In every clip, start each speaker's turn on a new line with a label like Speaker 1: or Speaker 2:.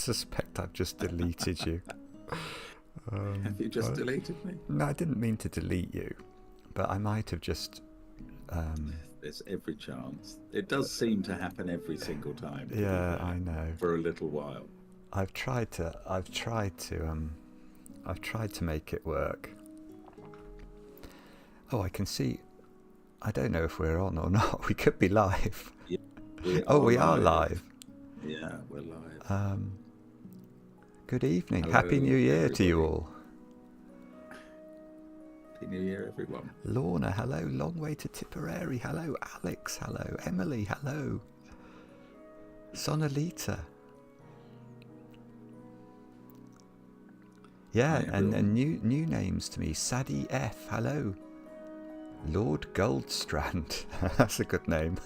Speaker 1: suspect I've just deleted you.
Speaker 2: Have you just deleted me?
Speaker 1: No, I didn't mean to delete you, but I might have just...
Speaker 2: There's every chance. It does seem to happen every single time.
Speaker 1: Yeah, I know.
Speaker 2: For a little while.
Speaker 1: I've tried to make it work. Oh, I can see. I don't know if we're on or not. We could be live.
Speaker 2: Yeah,
Speaker 1: we are live.
Speaker 2: Yeah, we're live.
Speaker 1: Good evening.
Speaker 2: Hello,
Speaker 1: Happy New Year
Speaker 2: everybody.
Speaker 1: to you all.
Speaker 2: Happy New Year, everyone.
Speaker 1: Lorna, hello. Long way to Tipperary. Hello. Alex, hello. Emily, hello. Sonalita. Yeah, and new names to me. Sadie F, hello. Lord Goldstrand. That's a good name.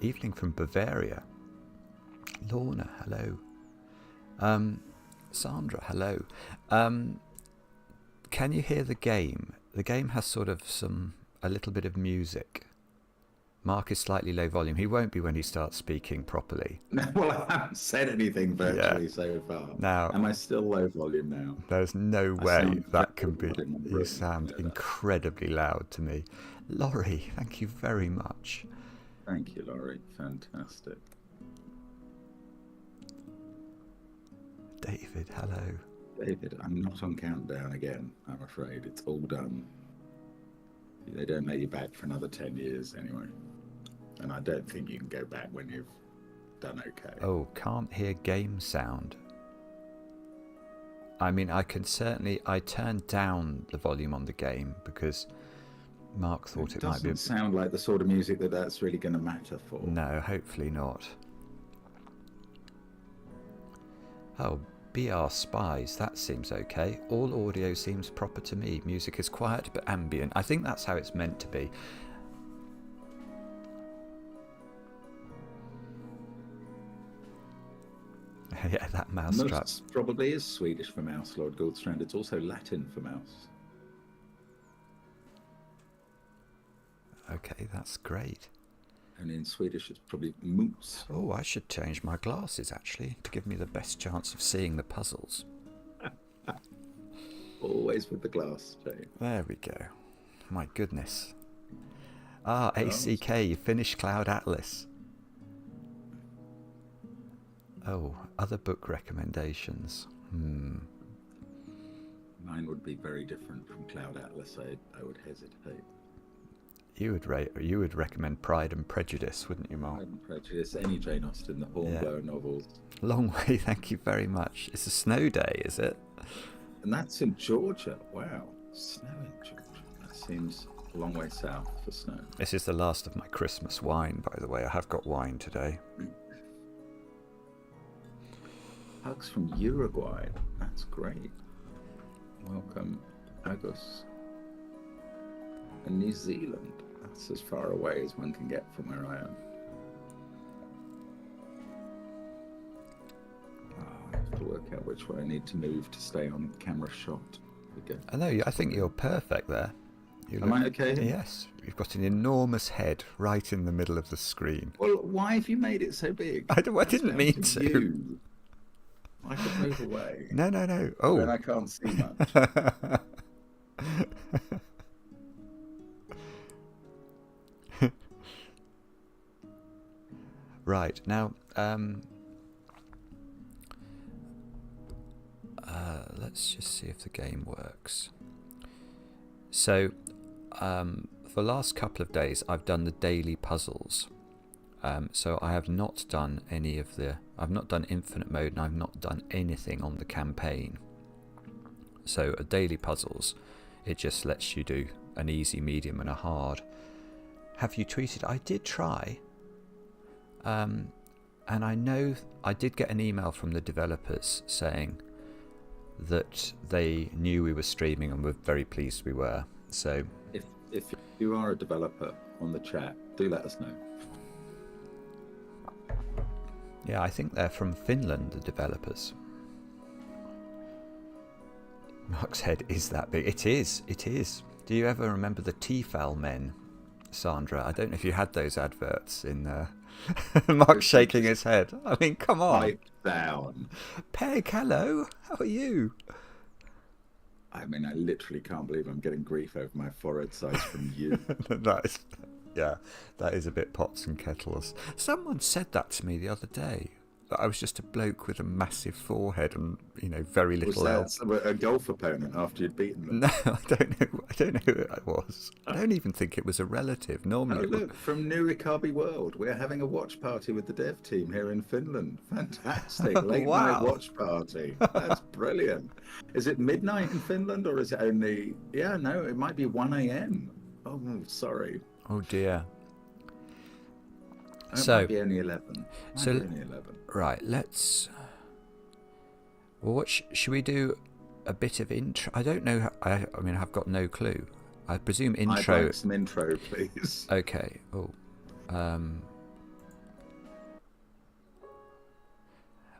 Speaker 1: Evening from Bavaria. Lorna, hello. Sandra, hello. Can you hear the game? The game has sort of a little bit of music. Mark is slightly low volume. He won't be when he starts speaking properly.
Speaker 2: Well, I haven't said anything virtually so far.
Speaker 1: Now,
Speaker 2: am I still low volume now?
Speaker 1: There's no way that can be. You sound incredibly loud to me. Laurie, thank you very much.
Speaker 2: Thank you, Laurie. Fantastic.
Speaker 1: David, hello.
Speaker 2: David, I'm not on countdown again, I'm afraid. It's all done. They don't let you back for another 10 years anyway. And I don't think you can go back when you've done okay.
Speaker 1: Oh, can't hear game sound. I mean, I turned down the volume on the game because Mark thought it might be...
Speaker 2: It doesn't sound like the sort of music that's really going to matter for.
Speaker 1: No, hopefully not. Oh, BR Spies, that seems okay. All audio seems proper to me. Music is quiet but ambient. I think that's how it's meant to be. Yeah, that mousetrap.
Speaker 2: Most probably is Swedish for mouse, Lord Goldstrand. It's also Latin for mouse.
Speaker 1: Okay, that's great.
Speaker 2: And in Swedish, it's probably moose.
Speaker 1: Oh, I should change my glasses, actually, to give me the best chance of seeing the puzzles.
Speaker 2: Always with the glass, Jay.
Speaker 1: There we go. My goodness. Ah, ACK, Finnish Cloud Atlas. Oh, other book recommendations.
Speaker 2: Mine would be very different from Cloud Atlas. I would hesitate.
Speaker 1: You would recommend Pride and Prejudice, wouldn't you, Mark?
Speaker 2: Pride and Prejudice, any Jane Austen, the Hornblower novels.
Speaker 1: Long way, thank you very much. It's a snow day, is it?
Speaker 2: And that's in Georgia. Wow, snow in Georgia. That seems a long way south for snow.
Speaker 1: This is the last of my Christmas wine, by the way. I have got wine today.
Speaker 2: Hugs from Uruguay. That's great. Welcome, Agus. And New Zealand. That's as far away as one can get from where I am. I have to work out which way I need to move to stay on camera shot.
Speaker 1: I know, I think you're perfect there.
Speaker 2: Am I okay?
Speaker 1: Yes. You've got an enormous head right in the middle of the screen.
Speaker 2: Well, why have you made it so big?
Speaker 1: I didn't mean to.
Speaker 2: You. I could move away.
Speaker 1: No. Oh.
Speaker 2: Then I can't see much.
Speaker 1: Right, now, let's just see if the game works. So, for the last couple of days, I've done the daily puzzles. So I have not done I've not done infinite mode, and I've not done anything on the campaign. So a daily puzzles, it just lets you do an easy, medium and a hard. Have you tweeted? I did try. And I know I did get an email from the developers saying that they knew we were streaming and were very pleased we were. So
Speaker 2: if you are a developer on the chat, do let us know.
Speaker 1: Yeah, I think they're from Finland, the developers. Mark's head is that big. It is. Do you ever remember the Tefal men Sandra. I don't know if you had those adverts in Mark shaking his head. I mean, come on.
Speaker 2: Pipe down.
Speaker 1: Peg, hello. How are you?
Speaker 2: I mean, I literally can't believe I'm getting grief over my forehead size from you.
Speaker 1: That is a bit pots and kettles. Someone said that to me the other day. That I was just a bloke with a massive forehead and, very little else.
Speaker 2: Was that a golf opponent after you'd beaten them?
Speaker 1: No, I don't know who it was. I don't even think it was a relative. Normally,
Speaker 2: look, from Nurikabe World, we're having a watch party with the dev team here in Finland. Fantastic. Late night watch party. That's brilliant. Is it midnight in Finland, or is it only... Yeah, no, it might be 1 a.m. Oh, sorry.
Speaker 1: Oh, dear.
Speaker 2: It might be only 11.
Speaker 1: Right, let's... Well, should we do a bit of intro? I don't know. I mean, I've got no clue. I presume intro...
Speaker 2: I'd like some intro, please.
Speaker 1: Okay. Oh.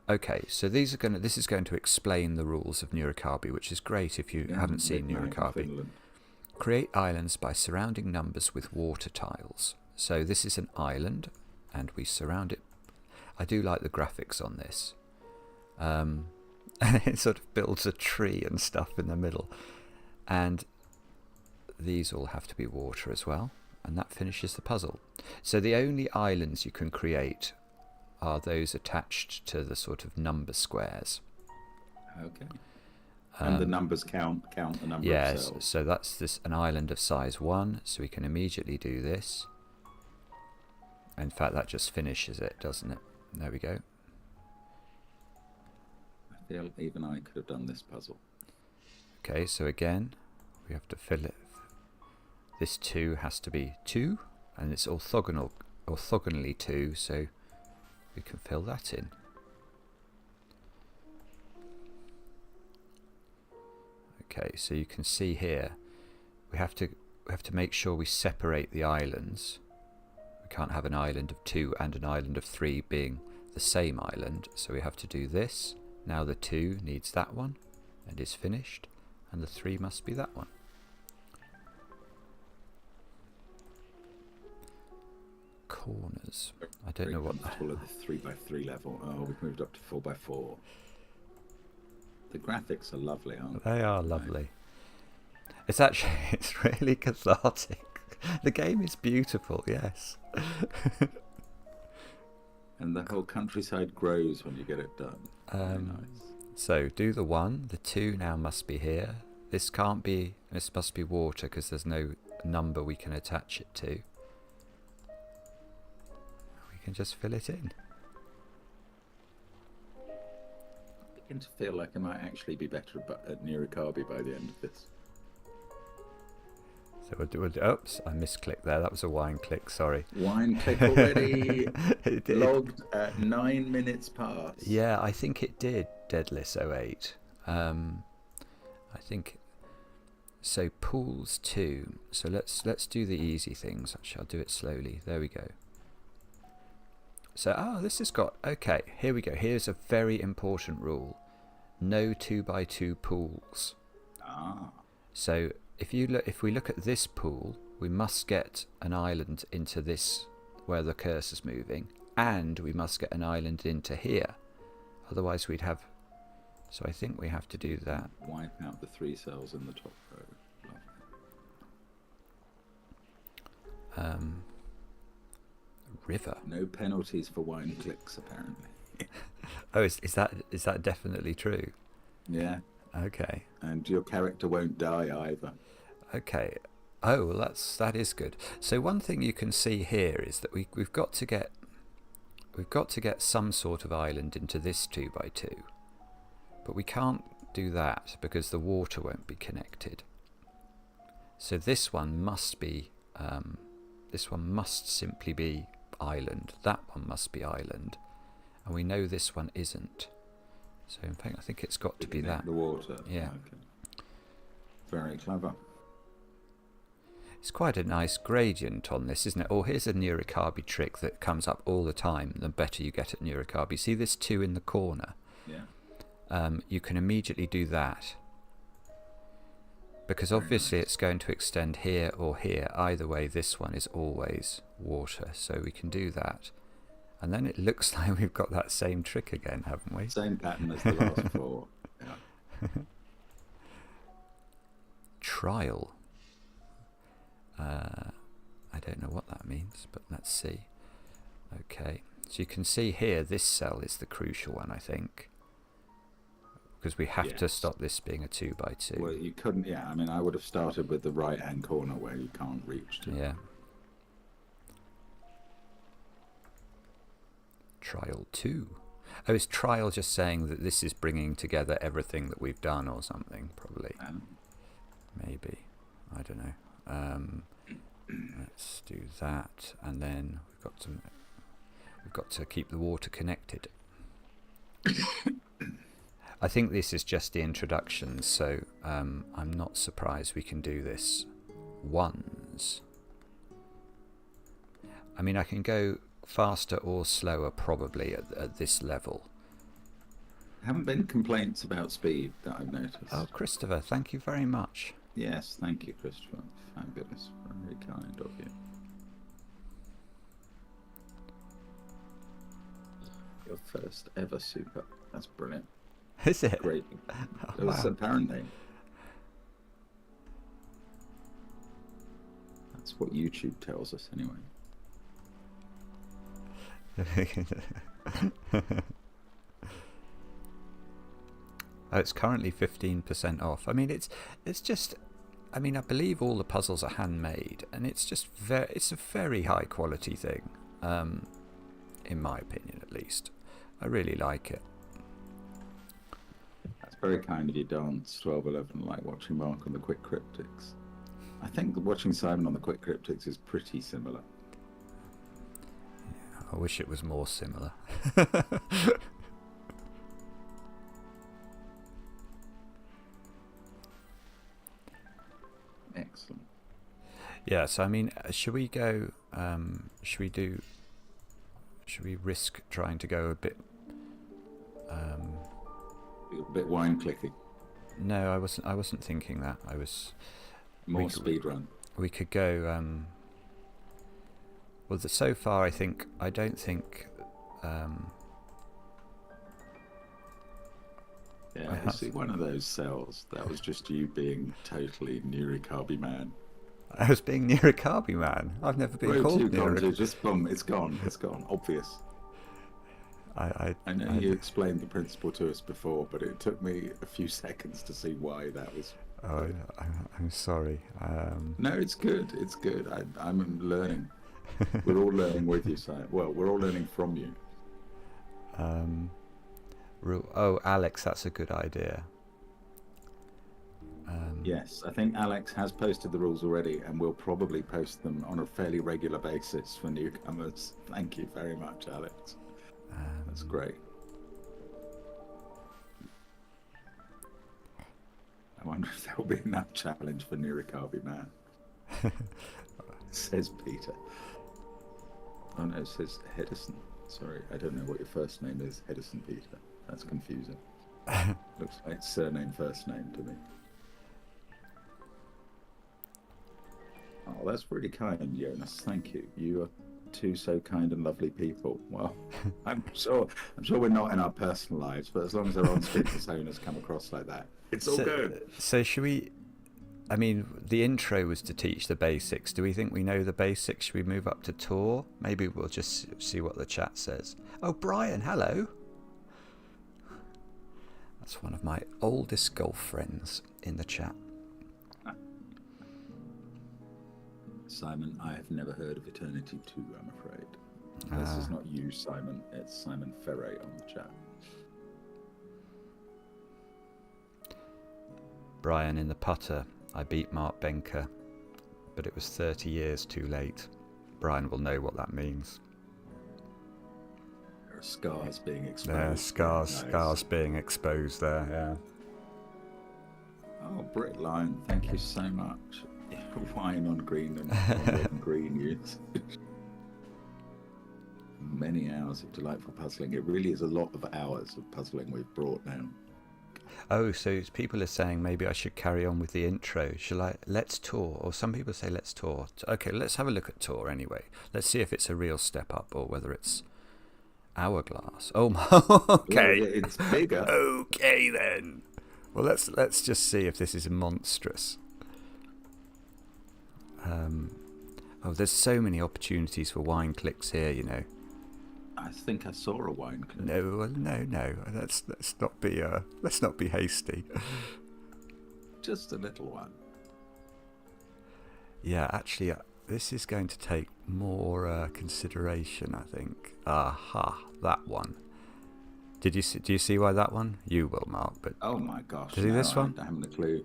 Speaker 1: Okay, so this is going to explain the rules of Nurikabe, which is great if you haven't seen Nurikabe. Create islands by surrounding numbers with water tiles. So this is an island, and we surround it. I do like the graphics on this. And it sort of builds a tree and stuff in the middle. And these all have to be water as well. And that finishes the puzzle. So the only islands you can create are those attached to the sort of number squares.
Speaker 2: Okay. And the numbers count the number of cells.
Speaker 1: Yes, so that's an island of size 1, so we can immediately do this. In fact, that just finishes it, doesn't it? There we go.
Speaker 2: I feel even I could have done this puzzle.
Speaker 1: Okay, so again, we have to fill it. This 2 has to be 2, and it's orthogonally 2, so we can fill that in. Okay, so you can see here, we have to make sure we separate the islands. We can't have an island of 2 and an island of 3 being the same island, so we have to do this. Now the 2 needs that one and is finished, and the 3 must be that one. Corners. I don't know what.
Speaker 2: At the 3x3 level. Oh, we've moved up to 4x4. The graphics are lovely, aren't they?
Speaker 1: They are lovely. It's really cathartic. The game is beautiful, yes.
Speaker 2: And the whole countryside grows when you get it done. Very nice.
Speaker 1: So do the 1. The 2 now must be here. This must be water because there's no number we can attach it to. We can just fill it in.
Speaker 2: I begin to feel like I might actually be better at Nurikabe by the end of this.
Speaker 1: So we'll do, oops, I misclicked there. That was a wine click, sorry.
Speaker 2: Wine click already. Logged at 9 minutes past.
Speaker 1: Yeah, I think it did, Deadless08. I think... So pools 2. So let's do the easy things. Actually, I'll do it slowly. There we go. So, this has got... Okay, here we go. Here's a very important rule. No 2x2 pools. So if we look at this pool, we must get an island into this where the cursor's moving, and we must get an island into here. Otherwise we'd have... So I think we have to do that.
Speaker 2: Wipe out the 3 cells in the top row.
Speaker 1: River.
Speaker 2: No penalties for wine clicks, apparently.
Speaker 1: Oh, is that definitely true?
Speaker 2: Yeah.
Speaker 1: Okay.
Speaker 2: And your character won't die either.
Speaker 1: Okay. Oh, well, that is good. So one thing you can see here is that we've got to get some sort of island into this 2x2, but we can't do that because the water won't be connected. So this one must be. This one must simply be island. That one must be island, and we know this one isn't. So in fact, I think it's got to be that.
Speaker 2: The water.
Speaker 1: Yeah.
Speaker 2: Okay. Very clever.
Speaker 1: It's quite a nice gradient on this, isn't it? Oh, here's a Nurikabe trick that comes up all the time. The better you get at Nurikabe. See this 2 in the corner?
Speaker 2: Yeah.
Speaker 1: You can immediately do that. Because
Speaker 2: Very
Speaker 1: obviously
Speaker 2: nice.
Speaker 1: it's going to extend here or here. Either way, this one is always water, so we can do that. And then it looks like we've got that same trick again, haven't we?
Speaker 2: Same pattern as the last 4. Yeah.
Speaker 1: Trial. I don't know what that means, but let's see. Okay, so you can see here this cell is the crucial one, I think, because we have to stop this being a 2x2.
Speaker 2: Well, you couldn't. Yeah, I mean, I would have started with the right-hand corner where you can't reach to.
Speaker 1: Yeah. Trial 2. Oh, is trial just saying that this is bringing together everything that we've done or something? Probably. Maybe. I don't know. Let's do that, and then we've got to keep the water connected. I think this is just the introduction, so I'm not surprised we can do this once. I mean, I can go faster or slower probably at this level.
Speaker 2: Haven't been complaints about speed that I've noticed.
Speaker 1: Oh, Christopher, thank you very much.
Speaker 2: Yes, thank you, Christopher. Fabulous. Very kind of you. Your first ever super. That's brilliant.
Speaker 1: Is it?
Speaker 2: Great.
Speaker 1: Oh,
Speaker 2: It was
Speaker 1: wow.
Speaker 2: apparently. That's what YouTube tells us anyway.
Speaker 1: Oh, it's currently 15% off. I mean, it's just, I mean, I believe all the puzzles are handmade, and it's just it's a very high quality thing, in my opinion at least. I really like it.
Speaker 2: That's very kind of you, Dance 1211, like watching Mark on the Quick Cryptics. I think watching Simon on the Quick Cryptics is pretty similar.
Speaker 1: I wish it was more similar.
Speaker 2: Excellent.
Speaker 1: Yeah, so I mean, should we go, should we risk trying to go a bit,
Speaker 2: A bit wine clicky.
Speaker 1: no, I wasn't thinking that. I was,
Speaker 2: More speed run.
Speaker 1: we could go, well, so far I don't think,
Speaker 2: Yeah, you see, one of those cells, that was just you being totally Nurikabe man.
Speaker 1: I was being Nurikabe man. I've never been
Speaker 2: Road
Speaker 1: called
Speaker 2: 2 gone to
Speaker 1: Nurikabe.
Speaker 2: just boom, it's gone, obvious. I know you explained the principle to us before, but it took me a few seconds to see why that was.
Speaker 1: Oh, I'm sorry.
Speaker 2: No, it's good, it's good. I'm learning. We're all learning with you, Si. Well, we're all learning from you.
Speaker 1: Oh, Alex, that's a good idea.
Speaker 2: Yes, I think Alex has posted the rules already, and we'll probably post them on a fairly regular basis for newcomers. Thank you very much, Alex. That's great. I wonder if there will be enough challenge for Nurikabe man. Says Peter. Oh no, it says Hedison. Sorry, I don't know what your first name is, Hedison Peter. That's confusing. Looks like surname, first name to me. Oh, that's really kind, Jonas. Thank you. You are two so kind and lovely people. Well, I'm sure we're not in our personal lives, but as long as our on-screen personas come across like that, it's all good.
Speaker 1: So should we? I mean, the intro was to teach the basics. Do we think we know the basics? Should we move up to tour? Maybe we'll just see what the chat says. Oh, Brian, hello. That's one of my oldest golf friends in the chat.
Speaker 2: Simon, I have never heard of Eternity 2, I'm afraid. This is not you, Simon. It's Simon Ferre on the chat.
Speaker 1: Brian in the putter. I beat Mark Benker, but it was 30 years too late. Brian will know what that means.
Speaker 2: There are scars being exposed.
Speaker 1: There, scars,
Speaker 2: Nice.
Speaker 1: scars being exposed there, yeah.
Speaker 2: Oh, Brick Lion, thank you so much. Wine on green and on red and green use. Many hours of delightful puzzling. It really is a lot of hours of puzzling we've brought now.
Speaker 1: Oh, so people are saying maybe I should carry on with the intro. Shall I? Let's tour. Or some people say let's tour. Okay, let's have a look at tour anyway. Let's see if it's a real step up or whether it's hourglass. Oh, okay.
Speaker 2: Ooh, it's bigger.
Speaker 1: Okay then. Well, let's just see if this is monstrous. Oh, there's so many opportunities for wine clicks here, you know.
Speaker 2: I think I saw a wine clip.
Speaker 1: No. Let's not be hasty.
Speaker 2: Just a little one.
Speaker 1: Yeah, actually, this is going to take more consideration, I think. Aha, that one. Do you see why that one? You will, Mark. But
Speaker 2: oh my gosh!
Speaker 1: do you see this one?
Speaker 2: I haven't a clue.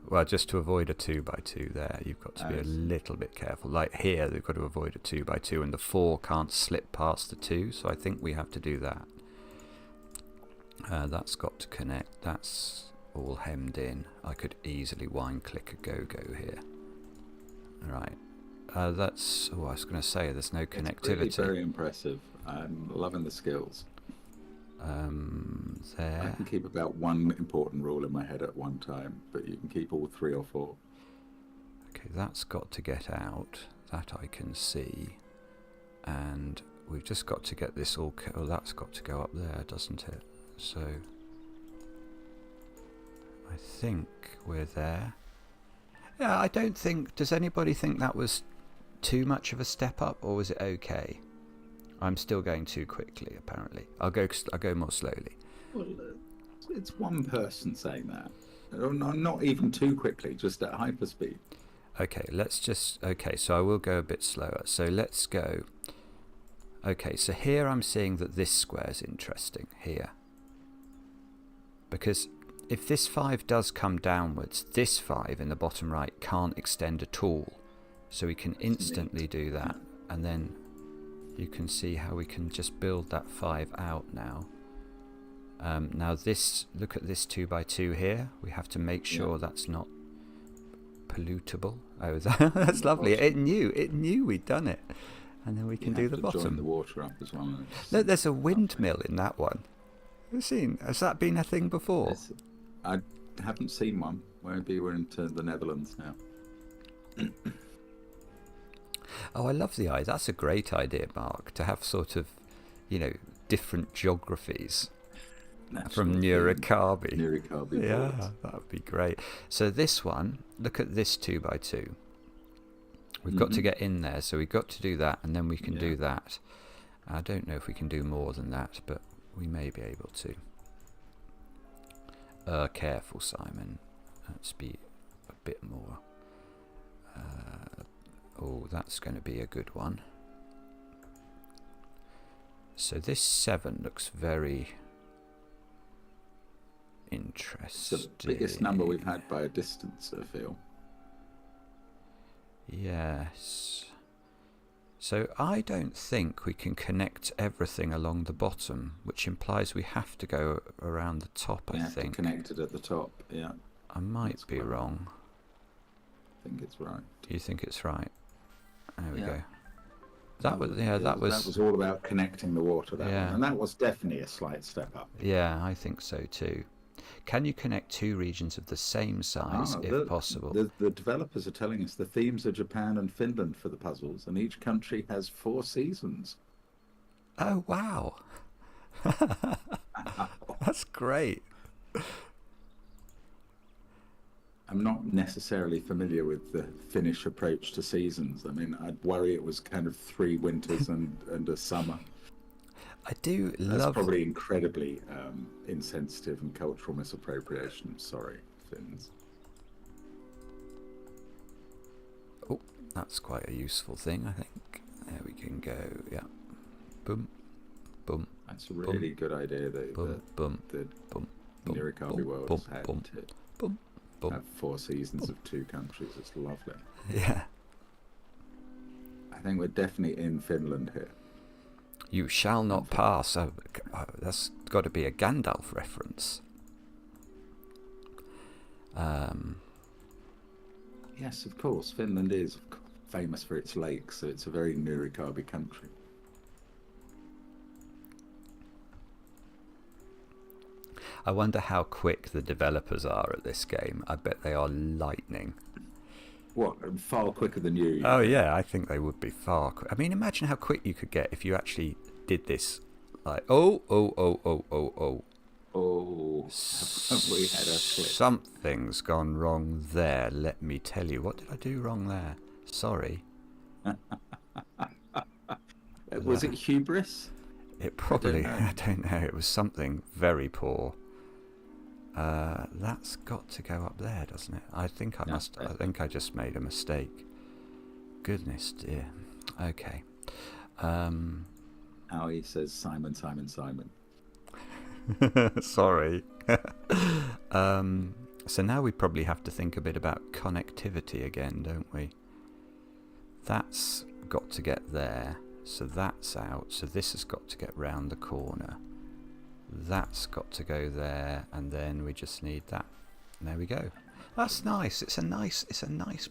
Speaker 1: Well, just to avoid a 2x2 there, you've got to be a little bit careful. Like here, they've got to avoid a 2x2, and the 4 can't slip past the 2, so I think we have to do that. That's got to connect. That's all hemmed in. I could easily wine click a go-go here. Right. That's... Oh, I was going to say, there's no connectivity.
Speaker 2: It's really very impressive. I'm loving the skills.
Speaker 1: There.
Speaker 2: I can keep about one important rule in my head at one time, but you can keep all 3 or 4.
Speaker 1: Okay, that's got to get out. That I can see. And we've just got to get this all... Oh, that's got to go up there, doesn't it? So... I think we're there. Yeah, I don't think... Does anybody think that was too much of a step up, or was it okay? I'm still going too quickly, apparently. I'll go more slowly.
Speaker 2: Well, it's one person saying that. Not even too quickly, just at hyperspeed.
Speaker 1: Okay, let's just... Okay, so I will go a bit slower. So let's go... Okay, so here I'm seeing that this square is interesting, here. Because if this 5 does come downwards, this 5 in the bottom right can't extend at all. So we can instantly do that. And then you can see how we can just build that 5 out now. Now this, look at this 2x2 here. We have to make sure that's not pollutable. Oh, that's lovely. It knew we'd done it. And then we can do the bottom.
Speaker 2: Join the water up as well.
Speaker 1: Look, there's a windmill in that one. Have you seen? Has that been a thing before?
Speaker 2: I haven't seen one. Maybe we're into the Netherlands now.
Speaker 1: Oh, I love the eye. That's a great idea, Mark, to have sort of, you know, different geographies. From Nurikabe.
Speaker 2: Nurikabe
Speaker 1: Yeah,
Speaker 2: World.
Speaker 1: that would be great. So this one, look at this 2x2. We've got to get in there, so we've got to do that, and then we can do that. I don't know if we can do more than that, but we may be able to. Careful, Simon. Let's be a bit more. Oh, that's going to be a good one. So this 7 looks very interesting.
Speaker 2: It's the biggest number we've had by a distance, I feel.
Speaker 1: Yes. So I don't think we can connect everything along the bottom, which implies we have to go around the top, I think.
Speaker 2: To connect it at the top, yeah.
Speaker 1: I might be wrong.
Speaker 2: I think it's right.
Speaker 1: Do you think it's right? There we go.
Speaker 2: That was all about connecting the water, that one. And that was definitely a slight step up.
Speaker 1: Yeah, I think so too. Can you connect 2 regions of the same size, if possible?
Speaker 2: The developers are telling us the themes are Japan and Finland for the puzzles, and each country has 4 seasons.
Speaker 1: Oh, wow. That's great.
Speaker 2: I'm not necessarily familiar with the Finnish approach to seasons. I mean, I'd worry it was kind of 3 winters and a summer.
Speaker 1: I do love...
Speaker 2: That's probably incredibly insensitive and cultural misappropriation. Sorry, Finns.
Speaker 1: Oh, that's quite a useful thing, I think. There we can go, yeah. Boom, boom.
Speaker 2: That's a really good idea that the Nurikabe World had to have 4 seasons of 2 countries. It's lovely.
Speaker 1: Yeah.
Speaker 2: I think we're definitely in Finland here.
Speaker 1: You shall not pass. Oh, that's got to be a Gandalf reference.
Speaker 2: Yes, of course. Finland is famous for its lakes, so it's a very Nurikabe country.
Speaker 1: I wonder how quick the developers are at this game. I bet they are lightning.
Speaker 2: What, far quicker than you?
Speaker 1: Oh yeah, I think they would be far quick. I mean, imagine how quick you could get if you actually did this. Like, oh,
Speaker 2: have we had a clip?
Speaker 1: Something's gone wrong there, let me tell you. What did I do wrong there? Sorry.
Speaker 2: Was it hubris?
Speaker 1: It probably, I don't know. It was something very poor. That's got to go up there, doesn't it? I think I must. I think I just made a mistake. Goodness dear. Okay.
Speaker 2: Howie says Simon.
Speaker 1: Sorry. So now we probably have to think a bit about connectivity again, don't we? That's got to get there. So that's out. So this has got to get round the corner. That's got to go there, and then we just need that. There we go. That's nice. It's a nice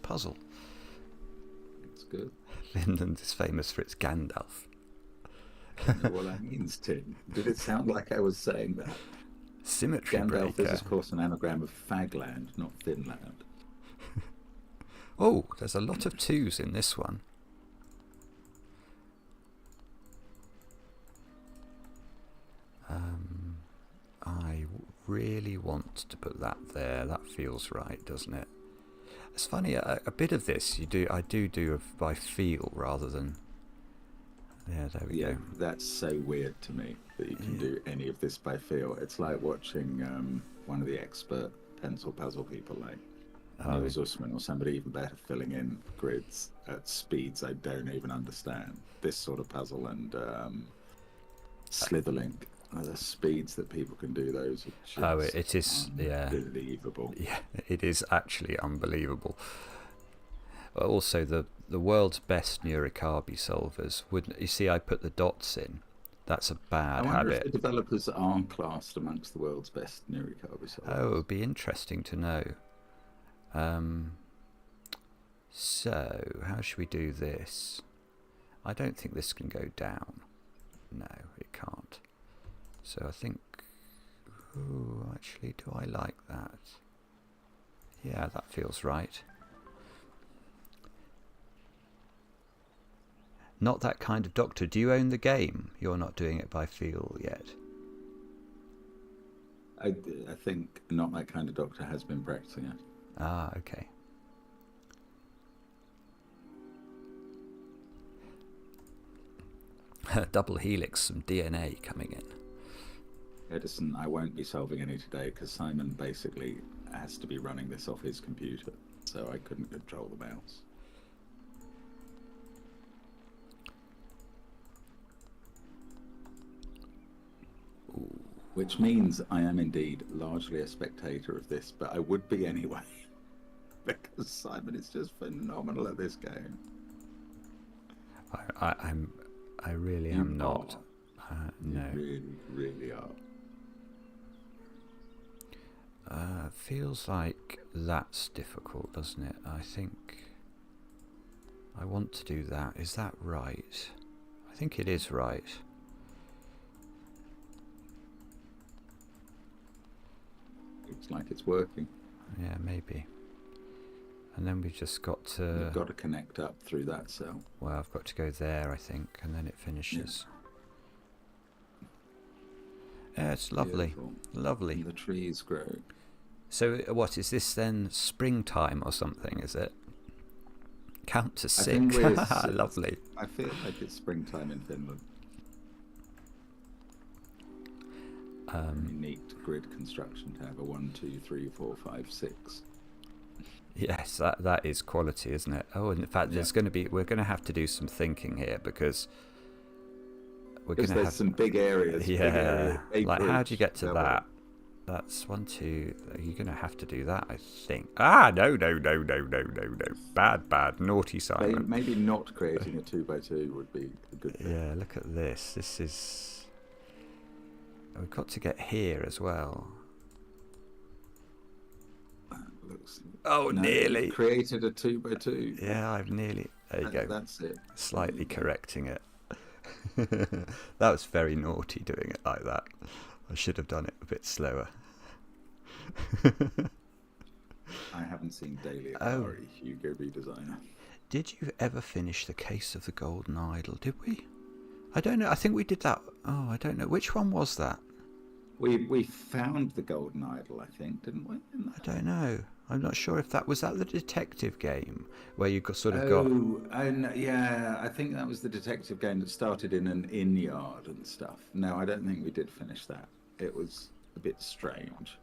Speaker 1: puzzle.
Speaker 2: It's good.
Speaker 1: Finland is famous for its Gandalf.
Speaker 2: I don't know what that means, Tim. Did it sound like I was saying that?
Speaker 1: Symmetry
Speaker 2: Gandalf
Speaker 1: breaker.
Speaker 2: is, of course, an anagram of Fagland, not Finland.
Speaker 1: Oh, there's a lot of 2s in this one. I really want to put that there. That feels right, doesn't it? It's funny. A bit of this I do by feel rather than. Yeah, there we go.
Speaker 2: That's so weird to me that you can do any of this by feel. It's like watching one of the expert pencil puzzle people, like Neil Zussman or somebody even better, filling in grids at speeds I don't even understand. This sort of puzzle and Slitherlink. The speeds that people can do those are just
Speaker 1: it is
Speaker 2: unbelievable.
Speaker 1: Yeah, it is actually unbelievable. Also, the world's best Nurikabe solvers wouldn't. You see, I put the dots in. That's a bad
Speaker 2: I wonder
Speaker 1: habit.
Speaker 2: if the developers are classed amongst the world's best Nurikabe solvers.
Speaker 1: Oh, it would be interesting to know. So, how should we do this? I don't think this can go down. No, it can't. So I think, actually, do I like that? Yeah, that feels right. Not that kind of doctor. Do you own the game? You're not doing it by feel yet.
Speaker 2: I think Not That Kind of Doctor has been practicing it.
Speaker 1: Ah, okay. Double helix, some DNA coming in.
Speaker 2: Edison, I won't be solving any today because Simon basically has to be running this off his computer, so I couldn't control the mouse.
Speaker 1: Ooh.
Speaker 2: Which means I am indeed largely a spectator of this, but I would be anyway, because Simon is just phenomenal at this game.
Speaker 1: I really am not. No.
Speaker 2: You really are.
Speaker 1: Feels like that's difficult, doesn't it? I think I want to do that. Is that right? I think it is right.
Speaker 2: Looks like it's working.
Speaker 1: Yeah, maybe. And then we've just got to...
Speaker 2: You've got to connect up through that cell.
Speaker 1: Well, I've got to go there, I think, and then it finishes. Yeah, it's lovely.
Speaker 2: Beautiful.
Speaker 1: Lovely.
Speaker 2: And the trees grow.
Speaker 1: So what, is this then springtime or something, is it? Count to 6. Lovely.
Speaker 2: I feel like it's springtime in Finland. Unique grid construction to have a 1, 2, 3, 4, 5, 6.
Speaker 1: Yes, that is quality, isn't it? Oh, and in fact, we're going to have to do some thinking here because we're going to have
Speaker 2: some big areas.
Speaker 1: Yeah,
Speaker 2: big
Speaker 1: like
Speaker 2: groups,
Speaker 1: how do you get to that? That's 1, 2. You're going to have to do that, I think. Ah, no. Bad, naughty Simon.
Speaker 2: Maybe not creating a 2x2 would be a good thing.
Speaker 1: Yeah, look at this. This is... We've got to get here as well. Nearly.
Speaker 2: Created a 2x2.
Speaker 1: Yeah, I've nearly... There you go.
Speaker 2: That's it.
Speaker 1: Slightly correcting it. That was very naughty doing it like that. I should have done it a bit slower.
Speaker 2: I haven't seen Daily
Speaker 1: Oh.
Speaker 2: Akari, Hugo Redesigner.
Speaker 1: Did you ever finish the Case of the Golden Idol? Did we? I don't know. I think we did that. Oh, I don't know. Which one was that?
Speaker 2: We found the Golden Idol, I think, didn't we?
Speaker 1: I don't know. I'm not sure if that was that the detective game where you got got.
Speaker 2: No, yeah, I think that was the detective game that started in an inn yard and stuff. No, I don't think we did finish that. It was a bit strange,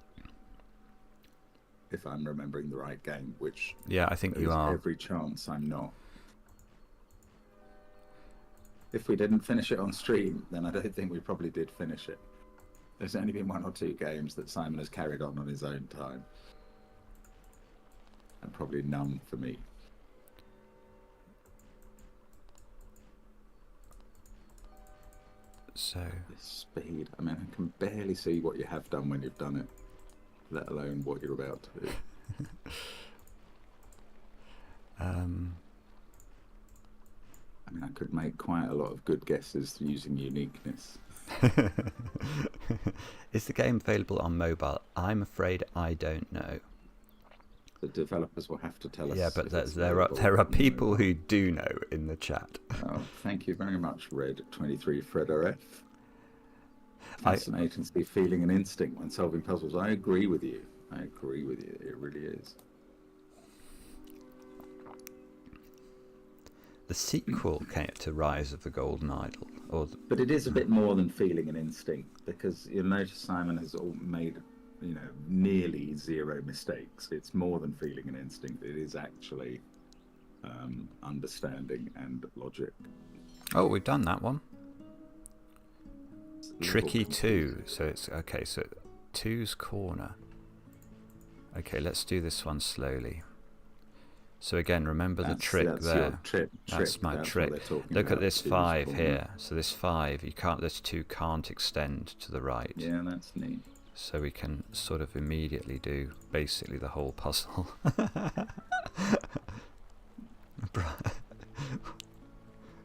Speaker 2: if I'm remembering the right game. Which
Speaker 1: Yeah, I think you are.
Speaker 2: Every chance I'm not. If we didn't finish it on stream, then I don't think we probably did finish it. There's only been 1 or 2 games that Simon has carried on his own time. And probably none for me.
Speaker 1: So
Speaker 2: the speed. I mean, I can barely see what you have done when you've done it, let alone what you're about to do. I mean, I could make quite a lot of good guesses using uniqueness.
Speaker 1: Is the game available on mobile? I'm afraid I don't know.
Speaker 2: The developers will have to tell us.
Speaker 1: Yeah, but there are people who do know in the chat.
Speaker 2: Oh, thank you very much, Red23 Fredor F. Fascinating to see feeling and instinct when solving puzzles. I agree with you. I agree with you. It really is.
Speaker 1: The sequel came to Rise of the Golden Idol.
Speaker 2: But it is a bit more than feeling and instinct, because you'll notice Simon has made, nearly 0 mistakes. It's more than feeling and instinct. It is actually understanding and logic.
Speaker 1: Oh, we've done that one. Tricky 2. So it's okay. So 2's corner. Okay, let's do this one slowly. So again, remember the trick there. That's my trick. Look at this 5 here. So this 5, this 2 can't extend to the right.
Speaker 2: Yeah, that's neat.
Speaker 1: So we can sort of immediately do basically the whole puzzle.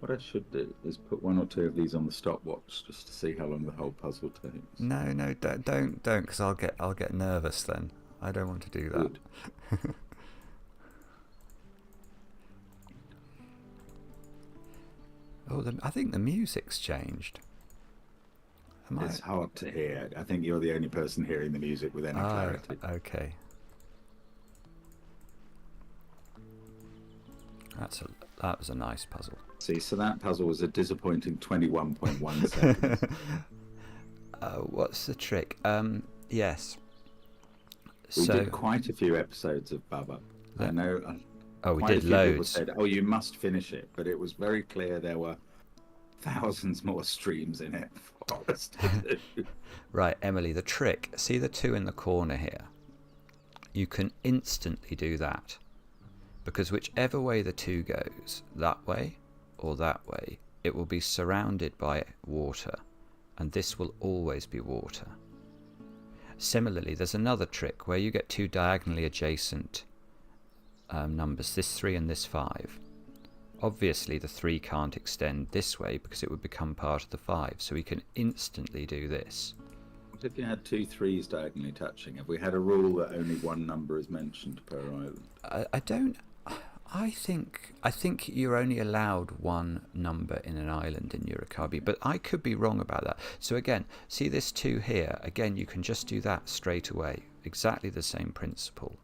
Speaker 2: What I should do is put 1 or 2 of these on the stopwatch just to see how long the whole puzzle takes.
Speaker 1: No, don't, because I'll get nervous then. I don't want to do that. Oh, I think the music's changed.
Speaker 2: It's hard to hear. I think you're the only person hearing the music with any clarity.
Speaker 1: Okay. That was a nice puzzle.
Speaker 2: See, so that puzzle was a disappointing 21.1 seconds.
Speaker 1: What's the trick? Yes.
Speaker 2: We did quite a few episodes of Bubba. I know.
Speaker 1: Oh, we did loads.
Speaker 2: People said, "Oh, you must finish it," but it was very clear there were thousands more streams in it for us to do.
Speaker 1: Right, Emily, the trick. See the 2 in the corner here? You can instantly do that, because whichever way the 2 goes, that way or that way, it will be surrounded by water, and this will always be water. Similarly, there's another trick where you get 2 diagonally adjacent numbers, this 3 and this 5. Obviously the 3 can't extend this way because it would become part of the 5, so we can instantly do this.
Speaker 2: What if you had 2 3s diagonally touching? Have we had a rule that only 1 number is mentioned per island?
Speaker 1: I think you're only allowed 1 number in an island in Nurikabe, but I could be wrong about that. So again, see this 2 here? Again, you can just do that straight away. Exactly the same principle.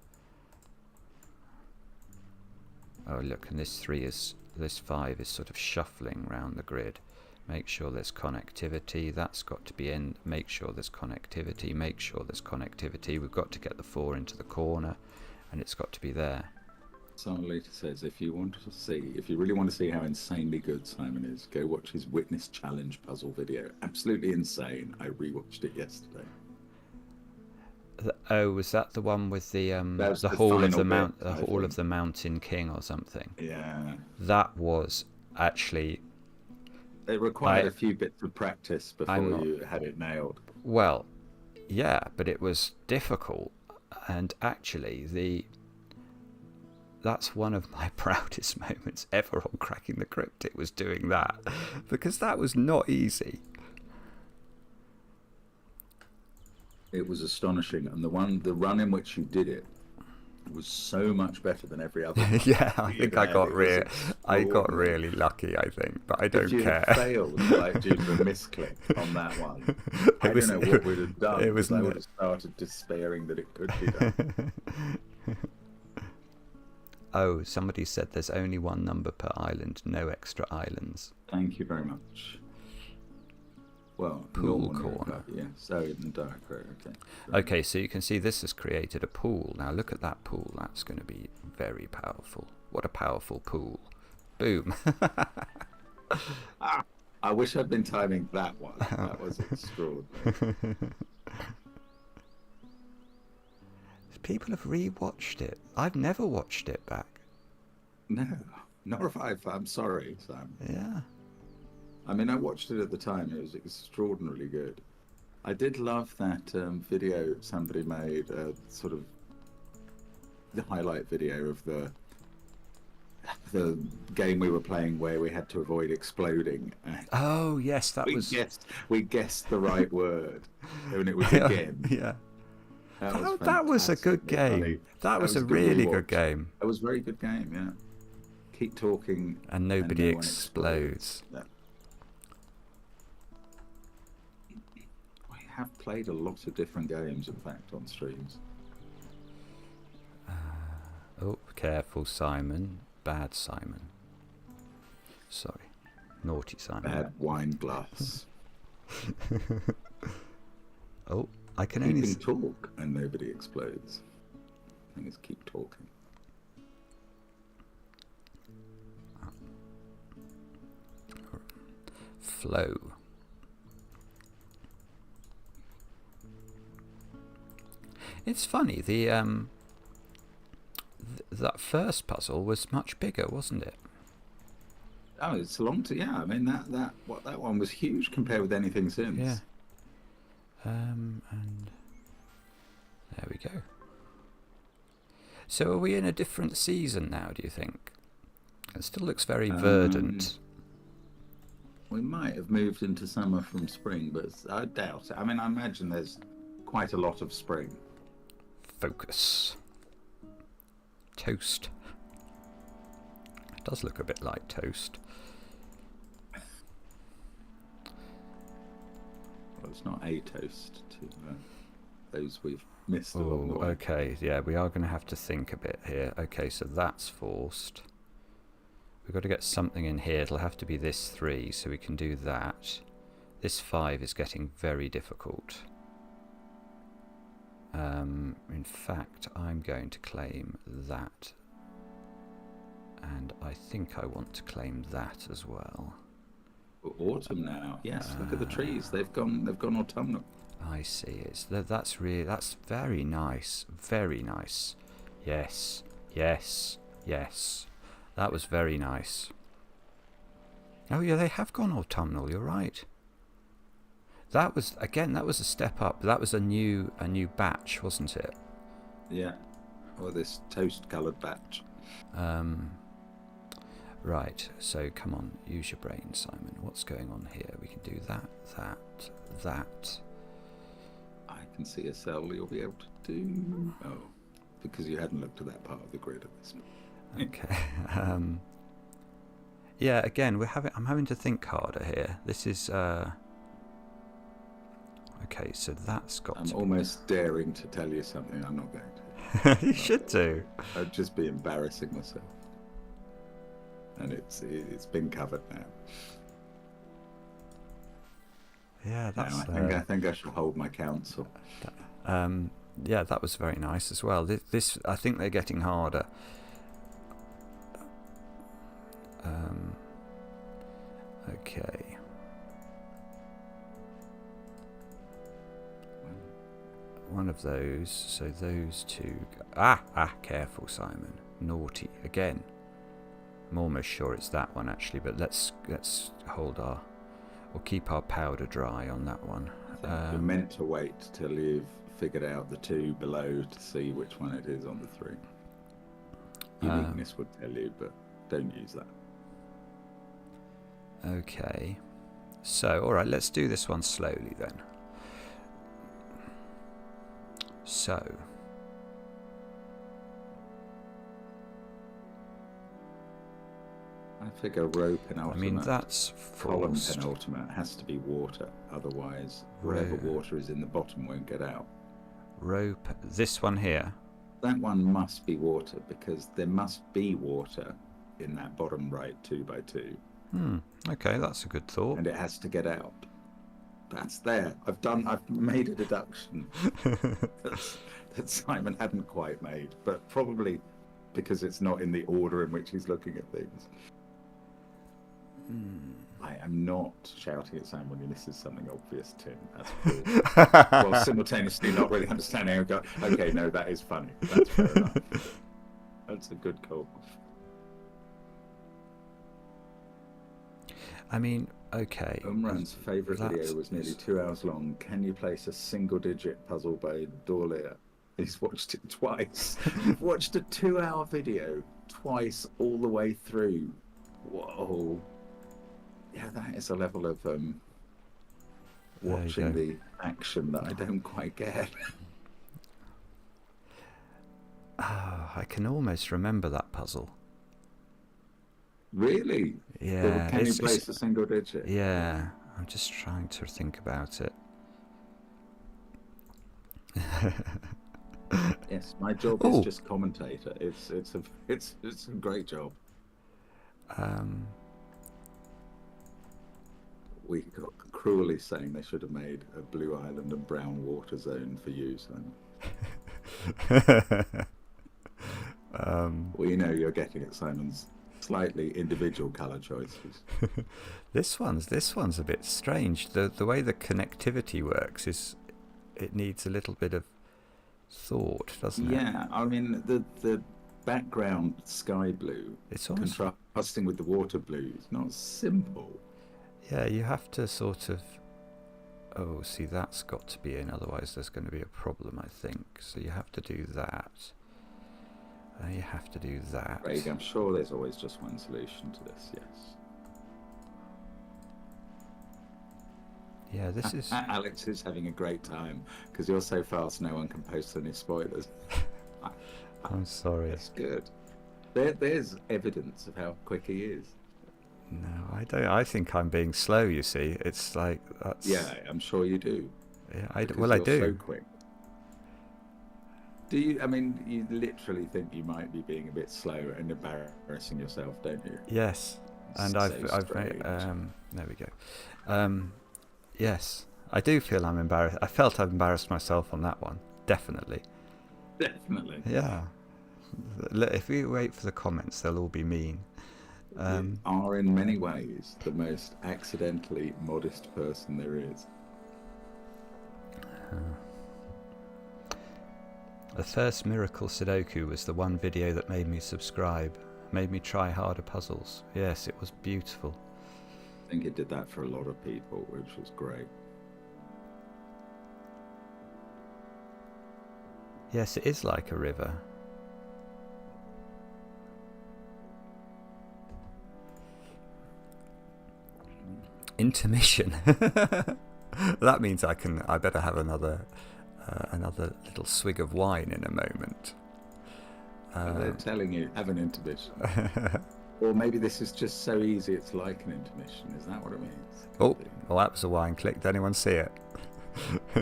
Speaker 1: Oh look, and this 5 is sort of shuffling around the grid. Make sure there's connectivity. That's got to be in. Make sure there's connectivity. Make sure there's connectivity. We've got to get the 4 into the corner, and it's got to be there.
Speaker 2: Sarlita says, if you really want to see how insanely good Simon is, go watch his Witness Challenge puzzle video. Absolutely insane. I rewatched it yesterday.
Speaker 1: Was that the one with the Hall of the Mountain King or something?
Speaker 2: Yeah.
Speaker 1: That was actually.
Speaker 2: It required a few bits of practice before you had it nailed.
Speaker 1: Well, yeah, but it was difficult, and actually that's one of my proudest moments ever on Cracking the Cryptic, was doing that, because that was not easy.
Speaker 2: It was astonishing, and the run in which you did it was so much better than every other one.
Speaker 1: Yeah, I think I got
Speaker 2: extraordinary.
Speaker 1: really lucky, I think, but I don't
Speaker 2: If you
Speaker 1: care.
Speaker 2: had failed, like due to a misclick on that one, I don't know what we'd have done.
Speaker 1: It was
Speaker 2: I would have started despairing that it could be done.
Speaker 1: Oh, somebody said there's only one number per island, no extra islands.
Speaker 2: Thank you very much. Well,
Speaker 1: Pool corner.
Speaker 2: Yeah, so in the dark road, okay.
Speaker 1: Okay, so you can see this has created a pool. Now look at that pool. That's going to be very powerful. What a powerful pool. Boom.
Speaker 2: I wish I'd been timing that one. That was extraordinary.
Speaker 1: People have re-watched it. I've never watched it back.
Speaker 2: No, nor have I. I'm sorry, Sam.
Speaker 1: Yeah.
Speaker 2: I mean, I watched it at the time. It was extraordinarily good. I did love that video somebody made, sort of the highlight video of the game we were playing where we had to avoid exploding.
Speaker 1: Oh yes, that
Speaker 2: we guessed the right word, and it was again.
Speaker 1: Yeah. That was a good game.
Speaker 2: Funny.
Speaker 1: That was a really good game.
Speaker 2: It was a very good game, yeah. Keep talking.
Speaker 1: And nobody explodes.
Speaker 2: Yeah. I have played a lot of different games, in fact, on streams.
Speaker 1: Oh, careful, Simon. Bad Simon. Sorry. Naughty Simon.
Speaker 2: Bad wine glass.
Speaker 1: Oh, I can only
Speaker 2: talk and nobody explodes. I think it's keep talking.
Speaker 1: Flow. It's funny, that first puzzle was much bigger, wasn't it?
Speaker 2: Oh, it's long to I mean that one was huge compared with anything since.
Speaker 1: Yeah. And there we go. So are we in a different season now, do you think? It still looks very verdant.
Speaker 2: We might have moved into summer from spring, but I doubt it. I mean, I imagine there's quite a lot of spring.
Speaker 1: Focus. Toast. It does look a bit like toast.
Speaker 2: Well, it's not a toast to those we've missed along the way.
Speaker 1: Okay, yeah, we are going to have to think a bit here. Okay, so that's forced. We've got to get something in here. It'll have to be this 3, so we can do that. This 5 is getting very difficult. In fact, I'm going to claim that. And I think I want to claim that as well.
Speaker 2: Autumn now. Yes, look at the trees. They've gone autumnal.
Speaker 1: I see. That's very nice. Very nice. Yes. Yes. Yes. That was very nice. Oh yeah, they have gone autumnal, you're right. That was a step up. That was a new batch, wasn't it?
Speaker 2: Yeah. Or this toast coloured batch.
Speaker 1: Right, so come on, use your brain, Simon. What's going on here? We can do that.
Speaker 2: I can see a cell you'll be able to do. Oh, because you hadn't looked at that part of the grid at this point.
Speaker 1: Okay. Yeah, again, I'm having to think harder here. This is okay, so that's got
Speaker 2: I'm
Speaker 1: to
Speaker 2: almost daring to tell you something I'm not going
Speaker 1: to. You should do.
Speaker 2: I'd just be embarrassing myself. And it's been covered now.
Speaker 1: Yeah, that's.
Speaker 2: I think I should hold my counsel.
Speaker 1: Yeah, that was very nice as well. This I think they're getting harder. Okay. One of those. So those two. Careful, Simon. Naughty again. I'm almost sure it's that one actually, but let's hold we'll keep our powder dry on that one.
Speaker 2: You're meant to wait till you've figured out the 2 below to see which one it is on the 3. Uniqueness would tell you, but don't use that.
Speaker 1: Okay. So, alright, let's do this one slowly then. So,
Speaker 2: I figure row penultimate.
Speaker 1: I mean, that's
Speaker 2: column
Speaker 1: forced.
Speaker 2: penultimate has to be water, otherwise whatever water is in the bottom won't get out.
Speaker 1: This one here.
Speaker 2: That one must be water, because there must be water in that bottom right 2x2.
Speaker 1: Okay, that's a good thought.
Speaker 2: And it has to get out. That's there. I've made a deduction that Simon hadn't quite made, but probably because it's not in the order in which he's looking at things. I am not shouting at Simon when he misses something obvious, Tim. That's cool. While simultaneously not really understanding. I go, okay, no, that is funny. That's fair enough. That's a good call.
Speaker 1: I mean, okay.
Speaker 2: Umran's favourite video was nearly 2 hours long. Can you place a single-digit puzzle by Dorlier? He's watched it twice. You've watched a 2-hour video twice all the way through. Whoa. Yeah, that is a level of watching the action that I don't quite get.
Speaker 1: Oh, I can almost remember that puzzle.
Speaker 2: Really?
Speaker 1: Yeah.
Speaker 2: Well, can you place a single digit?
Speaker 1: Yeah, I'm just trying to think about it.
Speaker 2: Yes, my job is just commentator. It's a great job. We got cruelly saying they should have made a blue island and brown water zone for you, Simon. We know you're getting at Simon's slightly individual colour choices.
Speaker 1: This one's a bit strange. The way the connectivity works is it needs a little bit of thought, doesn't it?
Speaker 2: Yeah, I mean the background sky blue,
Speaker 1: it's almost
Speaker 2: contrasting with the water blue, is not simple.
Speaker 1: Yeah, you have to sort of... Oh, see, that's got to be in, otherwise there's going to be a problem, I think. So you have to do that. You have to do that.
Speaker 2: Craig, I'm sure there's always just one solution to this, yes.
Speaker 1: Yeah, this is...
Speaker 2: Alex is having a great time, because you're so fast no one can post any spoilers.
Speaker 1: I'm sorry.
Speaker 2: That's good. There's evidence of how quick he is.
Speaker 1: No, I don't. I think I'm being slow, you see. It's like... that's...
Speaker 2: Yeah, I'm sure you do.
Speaker 1: Yeah,
Speaker 2: I do. So quick. Do you? I mean, you literally think you might be being a bit slow and embarrassing yourself, don't you?
Speaker 1: Yes, and I've made, there we go. Yes, I do feel I'm embarrassed. I felt I've embarrassed myself on that one. Definitely.
Speaker 2: Definitely.
Speaker 1: Yeah. If we wait for the comments, they'll all be mean.
Speaker 2: You are in many ways the most accidentally modest person there is.
Speaker 1: The first miracle Sudoku was the one video that made me subscribe, made me try harder puzzles. Yes, it was beautiful.
Speaker 2: I think it did that for a lot of people, which was great.
Speaker 1: Yes, it is like a river. Intermission. That means I better have another little swig of wine in a moment.
Speaker 2: They're telling you, have an intermission. Or maybe this is just so easy it's like an intermission. Is that what it means?
Speaker 1: Oh, well, that was a wine click. Did anyone see it?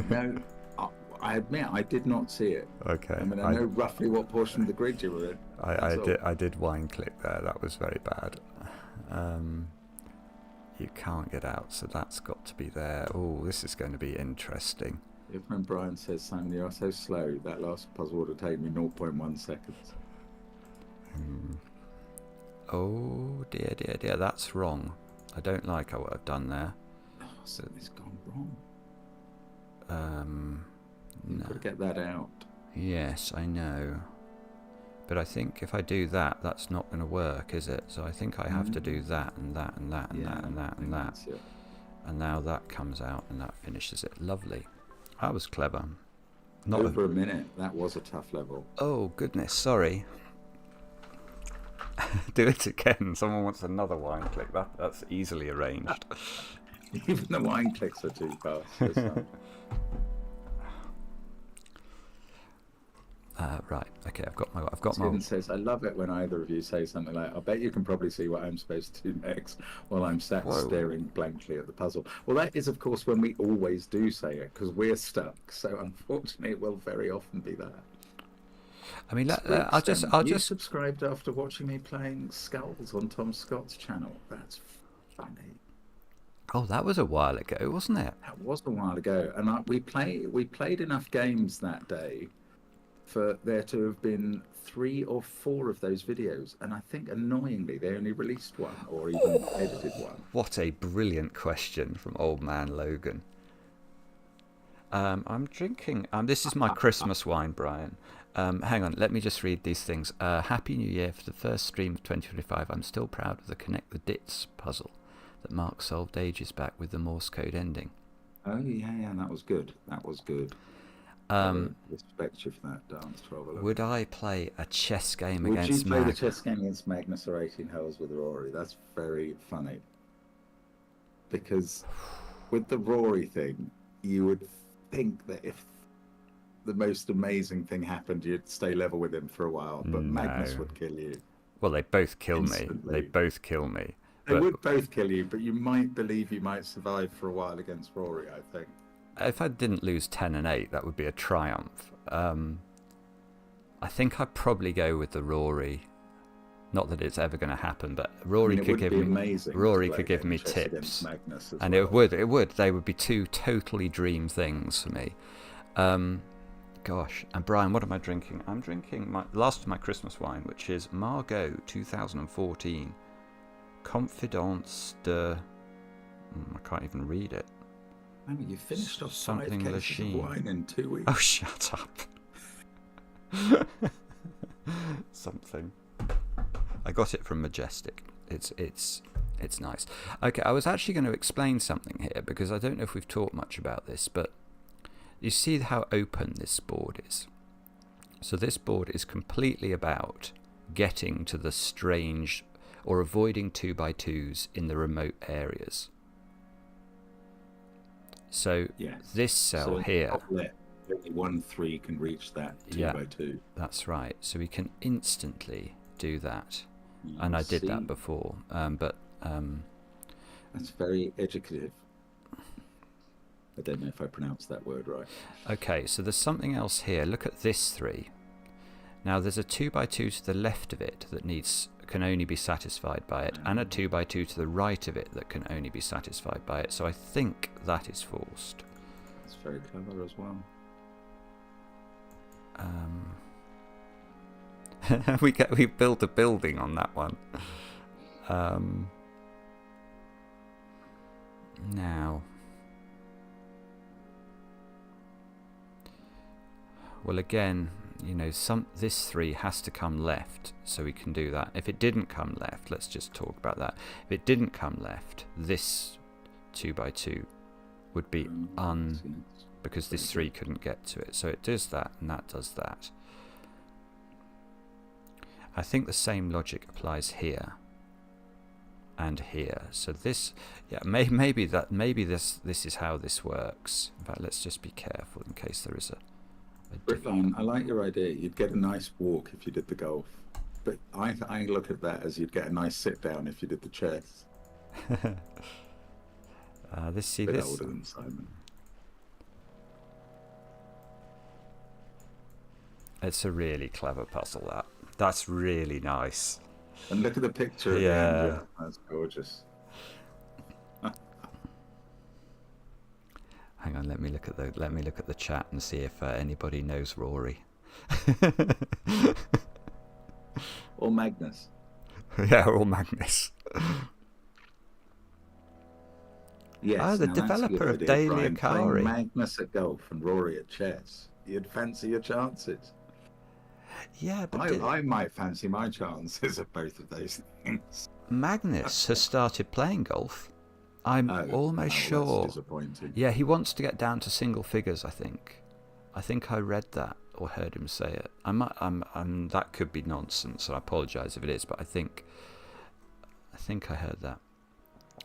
Speaker 2: No, I admit I did not see it.
Speaker 1: Okay.
Speaker 2: I mean, I know roughly what portion of the grid you were in.
Speaker 1: I did wine click there. That was very bad. You can't get out, so that's got to be there. Oh, this is going to be interesting.
Speaker 2: Your friend Brian says, Simon, you are so slow. That last puzzle would have taken me 0.1 seconds.
Speaker 1: Oh, dear, dear, dear. That's wrong. I don't like what I've done there.
Speaker 2: Oh, something's gone wrong.
Speaker 1: No.
Speaker 2: Got to get that out.
Speaker 1: Yes, I know. But I think if I do that, that's not going to work, is it? So I think I have to do that and that and that and that and that and that. And now that comes out and that finishes it. Lovely. That was clever. Not
Speaker 2: over a minute. That was a tough level.
Speaker 1: Oh, goodness. Sorry. Do it again. Someone wants another wine click. That's easily arranged.
Speaker 2: Even the wine clicks are too fast.
Speaker 1: Right. Okay.
Speaker 2: Stephen says, I love it when either of you say something like, I bet you can probably see what I'm supposed to do next while I'm sat
Speaker 1: Whoa.
Speaker 2: staring blankly at the puzzle. Well, that is, of course, when we always do say it, because we're stuck. So unfortunately, it will very often be that.
Speaker 1: I mean,
Speaker 2: I'll just subscribed after watching me playing Skulls on Tom Scott's channel. That's funny.
Speaker 1: Oh, that was a while ago, wasn't it?
Speaker 2: That was a while ago, and we played enough games that day for there to have been 3 or 4 of those videos, and I think annoyingly they only released one or even edited one.
Speaker 1: What a brilliant question from Old Man Logan. I'm drinking. This is my Christmas wine, Brian. Hang on, let me just read these things. Happy New Year for the first stream of 2025. I'm still proud of the Connect the Dits puzzle that Mark solved ages back with the Morse code ending.
Speaker 2: Oh yeah, that was good. That was good. Respect you for that, Dance 12.
Speaker 1: Would I play a chess game against Mag?
Speaker 2: Would you play the chess game against Magnus or 18 Holes with Rory? That's very funny. Because with the Rory thing, you would think that if the most amazing thing happened, you'd stay level with him for a while, but
Speaker 1: No.
Speaker 2: Magnus would kill you.
Speaker 1: Well, they both kill
Speaker 2: instantly.
Speaker 1: me. They both kill me.
Speaker 2: They would both kill you, but you might believe you might survive for a while against Rory, I think.
Speaker 1: If I didn't lose 10 and 8, that would be a triumph. I think I'd probably go with the Rory. Not that it's ever going to happen, but Rory could give me tips, and it would. They would be 2 totally dream things for me. Gosh, and Brian, what am I drinking? I'm drinking my last of my Christmas wine, which is Margaux 2014 Confidence de. I can't even read it.
Speaker 2: I mean, you finished off
Speaker 1: something
Speaker 2: 5 cases of wine in 2 weeks.
Speaker 1: Oh, shut up. Something. I got it from Majestic. It's nice. Okay, I was actually going to explain something here because I don't know if we've talked much about this, but you see how open this board is. So this board is completely about getting to the strange or avoiding 2x2s in the remote areas. So this cell here,
Speaker 2: only 1/3 can reach that 2x2.
Speaker 1: That's right. So we can instantly do that, and I did that before. But
Speaker 2: that's very educative. I don't know if I pronounced that word right.
Speaker 1: Okay, so there's something else here. Look at this 3. Now there's a 2x2 to the left of it that can only be satisfied by it, and a 2x2 to the right of it that can only be satisfied by it. So I think that is forced.
Speaker 2: That's very clever as well.
Speaker 1: We built a building on that one. Now, well, again, you know, this 3 has to come left, so we can do that. If it didn't come left, let's just talk about that. If it didn't come left, this 2x2 would be because this 3 couldn't get to it. So it does that, and that does that. I think the same logic applies here and here. So this, maybe this is how this works. In fact, let's just be careful in case there is a
Speaker 2: Griffon, I like your idea. You'd get a nice walk if you did the golf, but I look at that as you'd get a nice sit down if you did the chess.
Speaker 1: This
Speaker 2: older than Simon.
Speaker 1: It's a really clever puzzle. That's really nice.
Speaker 2: And look at the picture. Yeah, that's gorgeous.
Speaker 1: Hang on, let me look at the chat and see if anybody knows Rory.
Speaker 2: Or Magnus.
Speaker 1: Yeah, or Magnus.
Speaker 2: Yes.
Speaker 1: The developer of Daily Akari.
Speaker 2: Magnus at golf and Rory at chess. You'd fancy your chances.
Speaker 1: Yeah, but
Speaker 2: I might fancy my chances at both of those things.
Speaker 1: Magnus has started playing golf. I'm almost sure.
Speaker 2: That's disappointing.
Speaker 1: Yeah, he wants to get down to single figures, I think. I think I read that or heard him say it. That could be nonsense, and I apologise if it is, but I think I heard that.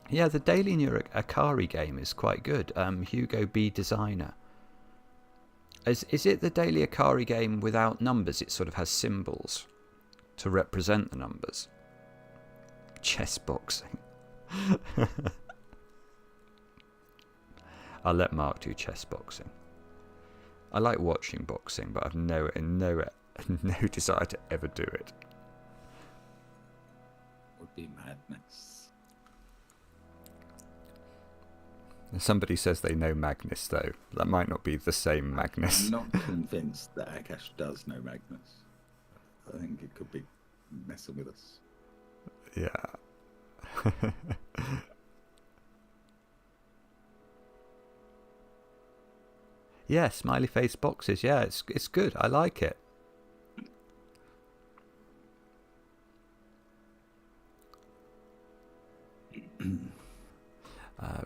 Speaker 1: Yeah, the Daily Nurikabe Akari game is quite good. Hugo B. Designer. Is it the Daily Akari game without numbers? It sort of has symbols to represent the numbers. Chess boxing. I'll let Mark do chess boxing. I like watching boxing, but I've no desire to ever do it.
Speaker 2: Would be madness.
Speaker 1: Somebody says they know Magnus, though. That might not be the same Magnus.
Speaker 2: I'm not convinced that Akash does know Magnus. I think it could be messing with us.
Speaker 1: Yeah. Yeah, smiley face boxes. Yeah, it's good. I like it.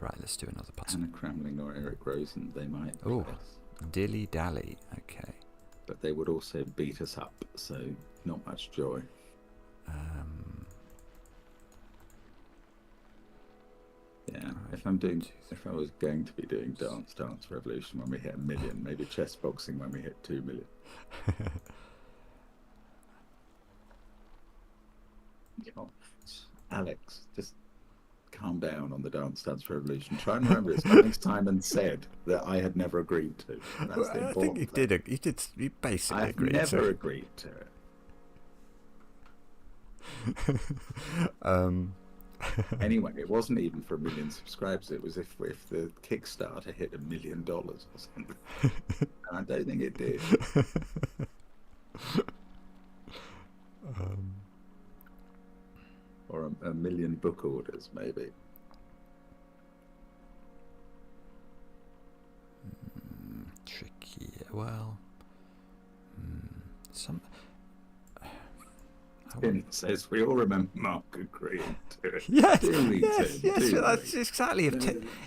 Speaker 1: Right, let's do another puzzle.
Speaker 2: Anna Cramling or Eric Rosen, they might.
Speaker 1: Oh, dilly dally. Okay.
Speaker 2: But they would also beat us up, so not much joy. Yeah,
Speaker 1: right,
Speaker 2: if I was going to be doing Dance Revolution when we hit 1 million, maybe chess boxing when we hit 2 million. Oh, Alex, just calm down on the Dance Revolution. Try and remember it's something Simon said that I had never agreed to. That's the important thing.
Speaker 1: You basically
Speaker 2: I've
Speaker 1: agreed to it.
Speaker 2: never agreed to it. Anyway, it wasn't even for 1 million subscribers. It was if the Kickstarter hit $1 million or something. And I don't think it did. Or a 1 million book orders, maybe.
Speaker 1: Tricky. Well, some.
Speaker 2: Tim says we all remember Mark agreeing to it.
Speaker 1: Yes,
Speaker 2: yes,
Speaker 1: that's exactly.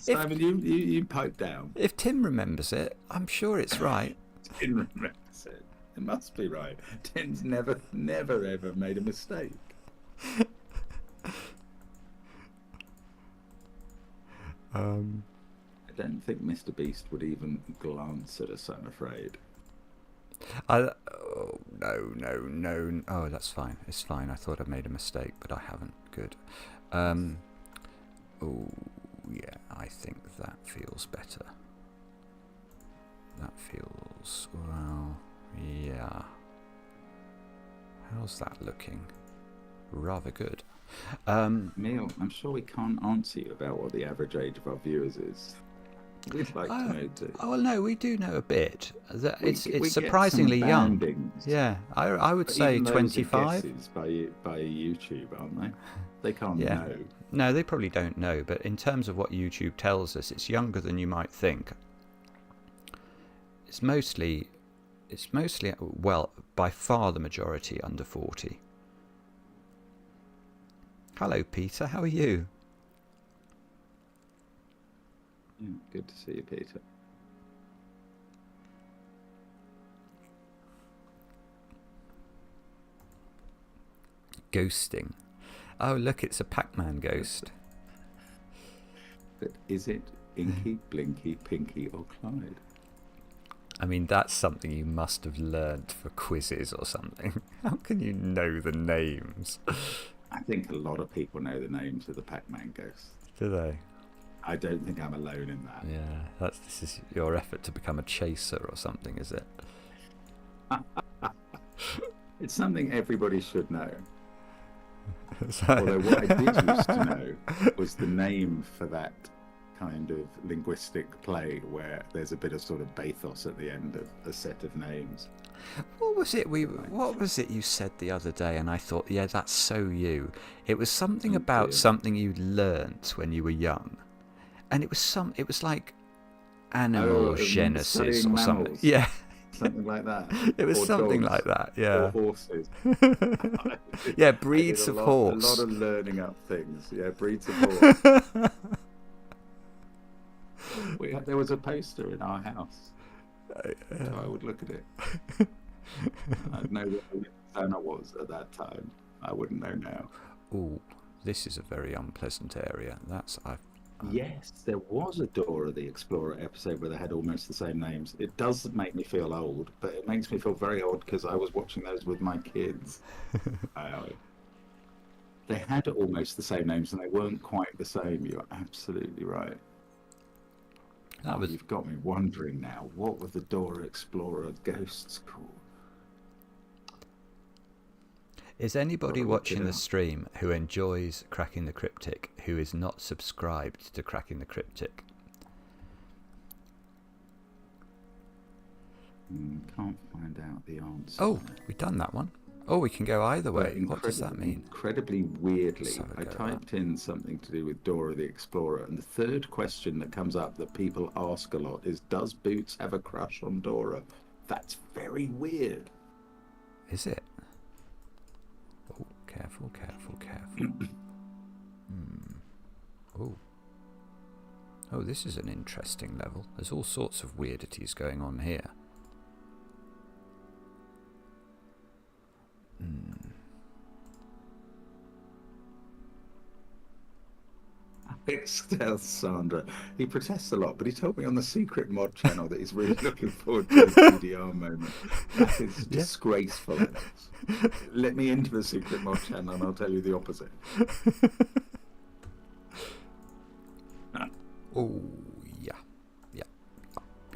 Speaker 2: Simon, you pipe down.
Speaker 1: If Tim remembers it, I'm sure it's right.
Speaker 2: Tim remembers it. It must be right. Tim's never ever made a mistake. I don't think Mr. Beast would even glance at us, I'm afraid.
Speaker 1: No. Oh, that's fine. It's fine. I thought I made a mistake, but I haven't. Good. Oh, yeah. I think that feels better. That feels, well, yeah. How's that looking? Rather good.
Speaker 2: Neil, I'm sure we can't answer you about what the average age of our viewers is. We'd like to know too.
Speaker 1: Oh, well, no, we do know a bit. It's surprisingly young. Yeah, I would say 25.
Speaker 2: By YouTube, aren't they? They can't know.
Speaker 1: No, they probably don't know. But in terms of what YouTube tells us, it's younger than you might think. It's mostly, well, by far the majority under 40. Hello, Peter. How are you?
Speaker 2: Yeah, good to see you, Peter.
Speaker 1: Ghosting. Oh, look, it's a Pac-Man ghost.
Speaker 2: But is it Inky, Blinky, Pinky, or Clyde?
Speaker 1: I mean, that's something you must have learnt for quizzes or something. How can you know the names?
Speaker 2: I think a lot of people know the names of the Pac-Man ghosts.
Speaker 1: Do they?
Speaker 2: I don't think I'm alone in that.
Speaker 1: Yeah, this is your effort to become a chaser or something, is it?
Speaker 2: It's something everybody should know. Although what I did used to know was the name for that kind of linguistic play where there's a bit of sort of bathos at the end of a set of names.
Speaker 1: What was it you said the other day? And I thought, yeah, that's so you. It was something about something you learnt when you were young, and it was like animal genesis or something. Yeah.
Speaker 2: Something like that.
Speaker 1: It was something like that, yeah.
Speaker 2: Or horses.
Speaker 1: Yeah, breeds of horse.
Speaker 2: A lot of learning up things. Yeah, breeds of horse. There was a poster in our house. So I would look at it. I'd know what Arizona was at that time. I wouldn't know now.
Speaker 1: Oh, this is a very unpleasant area.
Speaker 2: Yes, there was a Dora the Explorer episode where they had almost the same names. It does make me feel old, but it makes me feel very old because I was watching those with my kids. Uh, they had almost the same names and they weren't quite the same. You're absolutely right.
Speaker 1: That was
Speaker 2: You've got me wondering now, what were the Dora Explorer ghosts called?
Speaker 1: Is anybody
Speaker 2: Gotta look it
Speaker 1: watching the
Speaker 2: up.
Speaker 1: stream who enjoys Cracking the Cryptic who is not subscribed to Cracking the Cryptic?
Speaker 2: Can't find out the answer.
Speaker 1: Oh, we've done that one. Oh, we can go either
Speaker 2: But
Speaker 1: way. What does that mean?
Speaker 2: Incredibly weirdly,
Speaker 1: Let's have a
Speaker 2: I
Speaker 1: go at
Speaker 2: typed in something to do with Dora the Explorer, and the third question that comes up that people ask a lot is, does Boots have a crush on Dora? That's very weird.
Speaker 1: Is it? Oh, careful, careful, careful. Oh. Oh, this is an interesting level. There's all sorts of weirdities going on here.
Speaker 2: Alex tells Sandra he protests a lot, but he told me on the secret mod channel that he's really looking forward to his DDR moment. That is disgraceful, Alex. Let me into the secret mod channel and I'll tell you the opposite.
Speaker 1: Oh, yeah. Yeah.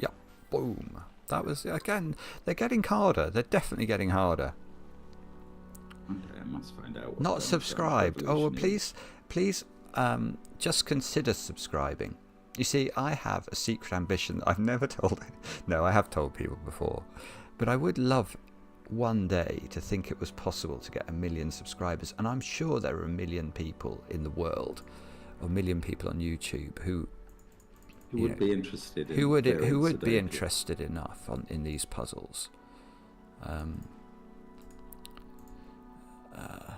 Speaker 1: Yeah. Boom. That was, again, they're getting harder. They're definitely getting harder.
Speaker 2: Okay, I must find out.
Speaker 1: Not subscribed. Oh, well, please, just consider subscribing. You see, I have a secret ambition that I've never told. No, I have told people before, but I would love one day to think it was possible to get 1 million subscribers, and I'm sure there are 1 million people in the world, or 1 million people on YouTube who
Speaker 2: would be interested.
Speaker 1: Who would be interested enough in these puzzles.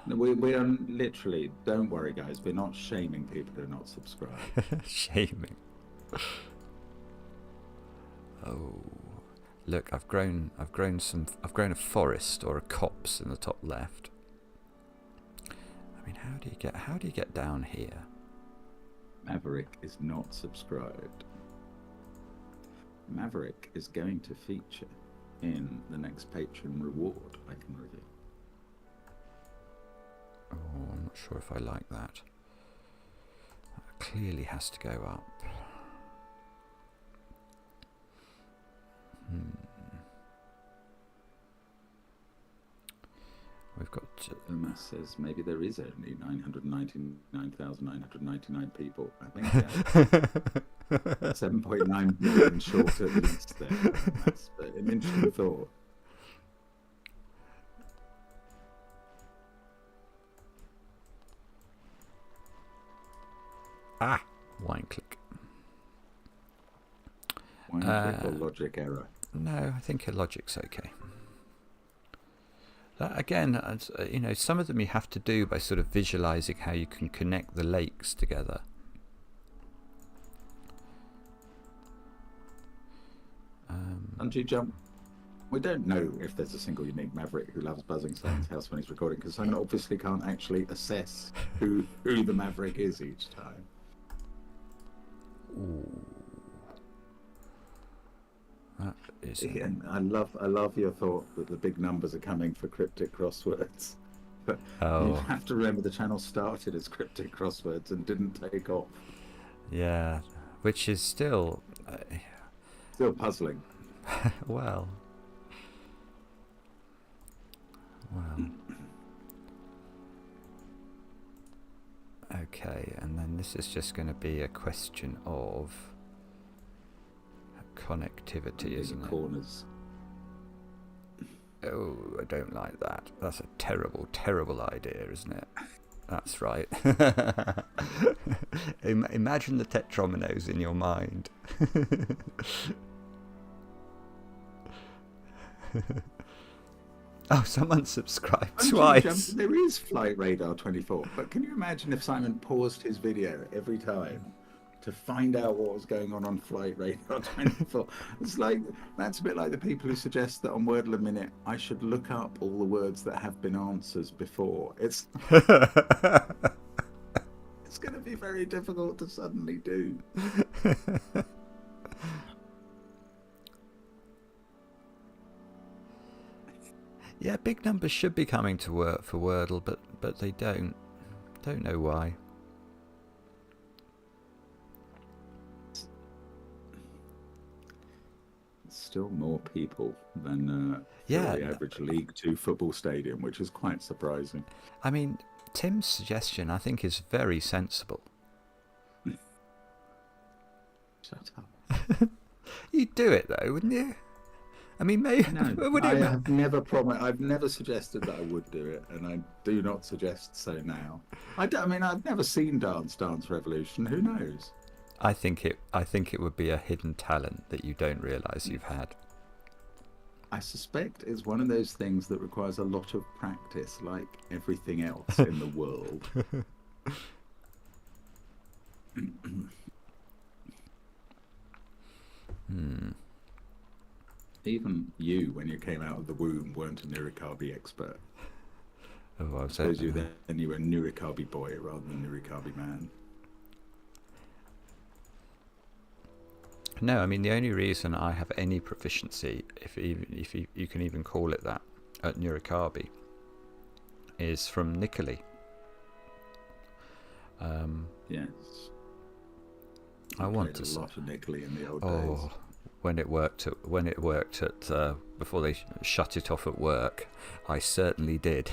Speaker 2: No, we are literally, don't worry guys, we're not shaming people who are not subscribed.
Speaker 1: Shaming. Oh, look, I've grown a forest or a copse in the top left. I mean, how do you get down here?
Speaker 2: Maverick is not subscribed. Maverick is going to feature in the next Patreon reward I can reveal.
Speaker 1: Oh, I'm not sure if I like that. That clearly has to go up. We've got...
Speaker 2: Thomas says maybe there is only 999,999 people. I think 7.9 million short at least there. That's an interesting thought.
Speaker 1: Ah! Wine click.
Speaker 2: Wine click or logic error?
Speaker 1: No, I think logic's okay. Again, you know, some of them you have to do by sort of visualizing how you can connect the lakes together.
Speaker 2: Bungee jump. We don't know if there's a single unique Maverick who loves buzzing Simon's house when he's recording, because Simon obviously can't actually assess who the Maverick is each time.
Speaker 1: Ooh. That is...
Speaker 2: Ian, I love your thought that the big numbers are coming for cryptic crosswords. But you have to remember the channel started as cryptic crosswords and didn't take off.
Speaker 1: Yeah, which is still...
Speaker 2: Still puzzling.
Speaker 1: Well... Okay, and then this is just going to be a question of connectivity, isn't it?
Speaker 2: Corners.
Speaker 1: Oh, I don't like that. That's a terrible, terrible idea, isn't it? That's right. Imagine the tetrominos in your mind. Oh, someone subscribed twice.
Speaker 2: There is Flight Radar 24, but can you imagine if Simon paused his video every time to find out what was going on Flight Radar 24? It's like, that's a bit like the people who suggest that on Wordle a Minute I should look up all the words that have been answers before. It's It's going to be very difficult to suddenly do.
Speaker 1: Yeah, big numbers should be coming to work for Wordle, but they don't. Don't know why.
Speaker 2: Still more people than the average League Two football stadium, which is quite surprising.
Speaker 1: I mean, Tim's suggestion, I think, is very sensible.
Speaker 2: Shut up.
Speaker 1: You'd do it though, wouldn't you? I mean, maybe.
Speaker 2: No, I've never promised. I've never suggested that I would do it, and I do not suggest so now. I mean, I've never seen Dance Revolution. Who knows?
Speaker 1: I think it would be a hidden talent that you don't realise you've had.
Speaker 2: I suspect it's one of those things that requires a lot of practice, like everything else in the world. Even you, when you came out of the womb, weren't a Nurikabe expert.
Speaker 1: Oh, I
Speaker 2: suppose you then you were a Nurikabe boy rather than Nurikabe man.
Speaker 1: No, I mean, the only reason I have any proficiency, if you can even call it that, at Nurikabe, is from Nikoli.
Speaker 2: Yes.
Speaker 1: I want to
Speaker 2: a lot of Nikoli in the old days.
Speaker 1: Oh, when it worked at before they shut it off at work, I certainly did.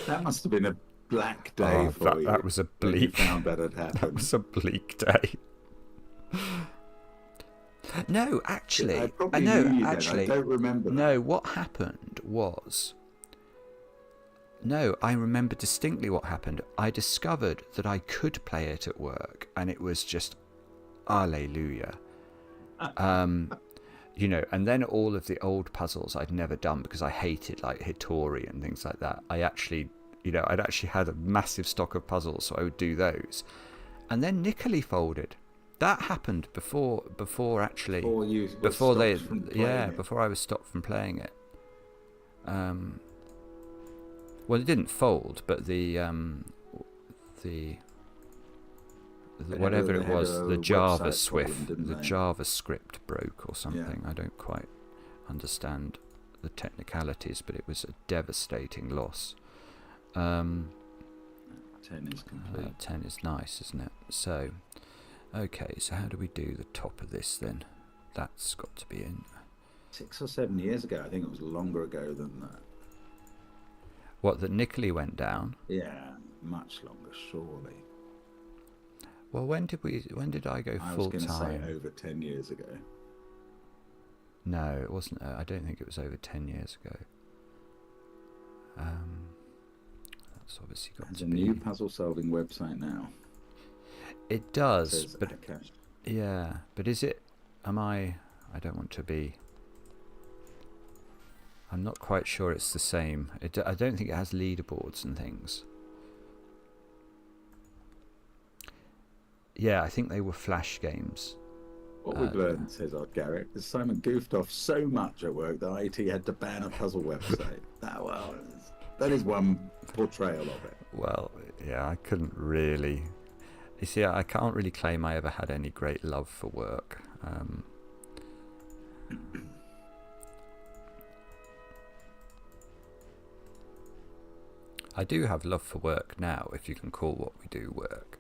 Speaker 2: That must have been a black day for you.
Speaker 1: That was a bleak.
Speaker 2: You found that had happened.
Speaker 1: That was a bleak day. No, actually,
Speaker 2: I don't remember that.
Speaker 1: No, what happened was. No, I remember distinctly what happened. I discovered that I could play it at work, and it was just, alleluia. You know, and then all of the old puzzles I'd never done because I hated like Hitori and things like that. I'd actually had a massive stock of puzzles, so I would do those. And then Nikoli folded. That happened before I was stopped from playing it. Well, it didn't fold, but the whatever it was, the JavaScript broke or something. Yeah. I don't quite understand the technicalities, but it was a devastating loss.
Speaker 2: 10 is complete.
Speaker 1: 10 is nice, isn't it? So, okay, so how do we do the top of this then? That's got to be in.
Speaker 2: 6 or 7 years ago, I think it was longer ago than that.
Speaker 1: What, that Nikoli went down?
Speaker 2: Yeah, much longer, surely.
Speaker 1: Well, when did I go full time?
Speaker 2: I was going to say over 10 years ago.
Speaker 1: No, it wasn't. I don't think it was over 10 years ago. That's obviously got to be.
Speaker 2: There's a new puzzle-solving website now.
Speaker 1: It does,
Speaker 2: it says
Speaker 1: but
Speaker 2: Akash.
Speaker 1: Yeah, but is it? I don't want to be. I'm not quite sure it's the same. I don't think it has leaderboards and things. Yeah, I think they were flash games.
Speaker 2: What we've learned, says Odd Garrett, is Simon goofed off so much at work that IT had to ban a puzzle website. That is one portrayal of it.
Speaker 1: Well, yeah, I couldn't really. You see, I can't really claim I ever had any great love for work. I do have love for work now, if you can call what we do work.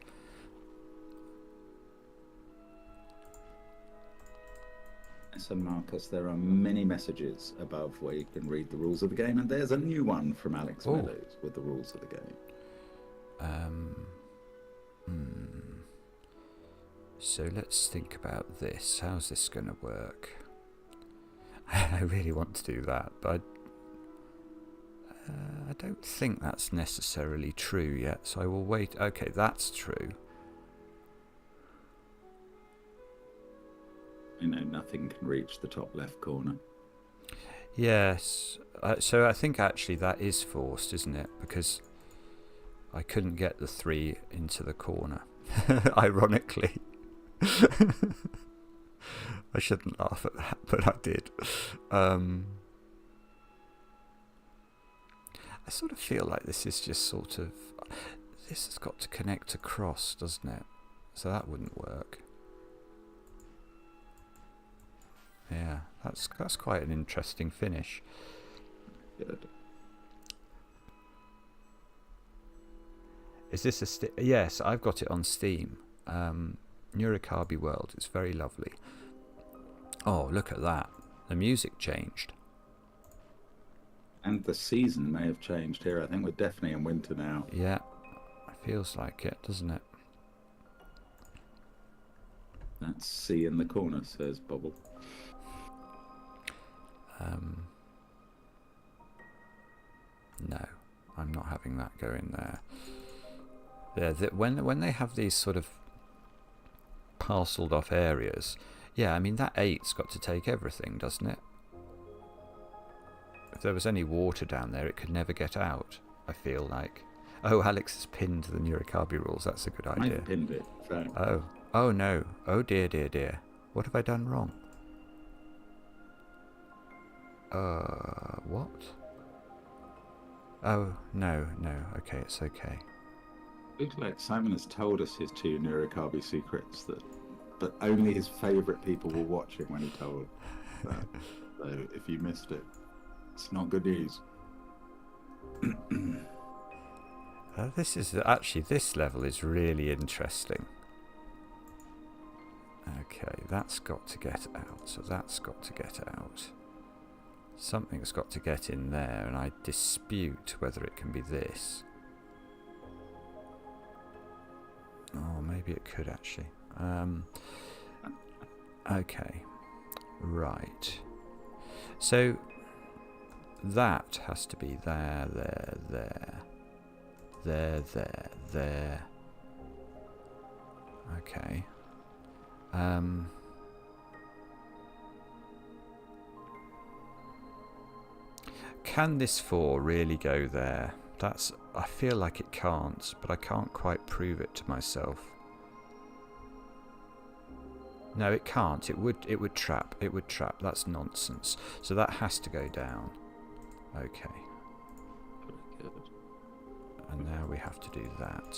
Speaker 2: So Marcus, there are many messages above where you can read the rules of the game, and there's a new one from Alex Meadows with the rules of the game.
Speaker 1: So let's think about this. How's this going to work? I really want to do that, but I don't think that's necessarily true yet, so I will wait. Okay, that's true.
Speaker 2: You know, nothing can reach the top left corner.
Speaker 1: Yes. So I think actually that is forced, isn't it? Because I couldn't get the 3 into the corner. Ironically. I shouldn't laugh at that, but I did. I sort of feel like this is just sort of... this has got to connect across, doesn't it? So that wouldn't work. Yeah, that's quite an interesting finish.
Speaker 2: Good.
Speaker 1: Is this a yes, I've got it on Steam. Nurikabe World. It's very lovely. Oh, look at that. The music changed.
Speaker 2: And the season may have changed here. I think we're definitely in winter now.
Speaker 1: Yeah, it feels like it, doesn't it?
Speaker 2: That's C in the corner, says Bobble.
Speaker 1: No, I'm not having that go in there. When they have these sort of parcelled off areas, yeah, I mean that 8's got to take everything, doesn't it? If there was any water down there, it could never get out, I feel like. Oh, Alex has pinned the Nurikabe rules. That's a good idea.
Speaker 2: I've pinned it. So.
Speaker 1: Oh no. Oh dear, dear, dear. What have I done wrong? What? Oh, no. Okay, it's okay.
Speaker 2: Looks like Simon has told us his 2 Nurikabe secrets, but only his favourite people will watch him when he told. So if you missed it, it's not good news.
Speaker 1: This level is really interesting. Okay, that's got to get out, so that's got to get out. Something's got to get in there, and I dispute whether it can be this. Oh, maybe it could actually. Okay, right. So that has to be there. Okay. Can this 4 really go there? I feel like it can't, but I can't quite prove it to myself. No, it can't. It would trap. It would trap. That's nonsense. So that has to go down. Okay. And now we have to do that.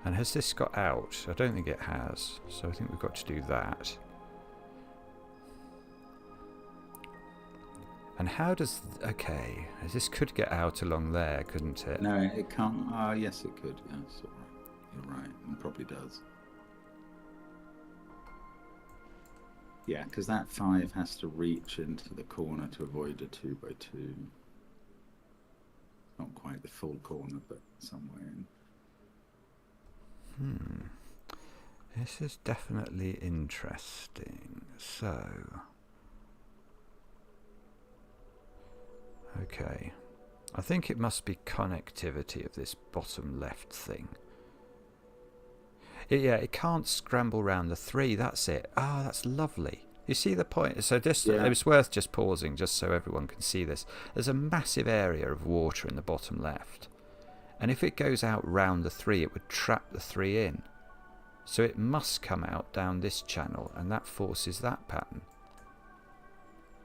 Speaker 1: And has this got out? I don't think it has. So I think we've got to do that. And how does... Okay, this could get out along there, couldn't it?
Speaker 2: No, it can't. Yes, it could. Yes, all right. You're right. It probably does. Yeah, because that 5 has to reach into the corner to avoid a 2x2. Not quite the full corner, but somewhere in.
Speaker 1: This is definitely interesting. So... Okay, I think it must be connectivity of this bottom left thing. It can't scramble round the 3, that's it. Ah, that's lovely. You see the point? So just, it was worth just pausing just so everyone can see this. There's a massive area of water in the bottom left. And if it goes out round the 3, it would trap the 3 in. So it must come out down this channel, and that forces that pattern.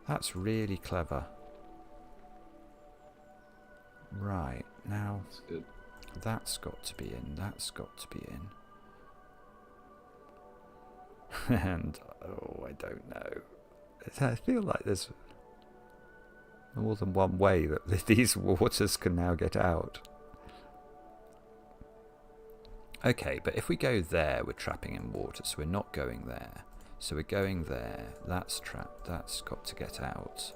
Speaker 1: That's really clever. Right, now
Speaker 2: That's good.
Speaker 1: That's got to be in, that's got to be in. And, oh, I don't know. I feel like there's more than one way that these waters can now get out. Okay, but if we go there, we're trapping in water, so we're not going there. So we're going there, that's trapped, that's got to get out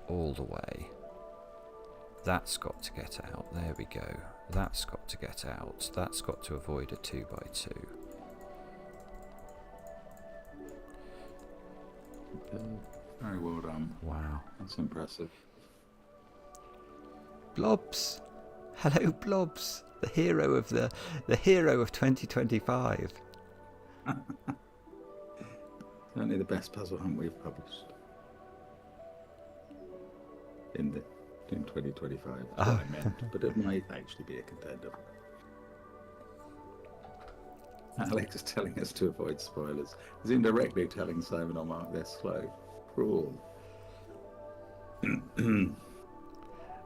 Speaker 1: all the way. That's got to get out. There we go. That's got to get out. That's got to avoid a 2x2.
Speaker 2: Very well done.
Speaker 1: Wow.
Speaker 2: That's impressive.
Speaker 1: Blobs. Hello, Blobs. The hero of 2025.
Speaker 2: Certainly the best puzzle hunt we've published. In 2025, that's what I meant, but it might actually be a contender. Alex is telling us to avoid spoilers. He's indirectly telling Simon or Mark they're slow. Cruel.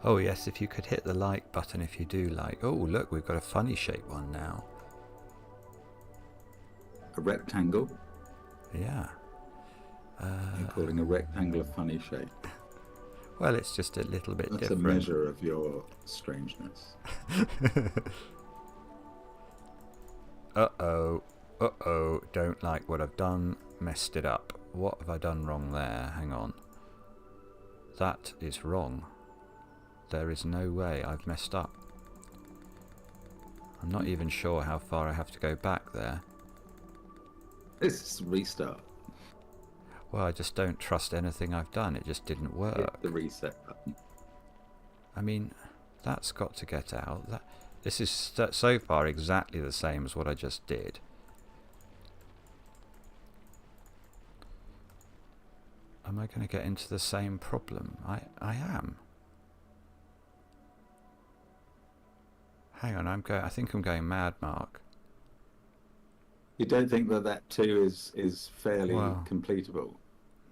Speaker 1: Oh yes, if you could hit the like button if you do like. Oh look, we've got a funny shaped one now.
Speaker 2: A rectangle.
Speaker 1: Yeah.
Speaker 2: You're calling a rectangle a funny shape.
Speaker 1: Well, it's just a little bit
Speaker 2: That's
Speaker 1: different.
Speaker 2: a measure of your strangeness.
Speaker 1: Uh-oh. Uh-oh. Don't like what I've done. Messed it up. What have I done wrong there? Hang on. That is wrong. There is no way I've messed up. I'm not even sure how far I have to go back there.
Speaker 2: Let's restart.
Speaker 1: Well, I just don't trust anything I've done. It just didn't work.
Speaker 2: Hit the reset button.
Speaker 1: I mean, that's got to get out. This is so far exactly the same as what I just did. Am I going to get into the same problem? I am. Hang on, I think I'm going mad, Mark.
Speaker 2: You don't think that too is fairly
Speaker 1: Well,
Speaker 2: completable?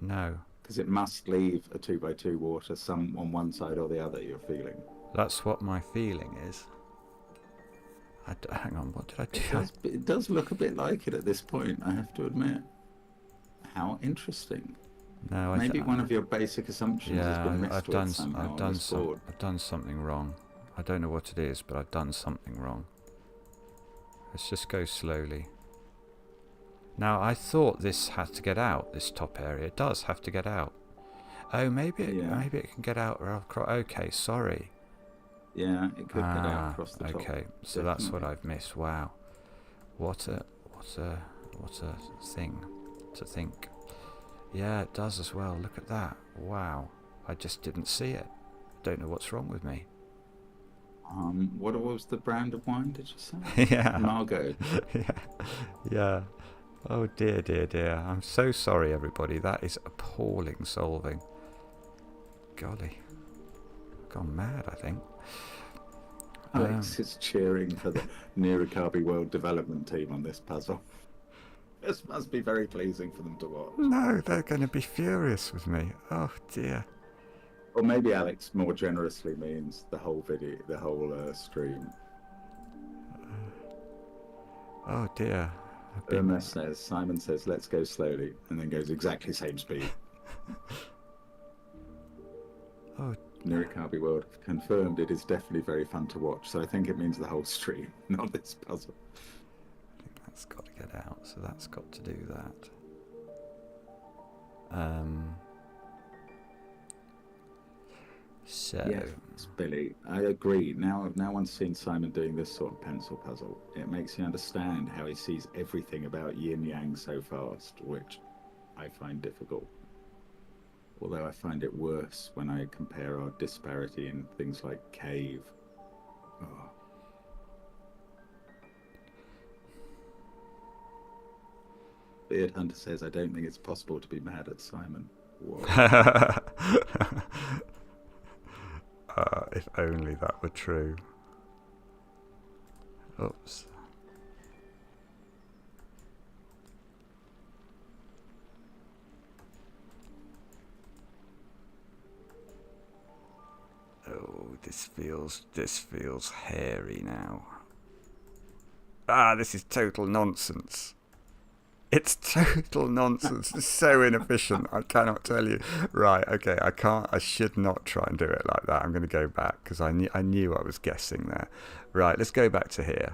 Speaker 1: No.
Speaker 2: Because it must leave a 2x2 water some on one side or the other, you're feeling.
Speaker 1: That's what my feeling is. Hang on, what did I do?
Speaker 2: It does look a bit like it at this point, I have to admit. How interesting.
Speaker 1: No,
Speaker 2: Maybe one of your basic assumptions has been messed with somehow on this board.
Speaker 1: I've done something wrong. I don't know what it is, but I've done something wrong. Let's just go slowly. Now, I thought this had to get out, this top area. It does have to get out. Oh, maybe it can get out. Okay, sorry.
Speaker 2: Yeah, it could get out across the top.
Speaker 1: Okay, so that's what I've missed. Wow. What a thing to think. Yeah, it does as well. Look at that. Wow. I just didn't see it. Don't know what's wrong with me.
Speaker 2: What was the brand of wine, did you say?
Speaker 1: Yeah.
Speaker 2: Margot.
Speaker 1: Yeah. Oh dear, dear, dear. I'm so sorry, everybody. That is appalling solving. Golly. I've gone mad, I think.
Speaker 2: Alex is cheering for the Nurikabe World development team on this puzzle. This must be very pleasing for them to watch.
Speaker 1: No, they're going to be furious with me. Oh dear.
Speaker 2: Or maybe Alex more generously means the whole video, the whole stream.
Speaker 1: Oh dear.
Speaker 2: Simon says, let's go slowly, and then goes exactly same speed.
Speaker 1: Oh.
Speaker 2: Nurikabe World confirmed it is definitely very fun to watch, so I think it means the whole stream, not this puzzle.
Speaker 1: I think that's got to get out, so that's got to do that. So
Speaker 2: yes, Billy, I agree. Now one's seen Simon doing this sort of pencil puzzle, it makes you understand how he sees everything about yin yang so fast, which I find difficult. Although I find it worse when I compare our disparity in things like cave. Oh. Beard Hunter says, I don't think it's possible to be mad at Simon. Whoa.
Speaker 1: If only that were true. Oops. Oh, this feels hairy now. This is total nonsense. It's total nonsense. It's so inefficient. I cannot tell you. Right, okay, I should not try and do it like that. I'm going to go back because I knew I was guessing there. Right, let's go back to here.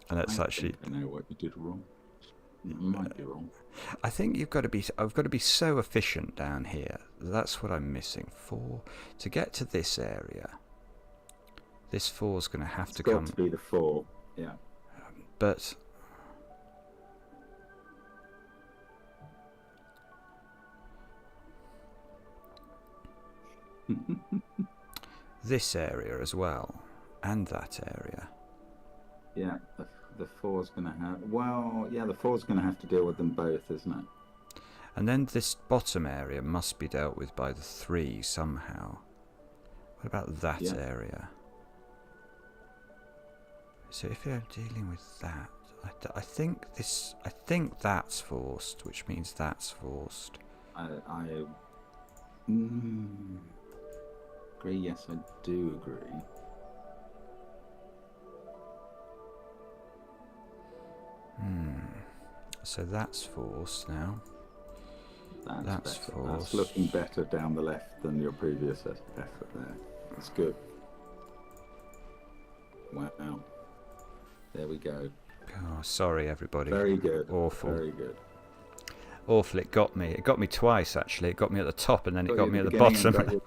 Speaker 1: And let's
Speaker 2: I know what you did wrong. You might be wrong.
Speaker 1: I think I've got to be so efficient down here. That's what I'm missing. 4 to get to this area. This 4's going to have to come.
Speaker 2: It's got to be the 4. Yeah.
Speaker 1: But this area as well, and that area.
Speaker 2: Yeah, the 4's going to have... Well, yeah, the 4's going to have to deal with them both, isn't it?
Speaker 1: And then this bottom area must be dealt with by the 3 somehow. What about that area? So if you're dealing with that, I think that's forced, which means that's forced.
Speaker 2: Agree, yes, I do agree.
Speaker 1: So that's forced now. That's
Speaker 2: better.
Speaker 1: forced.
Speaker 2: That's looking better down the left than your previous effort there. That's good. Wow. There we go.
Speaker 1: Oh, sorry, everybody.
Speaker 2: Very good.
Speaker 1: Awful.
Speaker 2: Very good.
Speaker 1: Awful. It got me. It got me twice, actually. It got me at the top and then it got me at the
Speaker 2: beginning
Speaker 1: bottom.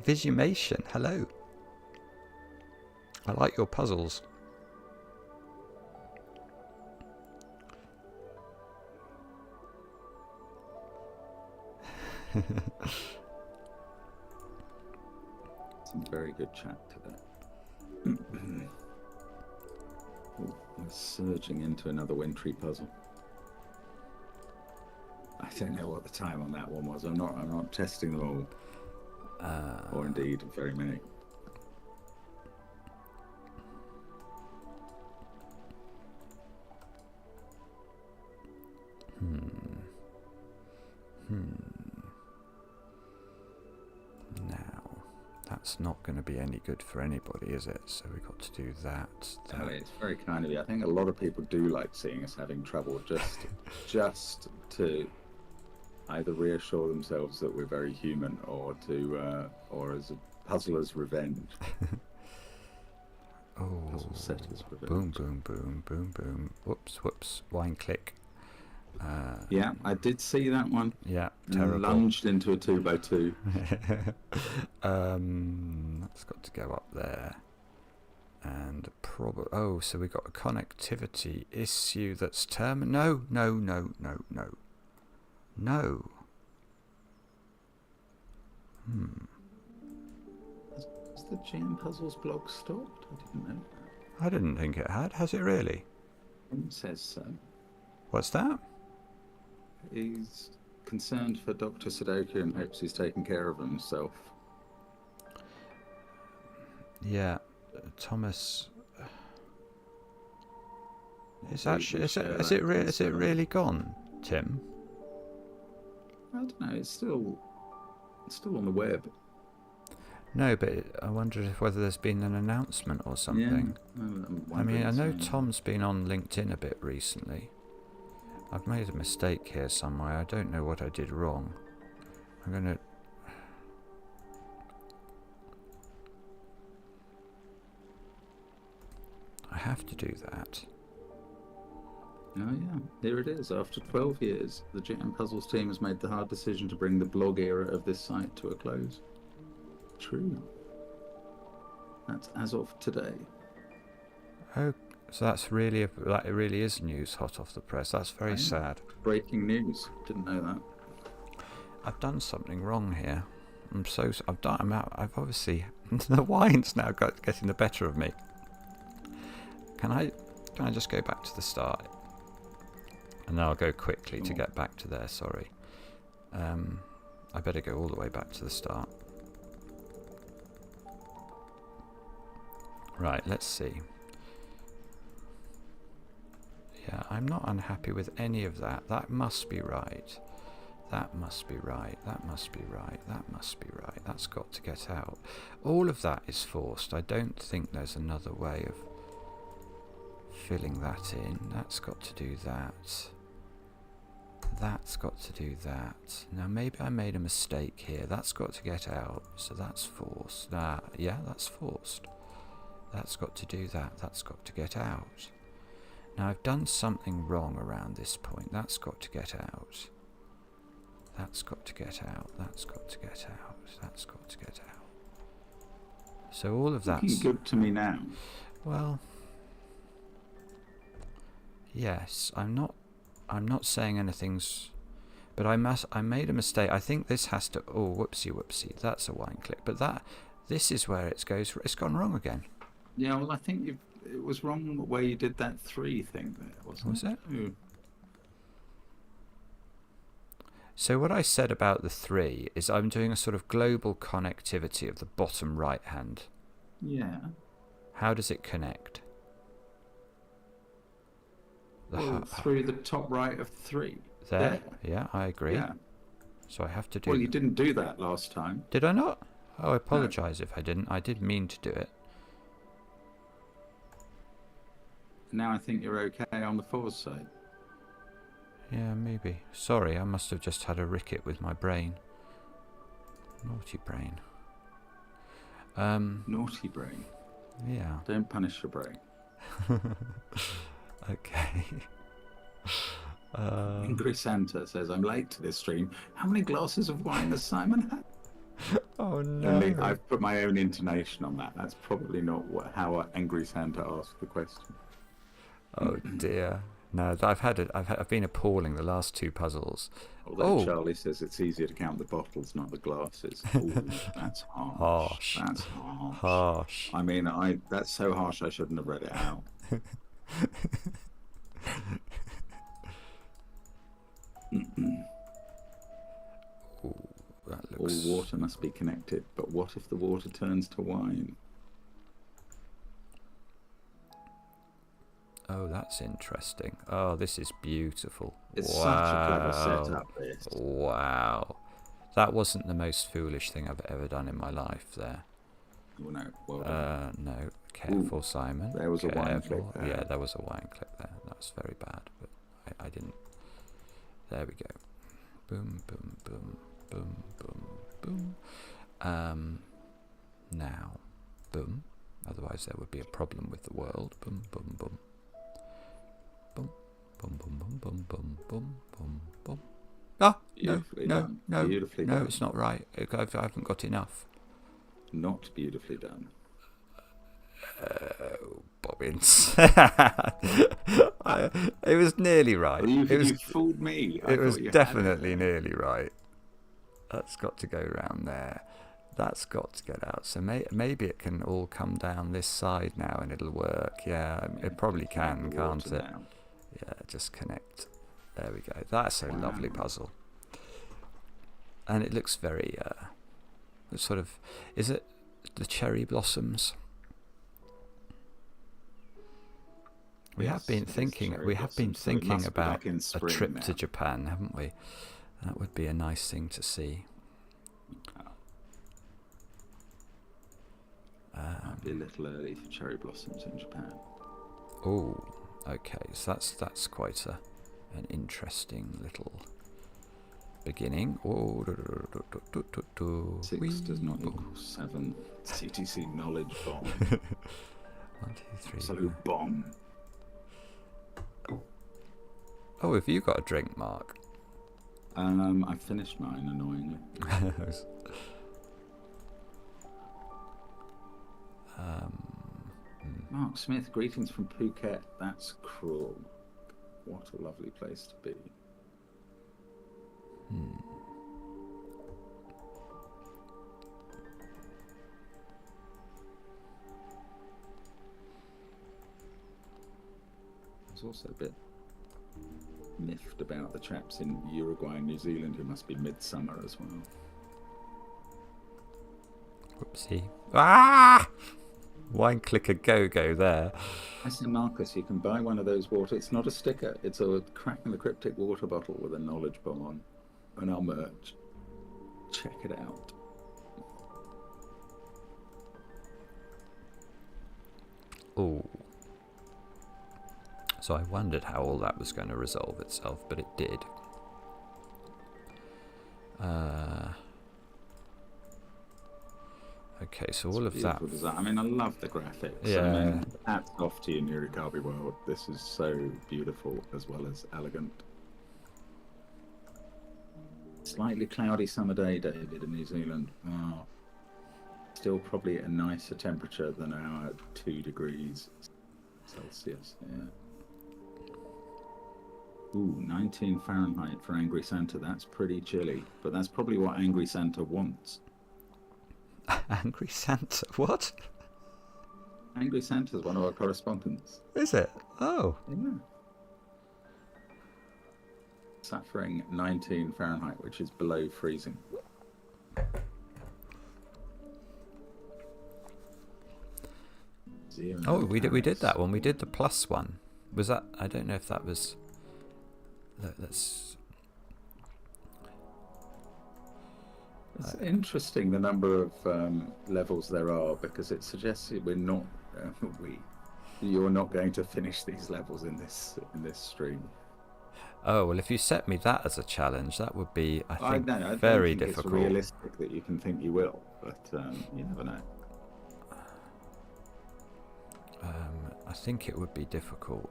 Speaker 1: Visualization. Hello. I like your puzzles.
Speaker 2: Some very good chat today. We're surging into another wintry puzzle. I don't know what the time on that one was. I'm not testing them all. Or indeed very many.
Speaker 1: Now, that's not going to be any good for anybody, is it? So we've got to do that.
Speaker 2: Oh, it's very kind of you. I think a lot of people do like seeing us having trouble, just to either reassure themselves that we're very human, or as a puzzler's revenge.
Speaker 1: Oh,
Speaker 2: puzzle setter's revenge.
Speaker 1: Boom, boom, boom, boom, boom. Whoops, whoops. Wine click.
Speaker 2: Yeah, I did see that one.
Speaker 1: Yeah, terrible.
Speaker 2: Lunged into a 2x2.
Speaker 1: That's got to go up there. And probably... Oh, so we've got a connectivity issue that's No.
Speaker 2: Has the GM Puzzles blog stopped? I didn't know that.
Speaker 1: I didn't think it had. Has it really?
Speaker 2: It says so.
Speaker 1: What's that?
Speaker 2: He's concerned for Dr. SUDOKU and hopes he's taken care of himself.
Speaker 1: Yeah, Thomas. Is it really gone, Tim?
Speaker 2: I don't know. It's still on the web.
Speaker 1: No, but I wonder whether there's been an announcement or something.
Speaker 2: Yeah,
Speaker 1: I mean, I know Tom's been on LinkedIn a bit recently. I've made a mistake here somewhere. I don't know what I did wrong. I'm going to... I have to do that.
Speaker 2: Oh yeah, here it is. After 12 years, the GM Puzzles team has made the hard decision to bring the blog era of this site to a close. True. That's as of today.
Speaker 1: Oh, so that's really it really is news hot off the press. That's very sad.
Speaker 2: Breaking news. Didn't know that.
Speaker 1: I've done something wrong here. I've obviously the wine's now getting the better of me. Can I just go back to the start? And then I'll go quickly to get back to there. Sorry. I better go all the way back to the start. Right, let's see. Yeah, I'm not unhappy with any of that. That must be right. That must be right. That must be right. That must be right. That's got to get out. All of that is forced. I don't think there's another way of filling that in. That's got to do that. That's got to do that. Now maybe I made a mistake here. That's got to get out. So that's forced. Yeah, that's forced. That's got to do that. That's got to get out. Now I've done something wrong around this point. That's got to get out. That's got to get out. That's got to get out. That's got to get out. So all of that's
Speaker 2: looking good to me now.
Speaker 1: Well, yes, I'm not saying anything's, but I made a mistake. I think this has to. Oh, whoopsie. That's a wine clip. But this is where it's gone wrong again.
Speaker 2: Yeah, well, I think it was wrong the way you did that 3 thing there, wasn't it?
Speaker 1: Was it?
Speaker 2: Ooh.
Speaker 1: So what I said about the 3 is I'm doing a sort of global connectivity of the bottom right hand.
Speaker 2: Yeah.
Speaker 1: How does it connect?
Speaker 2: Through the top right of 3.
Speaker 1: There. Yeah, I agree.
Speaker 2: Yeah.
Speaker 1: So I have to do...
Speaker 2: Well, you didn't do that last time.
Speaker 1: Did I not? Oh, I apologise if I didn't. I did mean to do it.
Speaker 2: Now I think you're okay on the fours side.
Speaker 1: Yeah, maybe. Sorry, I must have just had a ricket with my brain. Naughty brain.
Speaker 2: Naughty brain.
Speaker 1: Yeah.
Speaker 2: Don't punish your brain.
Speaker 1: Okay.
Speaker 2: Angry Santa says, I'm late to this stream. How many glasses of wine has Simon had?
Speaker 1: Oh no.
Speaker 2: Only I've put my own intonation on that. That's probably not how Angry Santa asked the question.
Speaker 1: Oh dear. No, I've been appalling the last two puzzles.
Speaker 2: Although Charlie says it's easier to count the bottles, not the glasses. Ooh, that's harsh. That's harsh. I mean, that's so harsh I shouldn't have read it out.
Speaker 1: Ooh, that looks...
Speaker 2: All water must be connected, but what if the water turns to wine?
Speaker 1: Oh, that's interesting. Oh, this is beautiful.
Speaker 2: It's such a clever setup, this.
Speaker 1: Wow. That wasn't the most foolish thing I've ever done in my life there.
Speaker 2: Oh, no. Well done.
Speaker 1: No. Careful, Simon.
Speaker 2: There was a wine click there.
Speaker 1: Yeah, there was a wine click there. That was very bad, but I didn't... There we go. Boom, boom, boom, boom, boom, boom. Now, boom. Otherwise there would be a problem with the world. Boom, boom, boom. Boom, boom, boom, boom, boom, boom, boom, boom, boom. Ah, no, it's not right. I haven't got enough.
Speaker 2: Not beautifully done.
Speaker 1: Bobbins. It was nearly right.
Speaker 2: Well, you fooled me.
Speaker 1: It was definitely nearly right. That's got to go around there. That's got to get out. So maybe it can all come down this side now and it'll work. Yeah, it probably can, can't it?
Speaker 2: Down.
Speaker 1: Yeah, just connect. There we go. That's a lovely puzzle. And it looks very sort of... Is it the cherry blossoms? We have been thinking about a trip to Japan, haven't we? That would be a nice thing to see.
Speaker 2: Might be a little early for cherry blossoms in Japan.
Speaker 1: Oh, okay. So that's quite an interesting little beginning. Oh,
Speaker 2: 6 does not equal 7. CTC knowledge bomb.
Speaker 1: 1, 2, 3.
Speaker 2: Absolute bomb.
Speaker 1: Oh, have you got a drink, Mark?
Speaker 2: I finished mine, annoyingly. Mark Smith, greetings from Phuket. That's cruel. What a lovely place to be. There's also a bit miffed about the chaps in Uruguay and New Zealand who must be midsummer as well.
Speaker 1: Whoopsie. Ah! Wine clicker go-go there.
Speaker 2: I say, Marcus, you can buy one of those water. It's not a sticker. It's a Cracking the Cryptic water bottle with a knowledge bomb on. And our merch. Check it out.
Speaker 1: Oh. So I wondered how all that was going to resolve itself, but it did. Okay, so all of that...
Speaker 2: Design. I mean, I love the graphics.
Speaker 1: Yeah.
Speaker 2: I mean, hats off to you, Nurikabe World. This is so beautiful as well as elegant. Slightly cloudy summer day, David, in New Zealand. Wow. Still probably a nicer temperature than our 2 degrees Celsius. Yeah. Ooh, 19 Fahrenheit for Angry Santa. That's pretty chilly, but that's probably what Angry Santa wants.
Speaker 1: Angry Santa? What?
Speaker 2: Angry Santa's one of our correspondents.
Speaker 1: Is it? Oh.
Speaker 2: Yeah. Suffering 19 Fahrenheit, which is below freezing.
Speaker 1: Oh, we did that one. We did the plus one. Was that? I don't know if that was. Let's.
Speaker 2: It's interesting the number of levels there are, because it suggests that we're not you're not going to finish these levels in this stream.
Speaker 1: Oh, well, if you set me that as a challenge, that would be, I think,
Speaker 2: I
Speaker 1: very
Speaker 2: don't think
Speaker 1: difficult.
Speaker 2: It's realistic that you can think you will, but you never know.
Speaker 1: I think it would be difficult.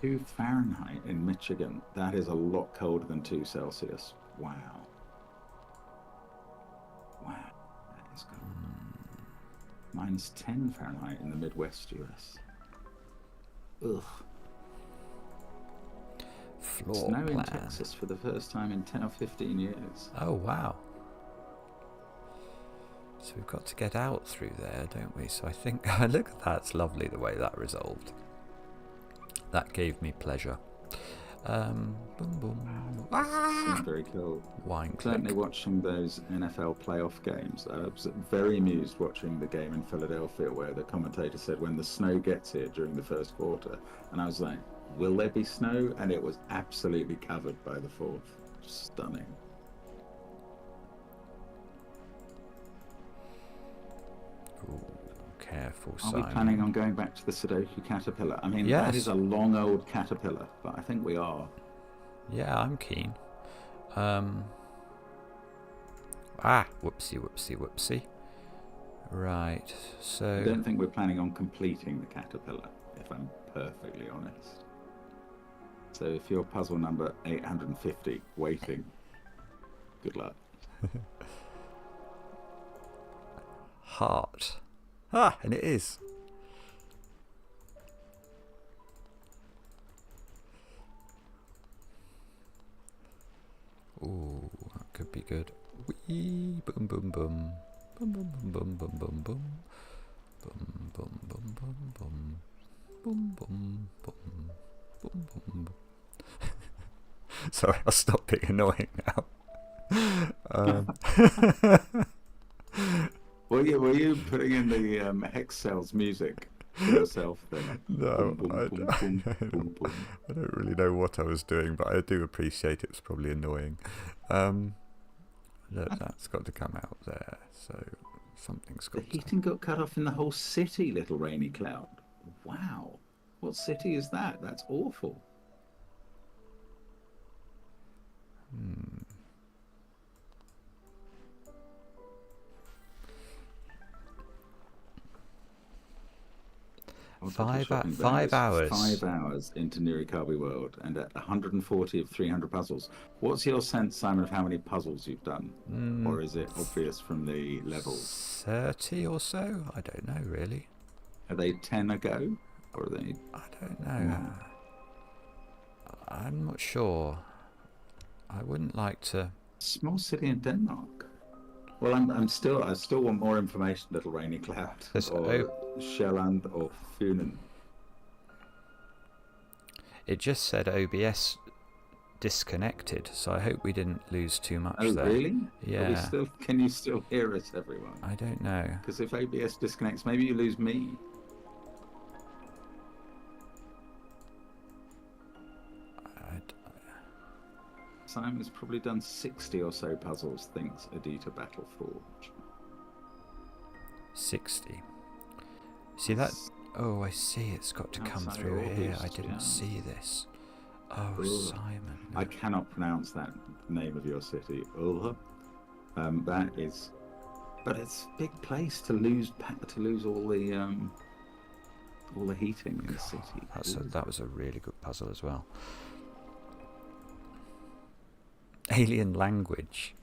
Speaker 2: 2 Fahrenheit in Michigan. That is a lot colder than 2 Celsius. Wow. Wow. That is cold. -10 Fahrenheit in the Midwest US. Ugh.
Speaker 1: Floor
Speaker 2: Snow
Speaker 1: plan.
Speaker 2: in Texas for the first time in 10 or 15 years.
Speaker 1: Oh, wow. So we've got to get out through there, don't we? So I think, look at that, it's lovely the way that resolved. That gave me pleasure. Boom, boom.
Speaker 2: Ah! Very cool.
Speaker 1: Wine
Speaker 2: Certainly
Speaker 1: click.
Speaker 2: watching those NFL playoff games. I was very amused watching the game in Philadelphia where the commentator said, when the snow gets here during the first quarter. And I was like, will there be snow? And it was absolutely covered by the fourth. Stunning.
Speaker 1: Ooh, careful,
Speaker 2: Are
Speaker 1: Simon.
Speaker 2: we planning on going back to the SUDOKU caterpillar? I mean,
Speaker 1: Yes.
Speaker 2: that is a long old caterpillar, but I think we are.
Speaker 1: Yeah, I'm keen. Whoopsie. Right, so...
Speaker 2: I don't think we're planning on completing the caterpillar, if I'm perfectly honest. So if you're puzzle number 850, waiting, good luck.
Speaker 1: Heart. Ah, and it is. Ooh, that could be good. Wee, boom, boom, boom. Boom, boom, boom, boom, boom, boom, boom. Boom, boom, boom, boom, boom. Boom, boom, boom. Boom, boom. Sorry, I'll stop being annoying now.
Speaker 2: Were you putting in the hex cells music for yourself then?
Speaker 1: No,
Speaker 2: Boom, boom, boom, boom, boom, boom.
Speaker 1: I don't really know what I was doing, but I do appreciate it. It's probably annoying. Look, that's got to come out there, so something's
Speaker 2: The
Speaker 1: got to...
Speaker 2: heating got cut off in the whole city, little rainy cloud. Wow. What city is that? That's awful.
Speaker 1: Five hours.
Speaker 2: 5 hours into Nurikabe World and at 140 of 300 puzzles. What's your sense, Simon, of how many puzzles you've done? Or is it obvious from the levels?
Speaker 1: 30 or so? I don't know, really.
Speaker 2: Are they 10 a go? Or are they...
Speaker 1: I don't know. I'm not sure. I wouldn't like to...
Speaker 2: Small city in Denmark. Well, I still want more information, little rainy cloud. Or Sjælland or Funen.
Speaker 1: It just said OBS disconnected, so I hope we didn't lose too much there.
Speaker 2: Oh, really?
Speaker 1: Yeah.
Speaker 2: Can you still hear us, everyone?
Speaker 1: I don't know.
Speaker 2: Because if OBS disconnects, maybe you lose me. Simon's probably done 60 or so puzzles, thinks Edita Battleforge.
Speaker 1: 60. See that? Oh, I see. It's got to come through here. I didn't see this. Oh, Simon.
Speaker 2: I cannot pronounce that name of your city. That is... But it's a big place to lose all the heating in the city.
Speaker 1: That was a really good puzzle as well. Alien language.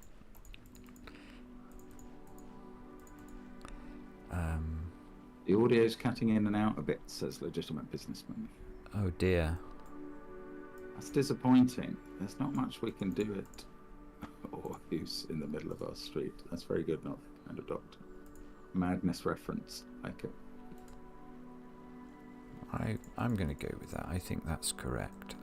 Speaker 2: The audio's cutting in and out a bit, says legitimate businessman.
Speaker 1: Oh dear.
Speaker 2: That's disappointing. There's not much we can do it or use in the middle of our street. That's very good, not that kind of doctor. Madness reference. Like it.
Speaker 1: I'm going to go with that. I think that's correct.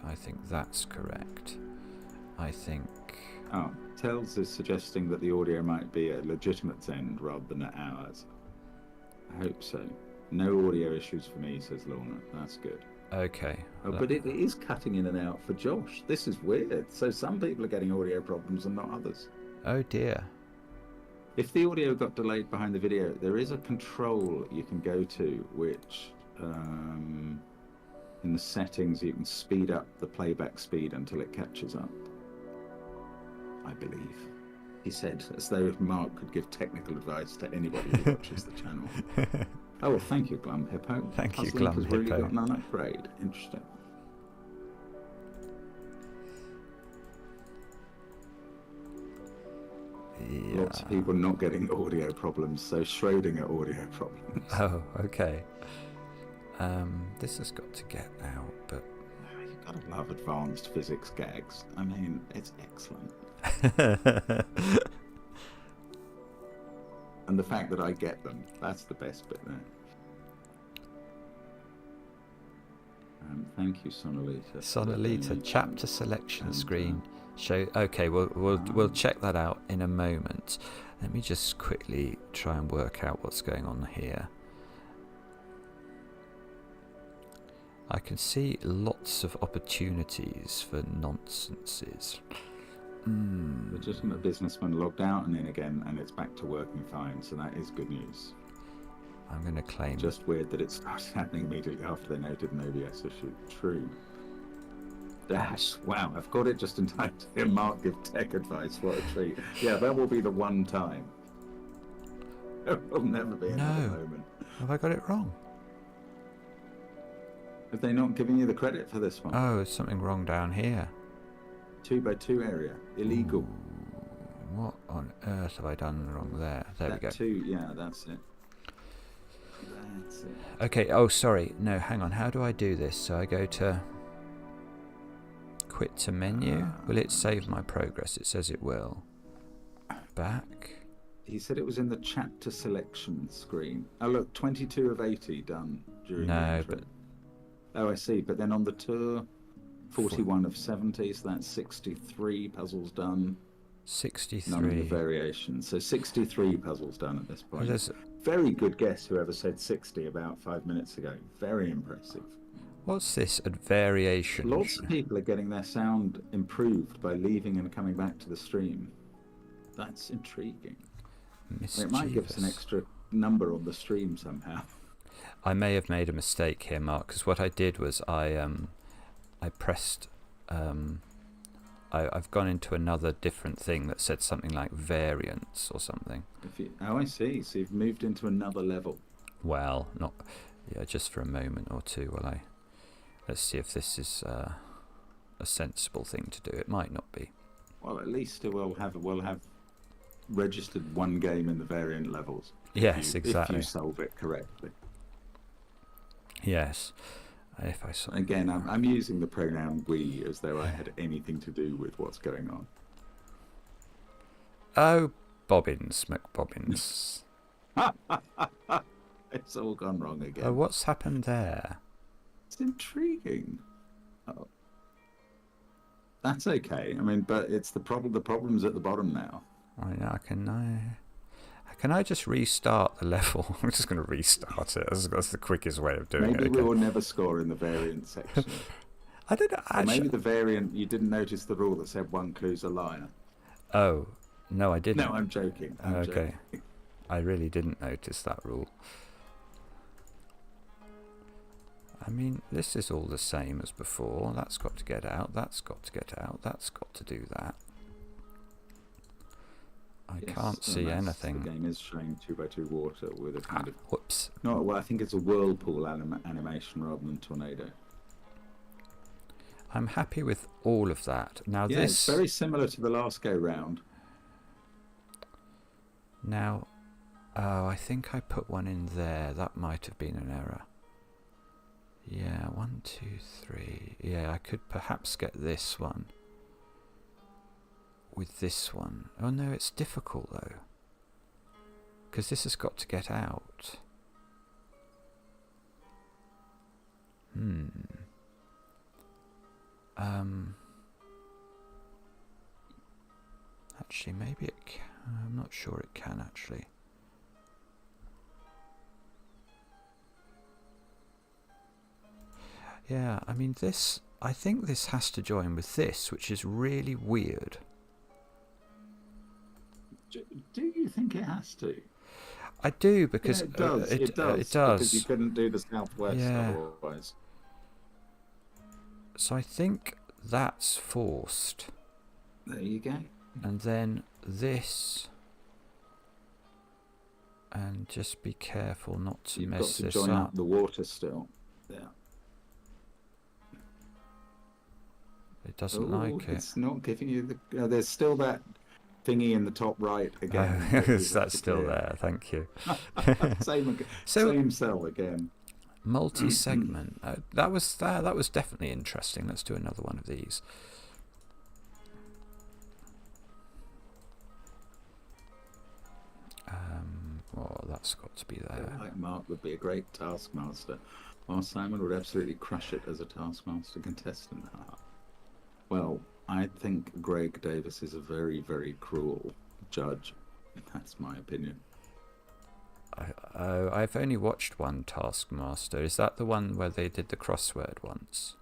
Speaker 2: Oh, Tells is suggesting that the audio might be at legitimate end rather than at ours. I hope so. No audio issues for me, says Lorna. That's good.
Speaker 1: Okay.
Speaker 2: Oh, but it is cutting in and out for Josh. This is weird. So some people are getting audio problems and not others.
Speaker 1: Oh dear.
Speaker 2: If the audio got delayed behind the video, there is a control you can go to, which in the settings you can speed up the playback speed until it catches up, I believe. He said, as though Mark could give technical advice to anybody who watches the channel. Oh, well, thank you, Glum Hippo.
Speaker 1: Thank you,
Speaker 2: Puzzling
Speaker 1: Glum
Speaker 2: has
Speaker 1: Hippo.
Speaker 2: really gotten an upgrade. Interesting.
Speaker 1: Yeah.
Speaker 2: Lots of people not getting audio problems, so Schrödinger audio problems.
Speaker 1: Oh, okay. This has got to get out, but...
Speaker 2: You've got to love advanced physics gags. I mean, it's excellent. And the fact that I get them, that's the best bit there. Thank you, Sonalita.
Speaker 1: Sonalita, chapter selection screen. Show. Okay, we'll check that out in a moment. Let me just quickly try and work out what's going on here. I can see lots of opportunities for nonsenses.
Speaker 2: Legitimate businessman logged out and in again, and it's back to working fine, so that is good news.
Speaker 1: I'm going to claim...
Speaker 2: Just weird that it started happening immediately after they noted an OBS issue. True. Dash. Wow, I've got it just in time to hear Mark give tech advice. What a treat. Yeah, that will be the one time. There will never be another moment.
Speaker 1: Have I got it wrong?
Speaker 2: Have they not given you the credit for this one?
Speaker 1: Oh, there's something wrong down here.
Speaker 2: 2x2 area. Illegal.
Speaker 1: Ooh, what on earth have I done wrong there? There we go.
Speaker 2: Yeah, that's it. That's it.
Speaker 1: Okay, oh, sorry. No, hang on. How do I do this? So I go to... Quit to menu. Will it save my progress? It says it will. Back.
Speaker 2: He said it was in the chapter selection screen. Oh, look, 22 of 80 done during the intro.
Speaker 1: But...
Speaker 2: Oh, I see. But then on the tour, 41 of 70, so that's 63 puzzles done.
Speaker 1: 63.
Speaker 2: None of the variations. So 63 puzzles done at this point.
Speaker 1: There's...
Speaker 2: Very good guess, whoever said 60 about 5 minutes ago. Very impressive.
Speaker 1: What's this? A variation?
Speaker 2: Lots of people are getting their sound improved by leaving and coming back to the stream. That's intriguing. It might give us an extra number on the stream somehow.
Speaker 1: I may have made a mistake here, Mark, because what I did was I pressed... I've gone into another different thing that said something like variants or something.
Speaker 2: Oh, I see. So you've moved into another level.
Speaker 1: Well, not... Yeah, just for a moment or two while I... Let's see if this is a sensible thing to do. It might not be.
Speaker 2: Well, at least we'll have registered one game in the variant levels.
Speaker 1: Yes, exactly.
Speaker 2: If you solve it correctly.
Speaker 1: Yes. If I solve...
Speaker 2: Again, I'm using the pronoun we as though I had anything to do with what's going on.
Speaker 1: Oh, Bobbins, McBobbins.
Speaker 2: It's all gone wrong again.
Speaker 1: Oh, what's happened there?
Speaker 2: It's intriguing. Oh. That's okay. I mean, but it's the problem. The problem's at the bottom now.
Speaker 1: Can I just restart the level? I'm just going to restart it. That's the quickest way of doing it.
Speaker 2: Maybe we will never score in the variant section.
Speaker 1: I don't know.
Speaker 2: Or maybe the variant, you didn't notice the rule that said one clue's a liar.
Speaker 1: Oh, no, I didn't.
Speaker 2: No, I'm joking.
Speaker 1: Okay. I really didn't notice that rule. I mean, this is all the same as before. That's got to get out. That's got to get out. That's got to do that. I can't see anything.
Speaker 2: The game is showing 2x2 water with a kind of...
Speaker 1: Whoops.
Speaker 2: No, well, I think it's a whirlpool animation rather than tornado.
Speaker 1: I'm happy with all of that. Now
Speaker 2: yeah,
Speaker 1: this...
Speaker 2: it's very similar to the last go round.
Speaker 1: Now, oh, I think I put one in there. That might have been an error. Yeah, 1, 2, 3. Yeah, I could perhaps get this one with this one. Oh no, it's difficult though, because this has got to get out. Actually, maybe it can. I'm not sure it can actually. Yeah, I mean this, I think this has to join with this, which is really weird.
Speaker 2: Do you think it has to?
Speaker 1: I do,
Speaker 2: Yeah,
Speaker 1: because
Speaker 2: it does. It
Speaker 1: it
Speaker 2: does because you
Speaker 1: does.
Speaker 2: couldn't do the southwest
Speaker 1: Yeah.
Speaker 2: otherwise.
Speaker 1: So I think that's forced.
Speaker 2: There you go.
Speaker 1: And then this, and just be careful not to
Speaker 2: You've got
Speaker 1: mess
Speaker 2: to
Speaker 1: this
Speaker 2: join
Speaker 1: up.
Speaker 2: up the water still. Yeah.
Speaker 1: It doesn't like it.
Speaker 2: It's not giving you the. There's still that thingy in the top right again.
Speaker 1: Oh,
Speaker 2: that you
Speaker 1: is
Speaker 2: have
Speaker 1: that
Speaker 2: to
Speaker 1: still
Speaker 2: clear.
Speaker 1: there? Thank you. So
Speaker 2: Same cell again.
Speaker 1: multi-segment. That was definitely interesting. Let's do another one of these. Well, that's got to be there.
Speaker 2: Like Mark would be a great taskmaster, while Simon would absolutely crush it as a taskmaster contestant. Well, I think Greg Davis is a very, very cruel judge. That's my opinion.
Speaker 1: I've only watched one Taskmaster. Is that the one where they did the crossword once?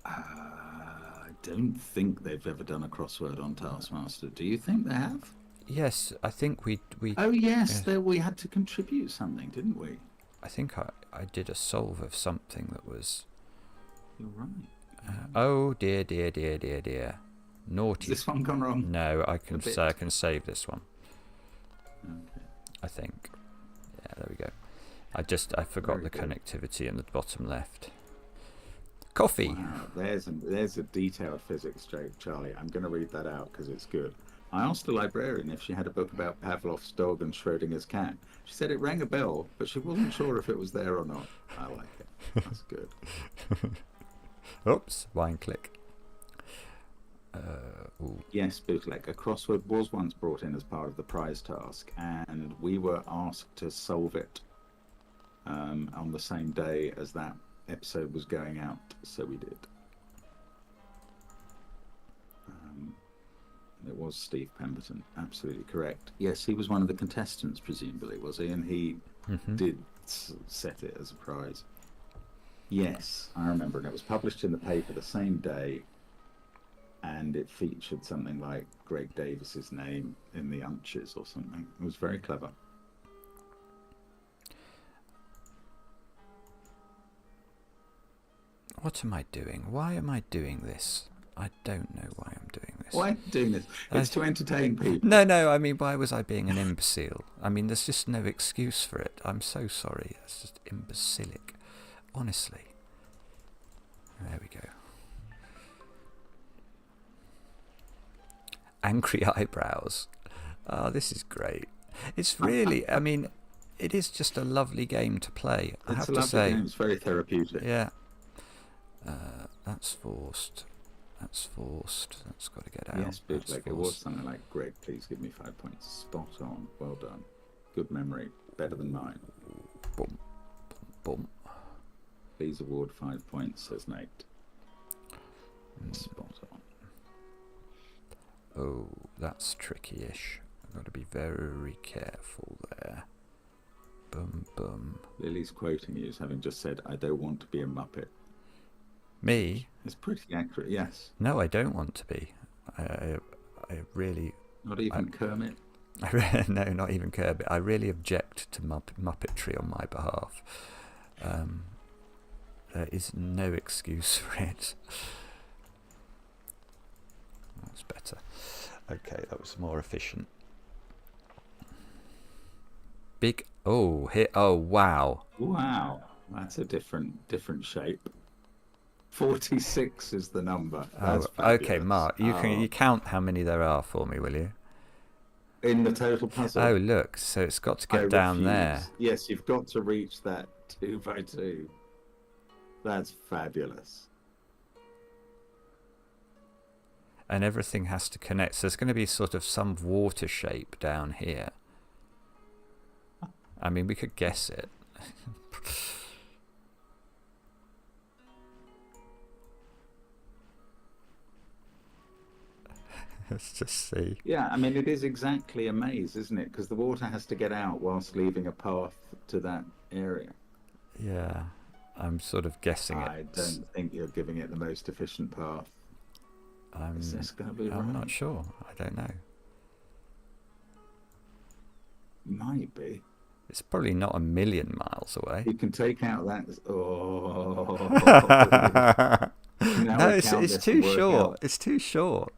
Speaker 2: I don't think they've ever done a crossword on Taskmaster. Do you think they have?
Speaker 1: Yes, I think we.
Speaker 2: Oh yes, we had to contribute something, didn't we?
Speaker 1: I think I did a solve of something that was.
Speaker 2: You're right.
Speaker 1: Oh dear, dear, dear, dear, dear. Naughty.
Speaker 2: Has this one gone wrong?
Speaker 1: No, I can save this one.
Speaker 2: Okay.
Speaker 1: I think. Yeah, there we go. I forgot the connectivity in the bottom left. Coffee.
Speaker 2: Wow, there's a detailed physics joke, Charlie. I'm going to read that out because it's good. I asked a librarian if she had a book about Pavlov's dog and Schrodinger's cat. She said it rang a bell, but she wasn't sure if it was there or not. I like it. That's good.
Speaker 1: Oops, wine click.
Speaker 2: Yes, bootleg. A crossword was once brought in as part of the prize task, and we were asked to solve it on the same day as that episode was going out, so we did. It was Steve Pemberton, absolutely correct. Yes, he was one of the contestants, presumably, was he? And he did set it as a prize. Yes, I remember, and it was published in the paper the same day, and it featured something like Greg Davis's name in the unches or something. It was very clever.
Speaker 1: What am I doing? Why am I doing this? I don't know why I'm doing this.
Speaker 2: Why are you doing this? It's to entertain people.
Speaker 1: No, I mean, why was I being an imbecile? I mean, there's just no excuse for it. I'm so sorry. It's just imbecilic. Honestly. There we go. Angry eyebrows. Oh, this is great. It's really, I mean, it is just a lovely game to play. I have to say.
Speaker 2: It's very therapeutic.
Speaker 1: Yeah. That's forced. That's forced. That's got to get out.
Speaker 2: Yes, bootleg. It was something like, Greg, please give me 5 points. Spot on. Well done. Good memory. Better than mine.
Speaker 1: Boom. Boom.
Speaker 2: Please award 5 points, says Nate. Spot on.
Speaker 1: Oh, that's tricky-ish. I've got to be very careful there. Boom, boom.
Speaker 2: Lily's quoting you as having just said, I don't want to be a Muppet.
Speaker 1: Me?
Speaker 2: It's pretty accurate, yes.
Speaker 1: No, I don't want to be. I really...
Speaker 2: Not even Kermit?
Speaker 1: No, not even Kermit. I really object to Muppetry on my behalf. There is no excuse for it. That's better. Okay, that was more efficient. Big... Oh, here... Oh, wow.
Speaker 2: Wow. That's a different shape. 46 is the number. That's
Speaker 1: okay, Mark, you count how many there are for me, will you?
Speaker 2: In the total puzzle?
Speaker 1: Oh, look, so it's got to get down there.
Speaker 2: Yes, you've got to reach that 2 by 2. That's fabulous.
Speaker 1: And everything has to connect. So there's going to be sort of some water shape down here. I mean, we could guess it. Let's just see.
Speaker 2: Yeah, I mean, it is exactly a maze, isn't it? Because the water has to get out whilst leaving a path to that area.
Speaker 1: Yeah, I'm sort of guessing it.
Speaker 2: I don't think you're giving it the most efficient path. Is this going to be right?
Speaker 1: I'm not sure. I don't know.
Speaker 2: Might be.
Speaker 1: It's probably not a million miles away.
Speaker 2: You can take out that. Oh.
Speaker 1: No, it's too short. It's too short.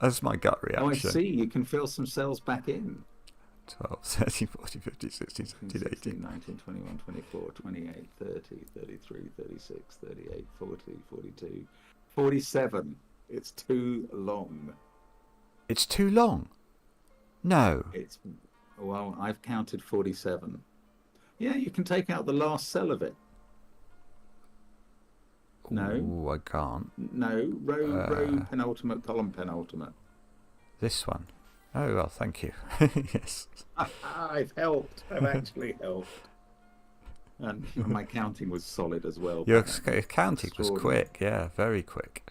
Speaker 1: That's my gut reaction.
Speaker 2: Oh, I see. You can fill some cells back in.
Speaker 1: 12, 13, 14, 15, 16, 17, 18.
Speaker 2: 19, 21, 24, 28, 30, 33, 36, 38, 40, 42, 47. It's too long.
Speaker 1: It's too long? No.
Speaker 2: Well, I've counted 47. Yeah, you can take out the last cell of it. No.
Speaker 1: Ooh, I can't.
Speaker 2: No, row, penultimate, column, penultimate.
Speaker 1: This one. Oh, well, thank you. Yes.
Speaker 2: I've helped. I've actually helped. And my counting was solid as well.
Speaker 1: Your counting was quick, yeah, very quick.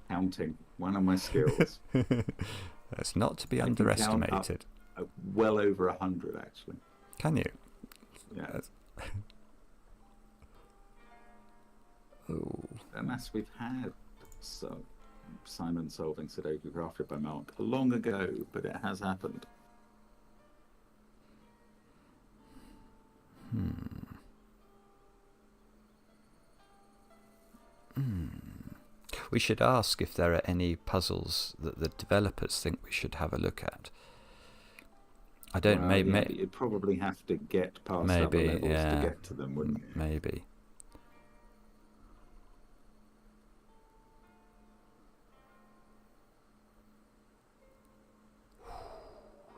Speaker 2: Counting, one of my skills.
Speaker 1: That's not to be underestimated.
Speaker 2: Well over 100, actually.
Speaker 1: Can you?
Speaker 2: Yeah.
Speaker 1: Oh.
Speaker 2: And as we've had Simon solving Sudoku crafted by Mark long ago, but it has happened.
Speaker 1: We should ask if there are any puzzles that the developers think we should have a look at. I don't.
Speaker 2: Well,
Speaker 1: maybe
Speaker 2: you'd probably have to get past other levels to get to them, wouldn't you?
Speaker 1: Maybe.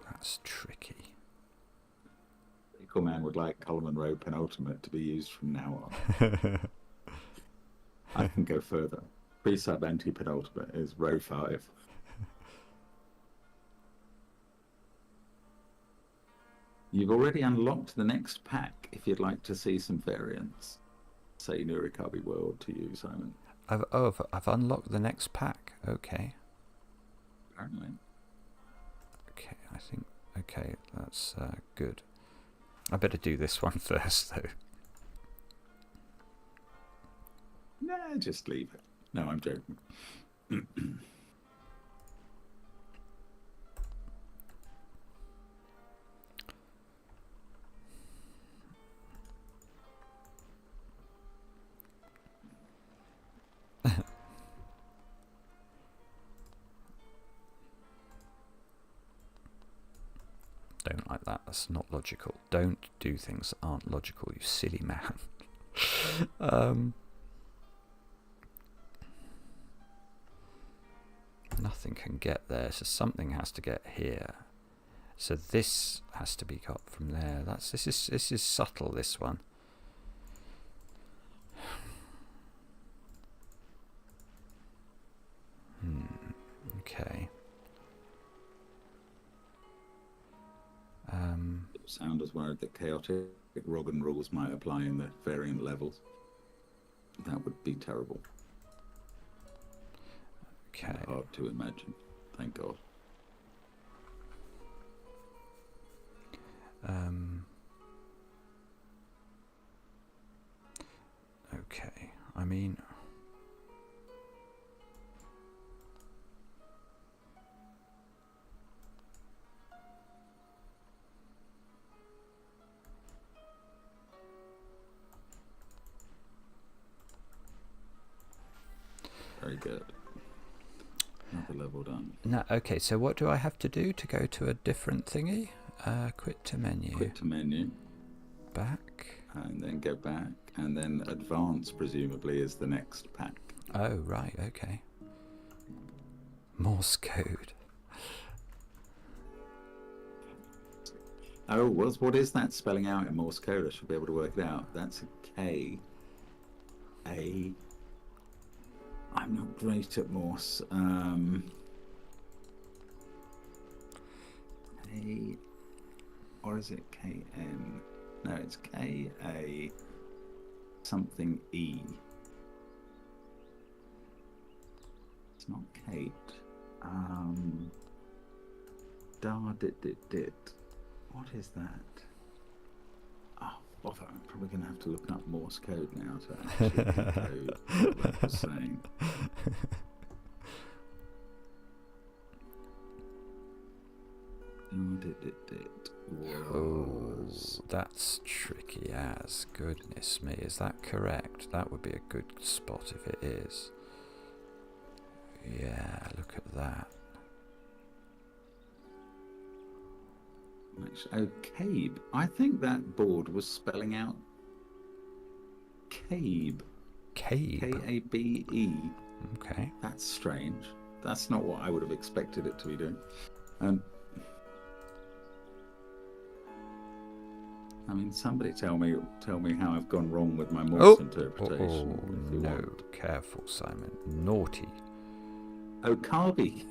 Speaker 1: That's tricky.
Speaker 2: Equal Man would like column and row penultimate to be used from now on. I can go further. Pre-sub anti-penultimate is row 5. You've already unlocked the next pack if you'd like to see some variants. Say Nurikabe World to you, Simon.
Speaker 1: I've unlocked the next pack. Okay.
Speaker 2: Apparently.
Speaker 1: Okay, I think... Okay, that's good. I better do this one first, though.
Speaker 2: Nah, just leave it. No, I'm joking.
Speaker 1: Don't like that. That's not logical. Don't do things that aren't logical, you silly man. Nothing can get there, so something has to get here. So this has to be got from there. This is subtle, this one. Okay.
Speaker 2: Sounders worried that chaotic Rogan rules might apply in the variant levels. That would be terrible.
Speaker 1: Okay.
Speaker 2: Hard to imagine. Thank God.
Speaker 1: Okay. I mean...
Speaker 2: Very good. Another level done.
Speaker 1: No, okay, so what do I have to do to go to a different thingy? Quit to menu.
Speaker 2: Quit to menu.
Speaker 1: Back.
Speaker 2: And then go back. And then advance, presumably, is the next pack.
Speaker 1: Oh, right, okay. Morse code.
Speaker 2: Oh, what is that spelling out in Morse code? I should be able to work it out. That's a K. A. I'm not great at Morse. A. Or is it KN? No, it's KA something E. It's not Kate. Dit. What is that? Oh, bother. I'm probably going to have to look up Morse code now to actually decode what that was saying. it
Speaker 1: Oh,
Speaker 2: was.
Speaker 1: that's tricky as. Goodness me, is that correct? That would be a good spot if it is. Yeah, look at that.
Speaker 2: Oh, Cabe. I think that board was spelling out Cabe.
Speaker 1: Cabe?
Speaker 2: K-A-B-E.
Speaker 1: Okay.
Speaker 2: That's strange. That's not what I would have expected it to be doing. I mean, somebody tell me how I've gone wrong with my Morse interpretation.
Speaker 1: Oh, no. Careful, Simon. Naughty.
Speaker 2: Oh, Carby.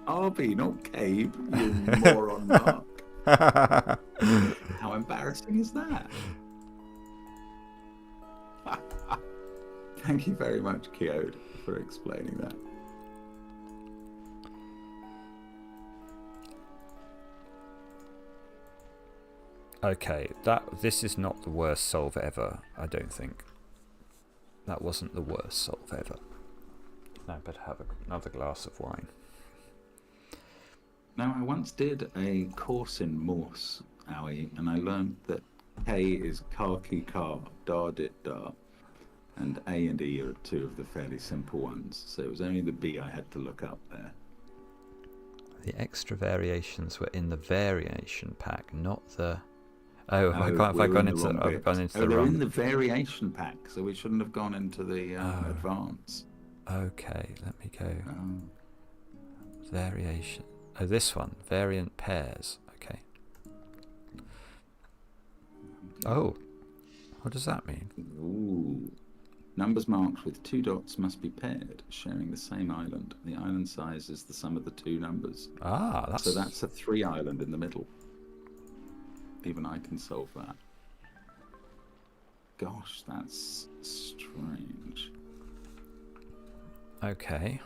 Speaker 2: Carby, not Cabe, you moron, Mark. How embarrassing is that? Thank you very much, Keode, for explaining that.
Speaker 1: Okay, this is not the worst solve ever, I don't think. That wasn't the worst solve ever. I better have another glass of wine.
Speaker 2: Now, I once did a course in Morse, Owie, and I learned that K is khaki car, da dit da, and A and E are two of the fairly simple ones. So it was only the B I had to look up there.
Speaker 1: The extra variations were in the variation pack, not the... Oh, have I gone into the wrong...
Speaker 2: They're in the variation pack, so we shouldn't have gone into the advance.
Speaker 1: Okay, let me go. Variation. Oh, this one. Variant pairs. Okay. Oh. What does that mean?
Speaker 2: Ooh. Numbers marked with 2 dots must be paired, sharing the same island. The island size is the sum of the 2 numbers.
Speaker 1: Ah, that's...
Speaker 2: So that's a 3 island in the middle. Even I can solve that. Gosh, that's strange.
Speaker 1: Okay.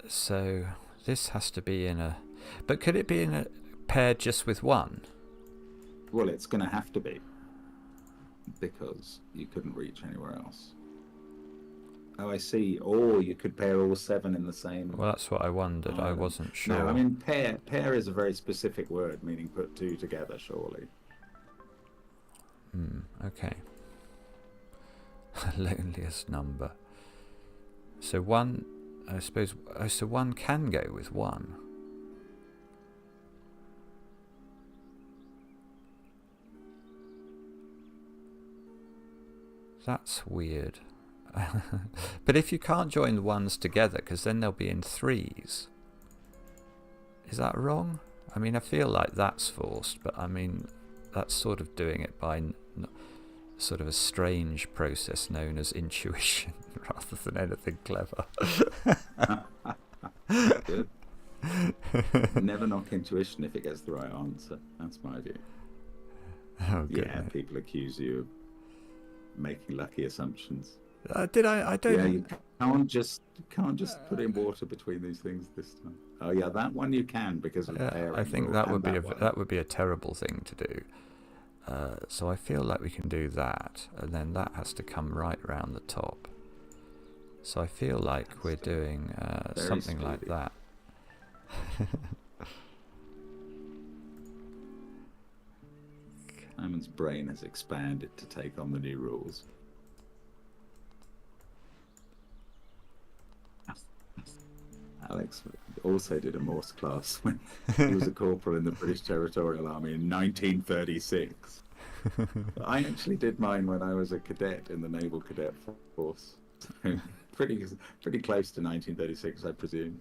Speaker 1: So this has to be in a... But could it be in a pair just with 1?
Speaker 2: Well, it's going to have to be. Because you couldn't reach anywhere else. Oh, I see. Or you could pair all 7 in the same...
Speaker 1: Well, that's what I wondered. I wasn't sure.
Speaker 2: No, I mean, pair is a very specific word, meaning put 2 together, surely.
Speaker 1: Okay. Loneliest number. So 1, I suppose... Oh, so 1 can go with 1. That's weird. But if you can't join the 1s together, because then they'll be in 3s. Is that wrong? I mean, I feel like that's forced, but I mean, that's sort of doing it by sort of a strange process known as intuition, rather than anything clever.
Speaker 2: Good. Never knock intuition if it gets the right answer. That's my view.
Speaker 1: Oh,
Speaker 2: yeah, people accuse you of making lucky assumptions.
Speaker 1: Did I? I don't.
Speaker 2: Yeah, you can't just put in water between these things this time. Oh yeah, that one you can because of pairing.
Speaker 1: I think that would be a terrible thing to do. So I feel like we can do that, and then that has to come right round the top. So I feel like we're doing something like that.
Speaker 2: Simon's brain has expanded to take on the new rules. Alex also did a Morse class when he was a corporal in the British Territorial Army in 1936. I actually did mine when I was a cadet in the Naval Cadet Force. So pretty close to 1936, I presume.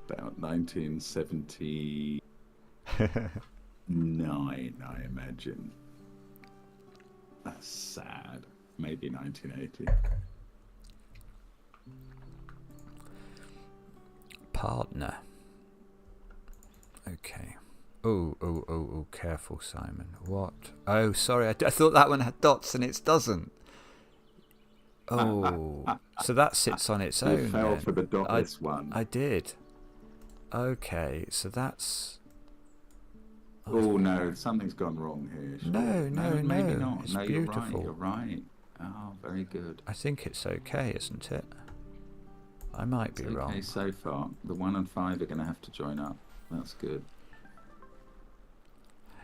Speaker 2: About 1979. 9, I imagine. That's sad. Maybe 1980.
Speaker 1: Partner. Okay. Oh, careful, Simon. What? Oh, sorry, I thought that one had dots and it doesn't. Oh, so that sits on its own.
Speaker 2: You fell
Speaker 1: then.
Speaker 2: for the dotless one.
Speaker 1: I did. Okay, so that's...
Speaker 2: Oh no, something's gone wrong here.
Speaker 1: No,
Speaker 2: maybe not.
Speaker 1: It's
Speaker 2: no,
Speaker 1: beautiful.
Speaker 2: You're right. Oh, very good.
Speaker 1: I think it's okay, isn't it? I might be wrong.
Speaker 2: Okay, so far. The 1 and 5 are going to have to join up. That's good.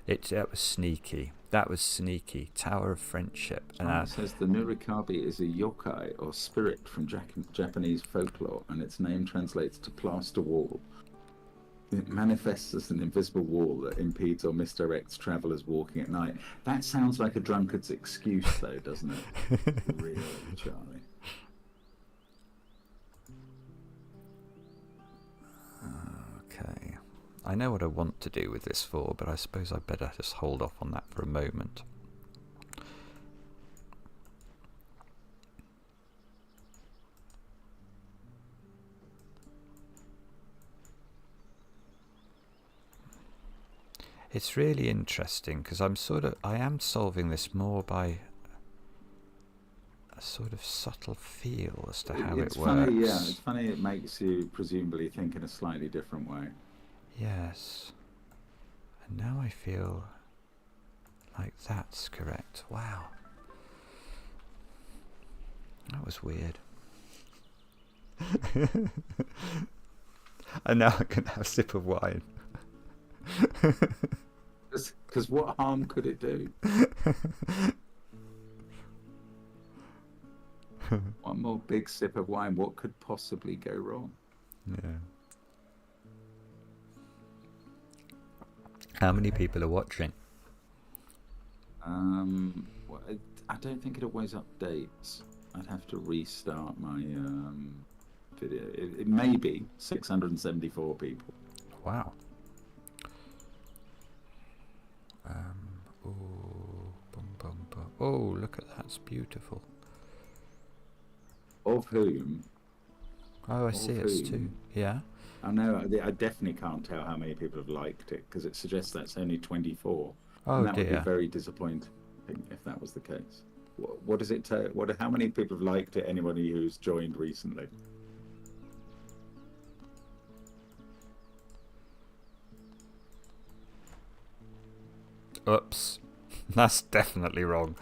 Speaker 1: That was sneaky. That was sneaky. Tower of Friendship. And
Speaker 2: It says the Nurikabe is a yokai or spirit from Japanese folklore, and its name translates to plaster wall. It manifests as an invisible wall that impedes or misdirects travellers walking at night. That sounds like a drunkard's excuse, though, doesn't it? Really, Charlie.
Speaker 1: Okay. I know what I want to do with this for, but I suppose I better just hold off on that for a moment. It's really interesting because I am solving this more by a sort of subtle feel as to how it works.
Speaker 2: Funny, yeah, it's funny. It makes you presumably think in a slightly different way.
Speaker 1: Yes. And now I feel like that's correct. Wow. That was weird. And now I can have a sip of wine.
Speaker 2: Because what harm could it do? One more big sip of wine. What could possibly go wrong?
Speaker 1: Yeah. How many people are watching?
Speaker 2: Well, I don't think it always updates. I'd have to restart my video. It may be 674 people.
Speaker 1: Wow. Oh, look at that. It's beautiful.
Speaker 2: Of whom?
Speaker 1: Oh, I see. It's two. Yeah.
Speaker 2: I know. I definitely can't tell how many people have liked it because it suggests that's only 24.
Speaker 1: Oh,
Speaker 2: and that
Speaker 1: dear.
Speaker 2: would be very disappointing if that was the case. What does it tell? How many people have liked it? Anybody who's joined recently?
Speaker 1: Oops. That's definitely wrong.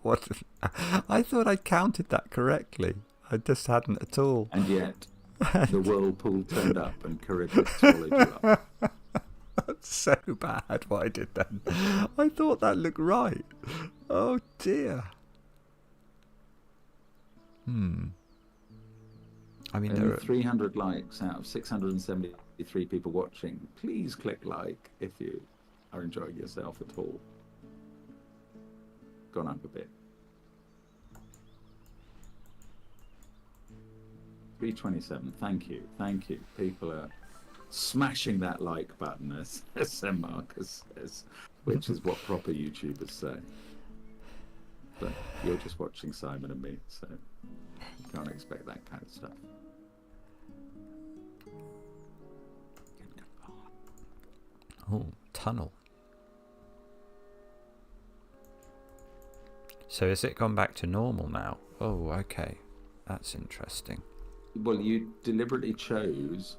Speaker 1: What? I thought I counted that correctly. I just hadn't at all.
Speaker 2: And yet, the whirlpool turned up and Caribbean swallowed you up.
Speaker 1: That's so bad what I did then. I thought that looked right. Oh dear. I mean,
Speaker 2: there are 300 likes out of 673 people watching. Please click like if you are enjoying yourself at all. Gone up a bit. 327. Thank you. People are smashing that like button, as Marcus says, which is what proper YouTubers say. But you're just watching Simon and me, so you can't expect that kind of stuff.
Speaker 1: Oh, tunnel. So has it gone back to normal now? Oh, okay. That's interesting.
Speaker 2: Well, you deliberately chose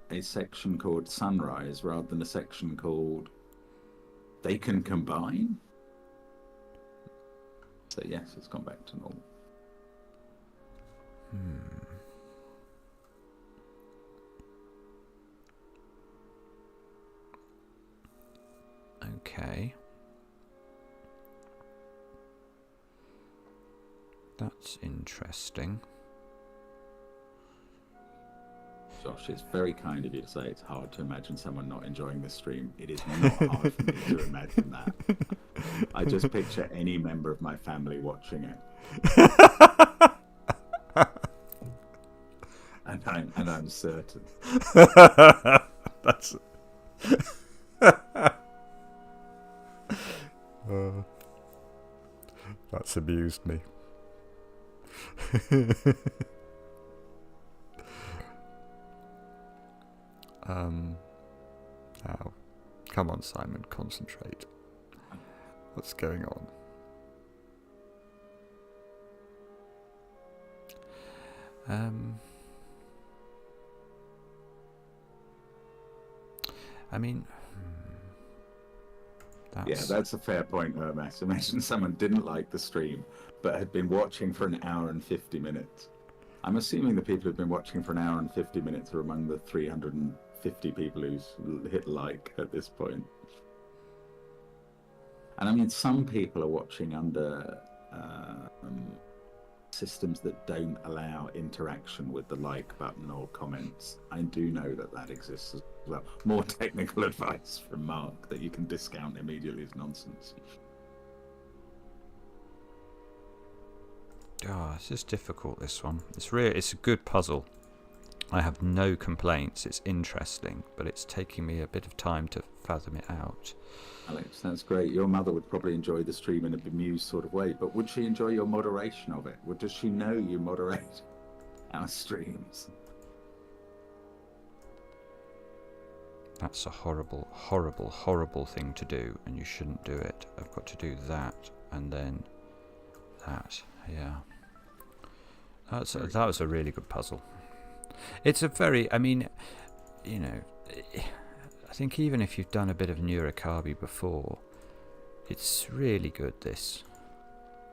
Speaker 2: a section called Sunrise rather than a section called They Can Combine. So yes, it's gone back to normal.
Speaker 1: Okay. That's interesting.
Speaker 2: Josh, it's very kind of you to say it's hard to imagine someone not enjoying this stream. It is not hard for me to imagine that. I just picture any member of my family watching it. and I'm certain.
Speaker 1: That's that's amused me. Now, come on, Simon, concentrate. What's going on? I mean,
Speaker 2: that's a fair point, Hermes. Imagine someone didn't like the stream, but had been watching for an hour and 50 minutes. I'm assuming the people who've been watching for an hour and 50 minutes are among the 50 people who's hit like at this point. And I mean, some people are watching under systems that don't allow interaction with the like button or comments. I do know that exists as well. More technical advice from Mark that you can discount immediately as nonsense.
Speaker 1: Oh, this is difficult, this one. It's a good puzzle. I have no complaints. It's interesting, but it's taking me a bit of time to fathom it out.
Speaker 2: Alex, that's great. Your mother would probably enjoy the stream in a bemused sort of way, but would she enjoy your moderation of it? Does she know you moderate our streams?
Speaker 1: That's a horrible, horrible, horrible thing to do, and you shouldn't do it. I've got to do that, and then that. Yeah. That was a really good puzzle. It's a very, I mean, you know, I think even if you've done a bit of Nurikabe before, it's really good, this.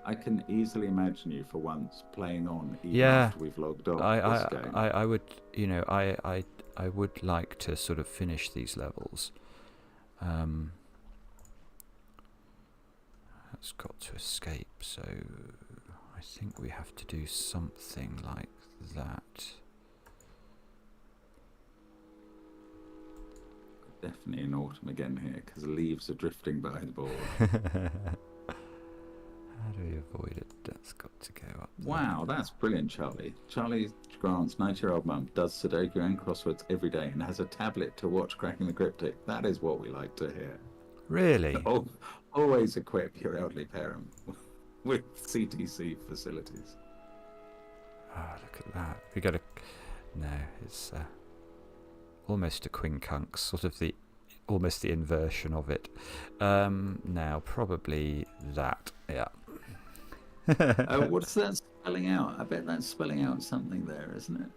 Speaker 2: I can easily imagine you for once playing on even
Speaker 1: Yeah,
Speaker 2: after we've logged off this game.
Speaker 1: I would, you know, I would like to sort of finish these levels. It's got to escape, so I think we have to do something like that.
Speaker 2: Definitely in autumn again here, because the leaves are drifting by the board.
Speaker 1: How do we avoid it? That's got to go up there.
Speaker 2: Wow, that's brilliant, Charlie. Charlie Grant's 90-year-old mum does Sudoku and crosswords every day and has a tablet to watch Cracking the Cryptic. That is what we like to hear.
Speaker 1: Really?
Speaker 2: Always equip your elderly parent with CTC facilities.
Speaker 1: Oh, look at that. We got a... No, it's almost a quincunx, sort of almost the inversion of it. Now, probably that, yeah.
Speaker 2: What's that spelling out? I bet that's spelling out something there, isn't it?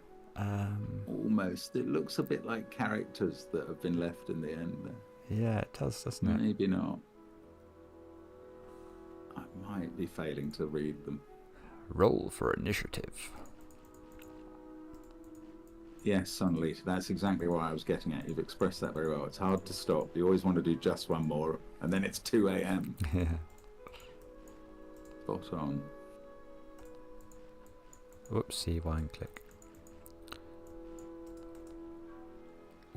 Speaker 2: Almost. It looks a bit like characters that have been left in the end there.
Speaker 1: Yeah, it does, doesn't it?
Speaker 2: Maybe not. I might be failing to read them.
Speaker 1: Roll for initiative.
Speaker 2: Yes, Sunlit. That's exactly what I was getting at. You've expressed that very well. It's hard to stop. You always want to do just one more, and then it's 2 a.m.
Speaker 1: Yeah.
Speaker 2: Spot on.
Speaker 1: Whoopsie, wine click.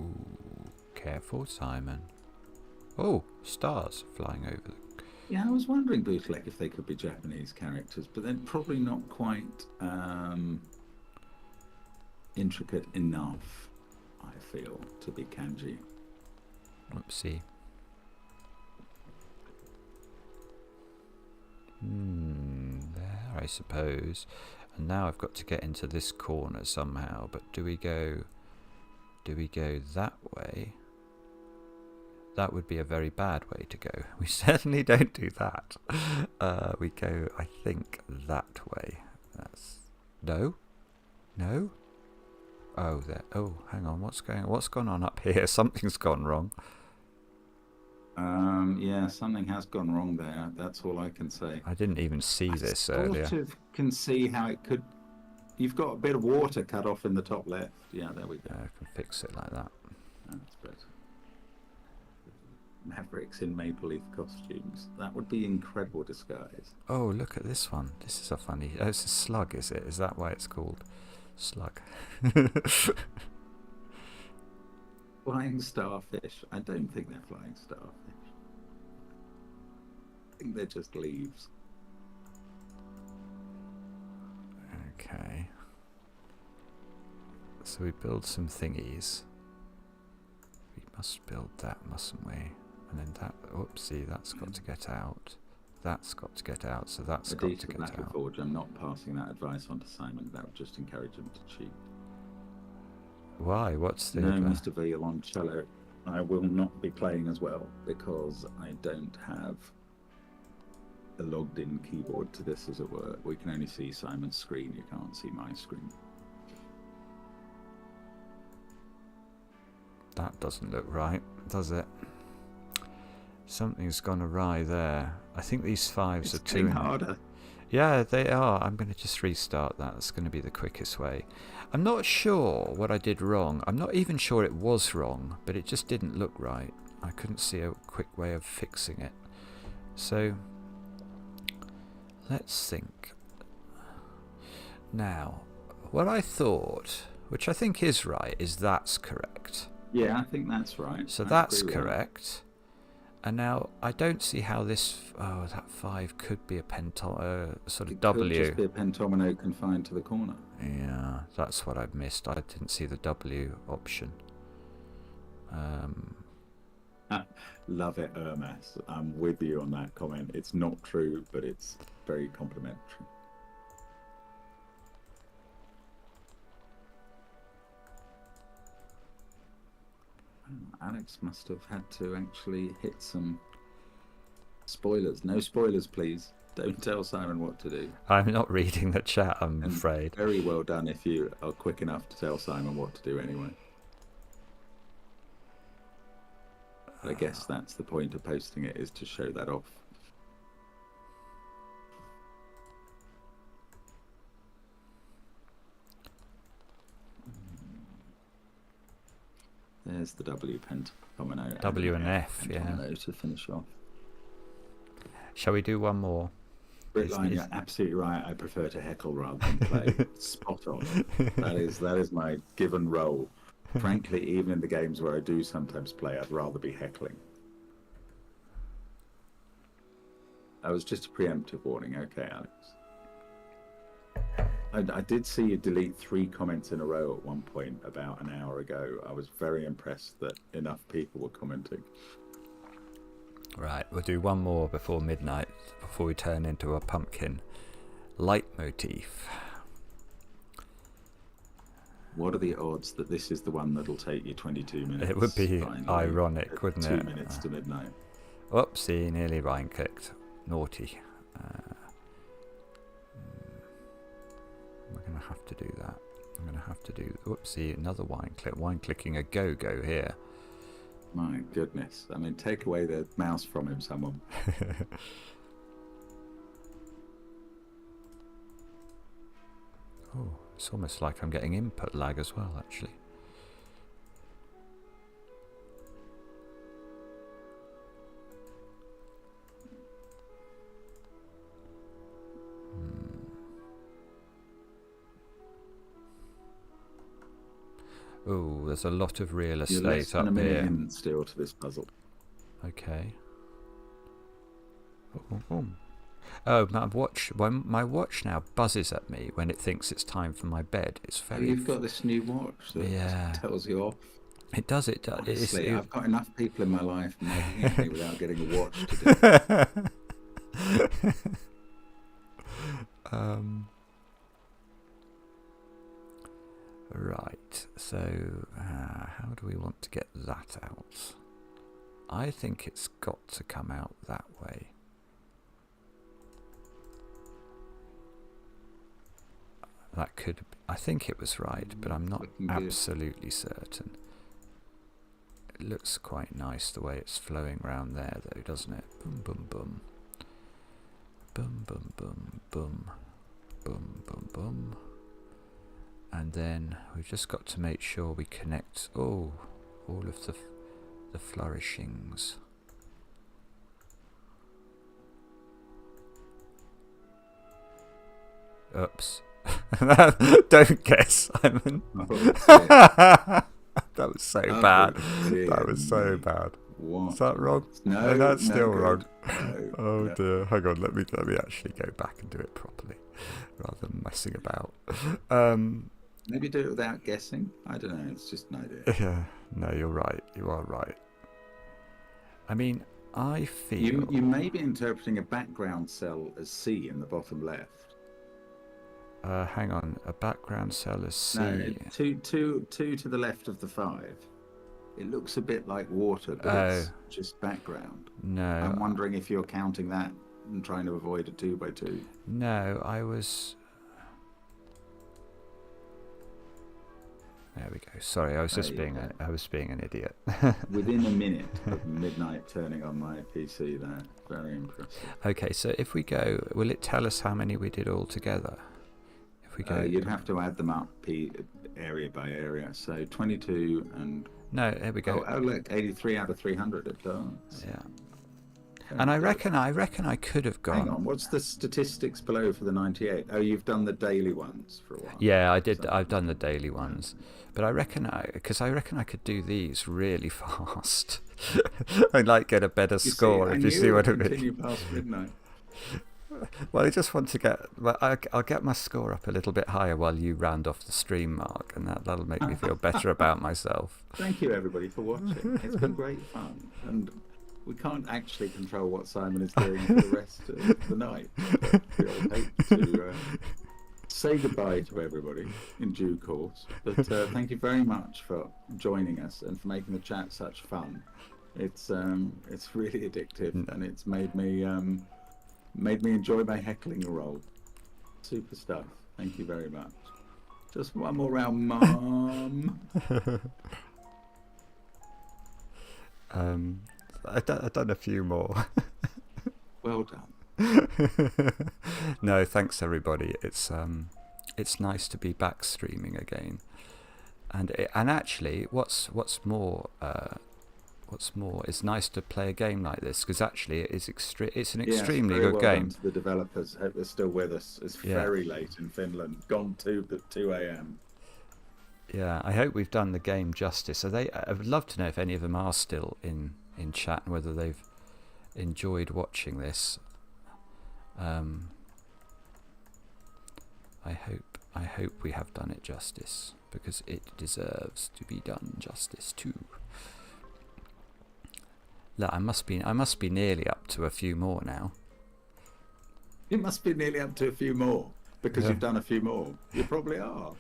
Speaker 1: Ooh, careful, Simon. Oh, stars flying over the...
Speaker 2: Yeah, I was wondering, Bootleg, if they could be Japanese characters, but they're probably not quite intricate enough, I feel, to be kanji.
Speaker 1: Whoopsie. There, I suppose. And now I've got to get into this corner somehow, but do we go that way? That would be a very bad way to go. We certainly don't do that. We go, I think, that way. That's... No? Oh, there. Oh, hang on. What's gone on up here? Something's gone wrong.
Speaker 2: Yeah, something has gone wrong there. That's all I can say.
Speaker 1: I didn't even see this earlier.
Speaker 2: I sort of can see how it could... You've got a bit of water cut off in the top left. Yeah, there we go.
Speaker 1: I can fix it like that.
Speaker 2: That's better. Mavericks in Maple Leaf costumes. That would be incredible disguise.
Speaker 1: Oh, look at this one. This is a funny... Oh, it's a slug, is it? Is that why it's called slug?
Speaker 2: Flying starfish. I don't think they're flying starfish. I think they're just leaves.
Speaker 1: Okay. So we build some thingies. We must build that, mustn't we? And then that... Oopsie, that's got to get out. That's got to get out, so that's got to get out.
Speaker 2: Forge, I'm not passing that advice on to Simon. That would just encourage him to cheat.
Speaker 1: Why? What's the...
Speaker 2: No, Mr. Violoncello, I will not be playing as well because I don't have a logged-in keyboard to this, as it were. We can only see Simon's screen. You can't see my screen.
Speaker 1: That doesn't look right, does it? Something's gone awry there. I think these fives are too...
Speaker 2: harder.
Speaker 1: Yeah, they are. I'm going to just restart that. That's going to be the quickest way. I'm not sure what I did wrong. I'm not even sure it was wrong, but it just didn't look right. I couldn't see a quick way of fixing it. So, let's think. Now, what I thought, which I think is right, is that's correct.
Speaker 2: Yeah, I think that's right.
Speaker 1: So that's correct. And now I don't see how this. Oh, that 5 could be a sort of W.
Speaker 2: It could just be a pentomino confined to the corner.
Speaker 1: Yeah, that's what I've missed. I didn't see the W option.
Speaker 2: Love it, Hermes. I'm with you on that comment. It's not true, but it's very complimentary. Alex must have had to actually hit some spoilers. No spoilers, please. Don't tell Simon what to do.
Speaker 1: I'm not reading the chat, I'm afraid.
Speaker 2: Very well done if you are quick enough to tell Simon what to do anyway. I guess that's the point of posting it, is to show that off. There's the W pentomino.
Speaker 1: W and F, yeah.
Speaker 2: To finish off.
Speaker 1: Shall we do one more?
Speaker 2: Britline, you're absolutely right. I prefer to heckle rather than play. Spot on. That is my given role. Frankly, even in the games where I do sometimes play, I'd rather be heckling. That was just a preemptive warning. Okay, Alex. I did see you delete 3 comments in a row at one point about an hour ago. I was very impressed that enough people were commenting.
Speaker 1: Right, we'll do one more before midnight, before we turn into a pumpkin leitmotif.
Speaker 2: What are the odds that this is the one that'll take you 22 minutes?
Speaker 1: It would be ironic, wouldn't it?
Speaker 2: 2 minutes to midnight.
Speaker 1: Oopsie, nearly right clicked. Naughty. We're going to have to do that. I'm going to have to do... Whoopsie, another wine click. Wine clicking a go-go here.
Speaker 2: My goodness. I mean, take away the mouse from him, someone.
Speaker 1: Oh, it's almost like I'm getting input lag as well, actually. Oh, there's a lot of real estate
Speaker 2: You're less than
Speaker 1: up
Speaker 2: a minute
Speaker 1: here.
Speaker 2: in still to this puzzle.
Speaker 1: Okay. Oh, my watch now buzzes at me when it thinks it's time for my bed. It's very.
Speaker 2: Oh, you've got this new watch that tells you off.
Speaker 1: It does. It does.
Speaker 2: Honestly, I've got enough people in my life nagging me without getting a watch to do.
Speaker 1: Right. So, how do we want to get that out? I think it's got to come out that way. That could... I think it was right, but I'm not absolutely certain. It looks quite nice the way it's flowing around there, though, doesn't it? Boom, boom, boom. Boom, boom, boom, boom. Boom, boom, boom. And then we've just got to make sure we connect all of the flourishings. Oops. Don't guess, Simon. That was so bad. That was so bad.
Speaker 2: What?
Speaker 1: Is that wrong?
Speaker 2: No,
Speaker 1: that's still
Speaker 2: good.
Speaker 1: wrong.
Speaker 2: No,
Speaker 1: Oh dear. Hang on, let me actually go back and do it properly rather than messing about.
Speaker 2: Maybe do it without guessing. I don't know, it's just an idea.
Speaker 1: Yeah, no, you're right. You are right. I mean, I feel...
Speaker 2: You may be interpreting a background cell as C in the bottom left.
Speaker 1: Hang on, a background cell is C.
Speaker 2: No, two to the left of the 5. It looks a bit like water, but it's just background.
Speaker 1: No.
Speaker 2: I'm wondering if you're counting that and trying to avoid a 2x2.
Speaker 1: No, I was... There we go. Sorry, I was just
Speaker 2: There you
Speaker 1: being
Speaker 2: go.
Speaker 1: I was being an idiot.
Speaker 2: Within a minute of midnight turning on my PC there. Very impressive.
Speaker 1: Okay, so if we go, will it tell us how many we did all together? If we go,
Speaker 2: You'd have to add them up area by area. So 22 and...
Speaker 1: no, there we go.
Speaker 2: Oh, look, 83 out of 300 it does.
Speaker 1: Yeah.
Speaker 2: Very
Speaker 1: And I
Speaker 2: good.
Speaker 1: reckon I could have gone.
Speaker 2: Hang on, what's the statistics below for the 98? Oh, you've done the daily ones for a while.
Speaker 1: Yeah, I did.
Speaker 2: So,
Speaker 1: I've done the daily ones, but I reckon I could do these really fast. I'd like get a better score if you see what I mean.
Speaker 2: Continue past midnight.
Speaker 1: Well, I just want to get. Well, I'll get my score up a little bit higher while you round off the stream, Mark, and that'll make me feel better about myself.
Speaker 2: Thank you, everybody, for watching. It's been great fun, and we can't actually control what Simon is doing for the rest of the night. But we all hope to say goodbye to everybody in due course. But thank you very much for joining us and for making the chat such fun. It's really addictive, and it's made me enjoy my heckling role. Super stuff. Thank you very much. Just one more round, Mom.
Speaker 1: I've done a few more.
Speaker 2: Well done.
Speaker 1: No, thanks everybody. It's nice to be back streaming again, and actually, what's more, it's nice to play a game like this, because actually it's an extremely good game.
Speaker 2: To the developers, hope they're still with us. It's very late in Finland, gone 2 a.m.
Speaker 1: Yeah, I hope we've done the game justice. I would love to know if any of them are still in chat and whether they've enjoyed watching this. I hope we have done it justice, because it deserves to be done justice too. Look, I must be nearly up to a few more now.
Speaker 2: You must be nearly up to a few more, because you've done a few more. You probably are.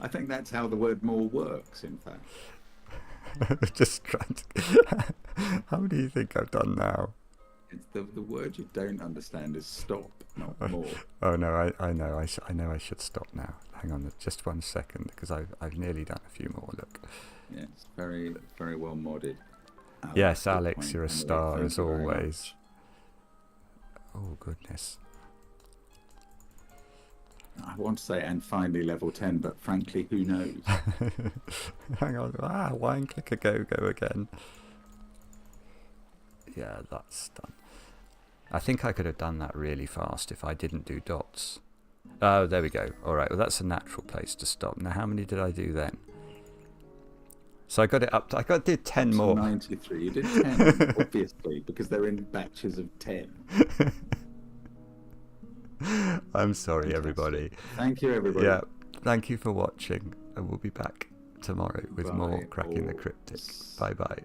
Speaker 2: I think that's how the word "more" works, in fact.
Speaker 1: Just trying to... How many do you think I've done now?
Speaker 2: It's the word you don't understand is "stop," not "more."
Speaker 1: Oh no, I know. I know I should stop now. Hang on, just 1 second, because I've nearly done a few more. Look.
Speaker 2: Yes, very very well modded. Alex,
Speaker 1: yes, Alex, you're a
Speaker 2: Emily,
Speaker 1: star
Speaker 2: thank
Speaker 1: as
Speaker 2: you very
Speaker 1: always.
Speaker 2: much.
Speaker 1: Oh goodness.
Speaker 2: I want to say "and finally level 10," but frankly, who knows?
Speaker 1: Hang on. Wine clicker go again. Yeah, that's done. I think I could have done that really fast if I didn't do dots. Oh, there we go. All right, well, that's a natural place to stop. Now, how many did I do then? So I got it up to, did 10 more.
Speaker 2: 93. You did 10, obviously, because they're in batches of 10.
Speaker 1: I'm sorry,
Speaker 2: Fantastic.
Speaker 1: Everybody.
Speaker 2: Thank you, everybody.
Speaker 1: Yeah, thank you for watching, and we'll be back tomorrow with more Cracking the Cryptic. Bye-bye.